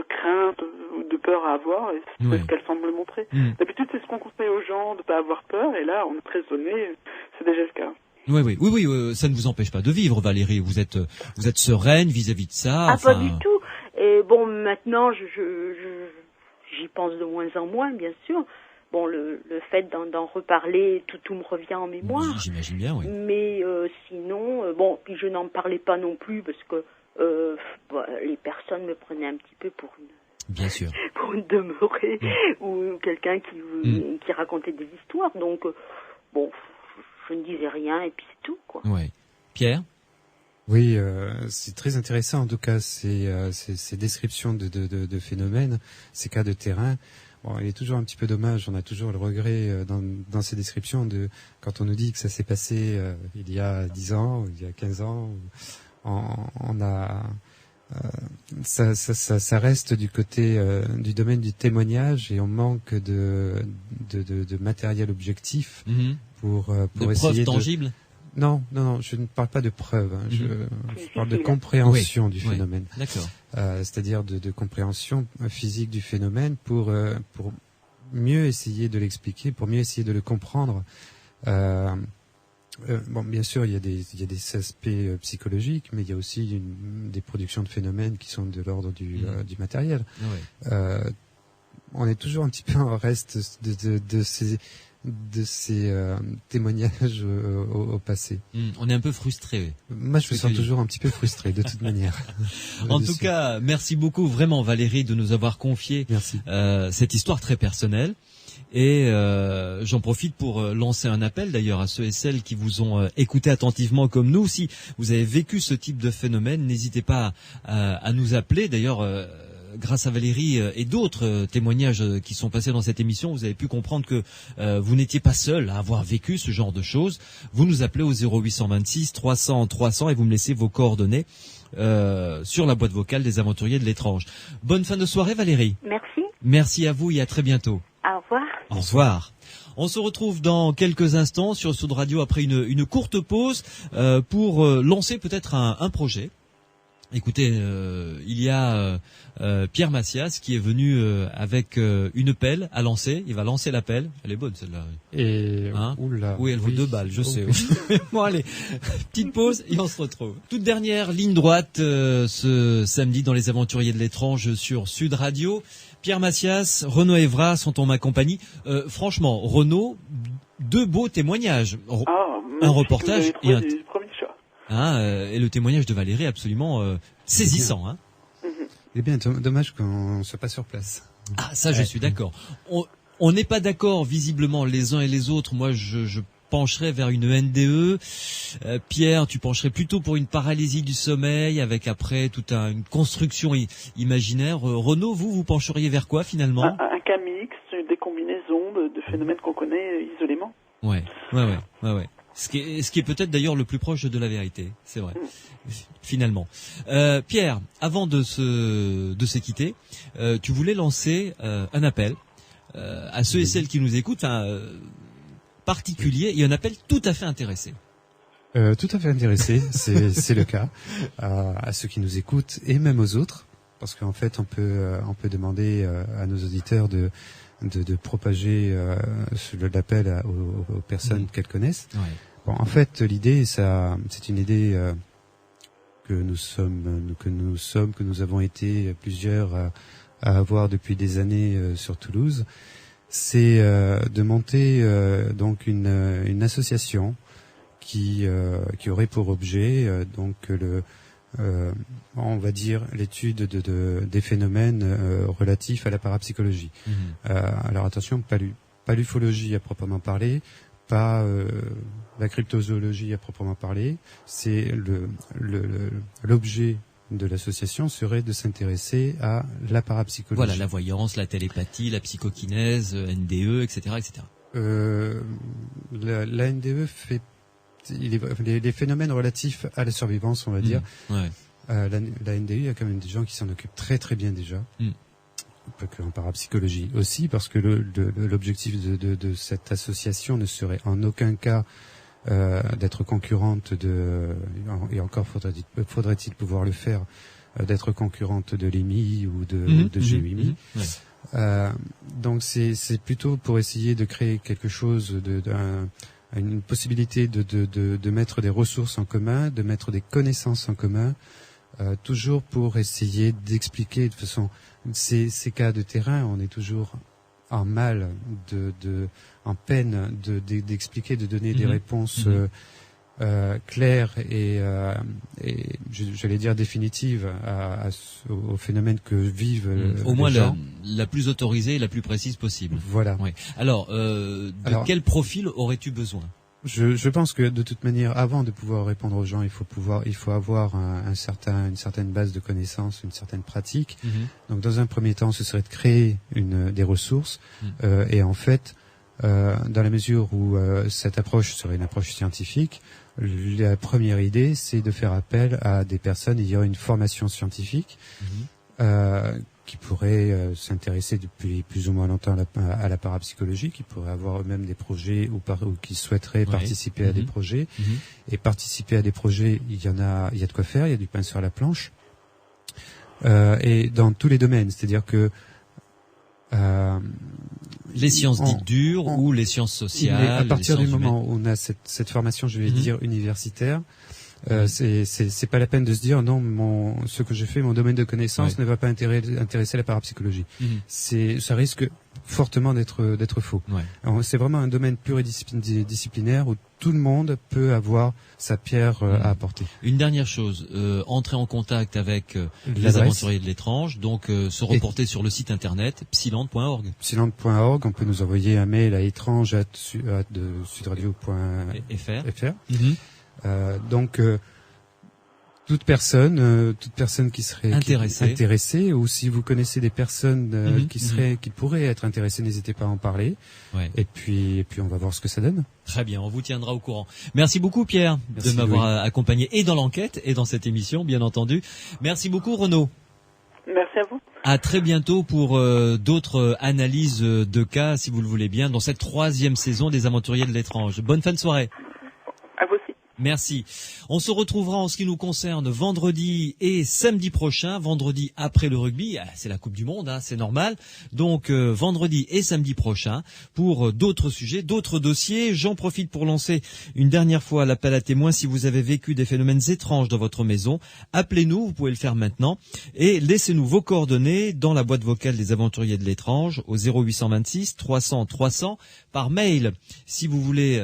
crainte ou de peur à avoir, et c'est ce qu'elle semble montrer. D'habitude, c'est ce qu'on conseille aux gens, de ne pas avoir peur, et là, on est très étonné, c'est déjà le cas. Oui, ça ne vous empêche pas de vivre, Valérie. Vous êtes sereine vis-à-vis de ça. Ah, pas du tout. Et bon, maintenant, j'y pense de moins en moins, bien sûr. Bon, le fait d'en reparler, tout me revient en mémoire. Oui, j'imagine bien, oui. Mais sinon, puis je n'en parlais pas non plus parce que les personnes me prenaient un petit peu pour une demeurée ou quelqu'un qui racontait des histoires. Donc, je ne disais rien et puis c'est tout, quoi. Ouais. Pierre ? Oui, c'est très intéressant en tout cas ces descriptions de phénomènes, ces cas de terrain. Bon, il est toujours un petit peu dommage, on a toujours le regret dans ces descriptions quand on nous dit que ça s'est passé il y a 10 ans, ou il y a 15 ans, on a ça reste du côté du domaine du témoignage et on manque de matériel objectif pour essayer preuves tangibles. Non, je ne parle pas de preuves. Je parle de compréhension du phénomène. D'accord. C'est-à-dire de compréhension physique du phénomène pour mieux essayer de l'expliquer, pour mieux essayer de le comprendre. Bon, bien sûr, il y a des aspects psychologiques, mais il y a aussi des productions de phénomènes qui sont de l'ordre du matériel. On est toujours un petit peu en reste de ces témoignages au passé. On est un peu frustré. Moi, je me sens toujours un petit peu frustré, de toute manière. En tout cas, merci beaucoup vraiment Valérie de nous avoir confié cette histoire très personnelle. Et j'en profite pour lancer un appel d'ailleurs à ceux et celles qui vous ont écouté attentivement comme nous. Si vous avez vécu ce type de phénomène, n'hésitez pas à nous appeler. D'ailleurs, grâce à Valérie et d'autres témoignages qui sont passés dans cette émission, vous avez pu comprendre que vous n'étiez pas seul à avoir vécu ce genre de choses. Vous nous appelez au 0826 300 300 et vous me laissez vos coordonnées sur la boîte vocale des Aventuriers de l'étrange. Bonne fin de soirée Valérie. Merci. Merci à vous et à très bientôt. Au revoir. Au revoir. On se retrouve dans quelques instants sur Sud Radio après une courte pause pour lancer peut-être un projet. Écoutez, il y a Pierre Macias qui est venu avec une pelle à lancer. Il va lancer la pelle. Elle est bonne celle-là. Et oui, elle vaut 2 balles, je sais. Bon allez, petite pause et on se retrouve. Toute dernière ligne droite ce samedi dans les Aventuriers de l'étrange sur Sud Radio. Pierre Macias, Renaud Evra sont en ma compagnie. Franchement, Renaud, 2 beaux témoignages. Un reportage et un... et le témoignage de Valérie absolument saisissant. Hein. Eh bien, dommage qu'on ne soit pas sur place. Ah, ça, je suis d'accord. On n'est pas d'accord visiblement les uns et les autres. Moi, je pencherais vers une NDE. Pierre, tu pencherais plutôt pour une paralysie du sommeil avec après toute une construction imaginaire. Renaud, vous pencheriez vers quoi finalement? Un cas mixte, des combinaisons de phénomènes qu'on connaît isolément. Ouais. Ce qui est peut-être d'ailleurs le plus proche de la vérité, c'est vrai. Finalement. Pierre, avant de se quitter, tu voulais lancer un appel à ceux et celles qui nous écoutent, particulier, et un appel tout à fait intéressé. Tout à fait intéressé, c'est le cas, à ceux qui nous écoutent et même aux autres, parce qu'en fait on peut demander à nos auditeurs de propager l'appel aux personnes qu'elles connaissent. Ouais. Bon, en fait, l'idée, c'est une idée que nous avons été plusieurs à avoir depuis des années sur Toulouse. C'est de monter donc une association qui aurait pour objet on va dire l'étude des phénomènes relatifs à la parapsychologie. Alors attention, pas l'ufologie à proprement parler, pas la cryptozoologie à proprement parler. C'est l'objet de l'association serait de s'intéresser à la parapsychologie. Voilà, la voyance, la télépathie, la psychokinèse, NDE, etc., etc. La NDE fait les phénomènes relatifs à la survivance, on va dire. Ouais. La NDE, il y a quand même des gens qui s'en occupent très très bien déjà. Pas que en parapsychologie aussi, parce que l'objectif de cette association ne serait en aucun cas d'être concurrente et encore faudrait-il pouvoir le faire, d'être concurrente de l'EMI ou de GUMI. Donc c'est plutôt pour essayer de créer quelque chose une possibilité de mettre des ressources en commun, de mettre des connaissances en commun, toujours pour essayer d'expliquer de façon ces cas de terrain. On est toujours en mal en peine d'expliquer, de donner des réponses claires et j'allais dire définitives au phénomène que vivent au moins les gens. La plus autorisée et la plus précise possible. Voilà. Oui. Alors, quel profil aurais-tu besoin? Je pense que de toute manière, avant de pouvoir répondre aux gens, il faut avoir une certaine base de connaissances, une certaine pratique. Donc, dans un premier temps, ce serait de créer des ressources et en fait dans la mesure où cette approche serait une approche scientifique. La première idée, c'est de faire appel à des personnes ayant une formation scientifique, qui pourraient s'intéresser depuis plus ou moins longtemps à la parapsychologie, qui pourraient avoir eux-mêmes des projets ou qui souhaiteraient participer à des projets. Et participer à des projets, il y a de quoi faire, il y a du pain sur la planche. Et dans tous les domaines, c'est-à-dire que les sciences dites dures ou les sciences sociales. À partir du moment où on a cette formation, je vais dire universitaire, c'est pas la peine de se dire non, ce que je fais, mon domaine de connaissance ne va pas intéresser la parapsychologie. Ça risque fortement d'être faux. C'est vraiment un domaine pluridisciplinaire où tout le monde peut avoir sa pierre à apporter. Une dernière chose, entrer en contact avec les aventuriers de l'étrange, donc se reporter sur le site internet psiland.org. Psiland.org, on peut nous envoyer un mail à étrange@sudradio.fr. Donc toute personne qui serait intéressée, ou si vous connaissez des personnes qui pourraient être intéressées, n'hésitez pas à en parler. Et puis on va voir ce que ça donne. Très bien, on vous tiendra au courant. Merci beaucoup Pierre de m'avoir accompagné et dans l'enquête et dans cette émission, bien entendu. Merci beaucoup Renaud. Merci à vous. À très bientôt pour d'autres analyses de cas, si vous le voulez bien, dans cette 3e saison des Aventuriers de l'étrange. Bonne fin de soirée. À vous aussi. Merci. On se retrouvera en ce qui nous concerne vendredi et samedi prochain. Vendredi après le rugby, c'est la Coupe du Monde, c'est normal. Donc vendredi et samedi prochain pour d'autres sujets, d'autres dossiers. J'en profite pour lancer une dernière fois l'appel à témoins. Si vous avez vécu des phénomènes étranges dans votre maison, appelez-nous, vous pouvez le faire maintenant. Et laissez-nous vos coordonnées dans la boîte vocale des Aventuriers de l'étrange au 0826 300 300 par mail. Si vous voulez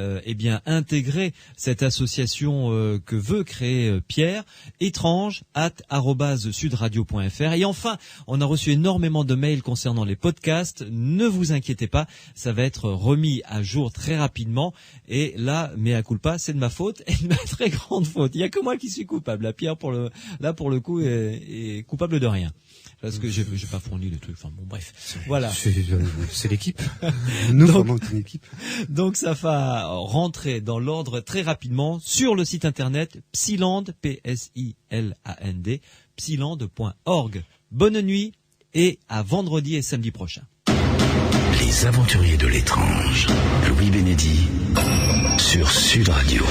intégrer cette association que veut créer Pierre, étrange@sudradio.fr. Et enfin, on a reçu énormément de mails concernant les podcasts. Ne vous inquiétez pas, ça va être remis à jour très rapidement. Et là, mea culpa, c'est de ma faute et de ma très grande faute. Il y a que moi qui suis coupable. Là, Pierre, pour le coup, est coupable de rien. Parce que j'ai pas fourni le truc. Enfin bon, bref. Voilà. C'est l'équipe. Nous, vraiment, c'est une équipe. Donc, ça va rentrer dans l'ordre très rapidement sur le site internet Psiland, P-S-I-L-A-N-D, psiland.org. Bonne nuit et à vendredi et samedi prochain. Les Aventuriers de l'étrange. Louis Bénédy sur Sud Radio.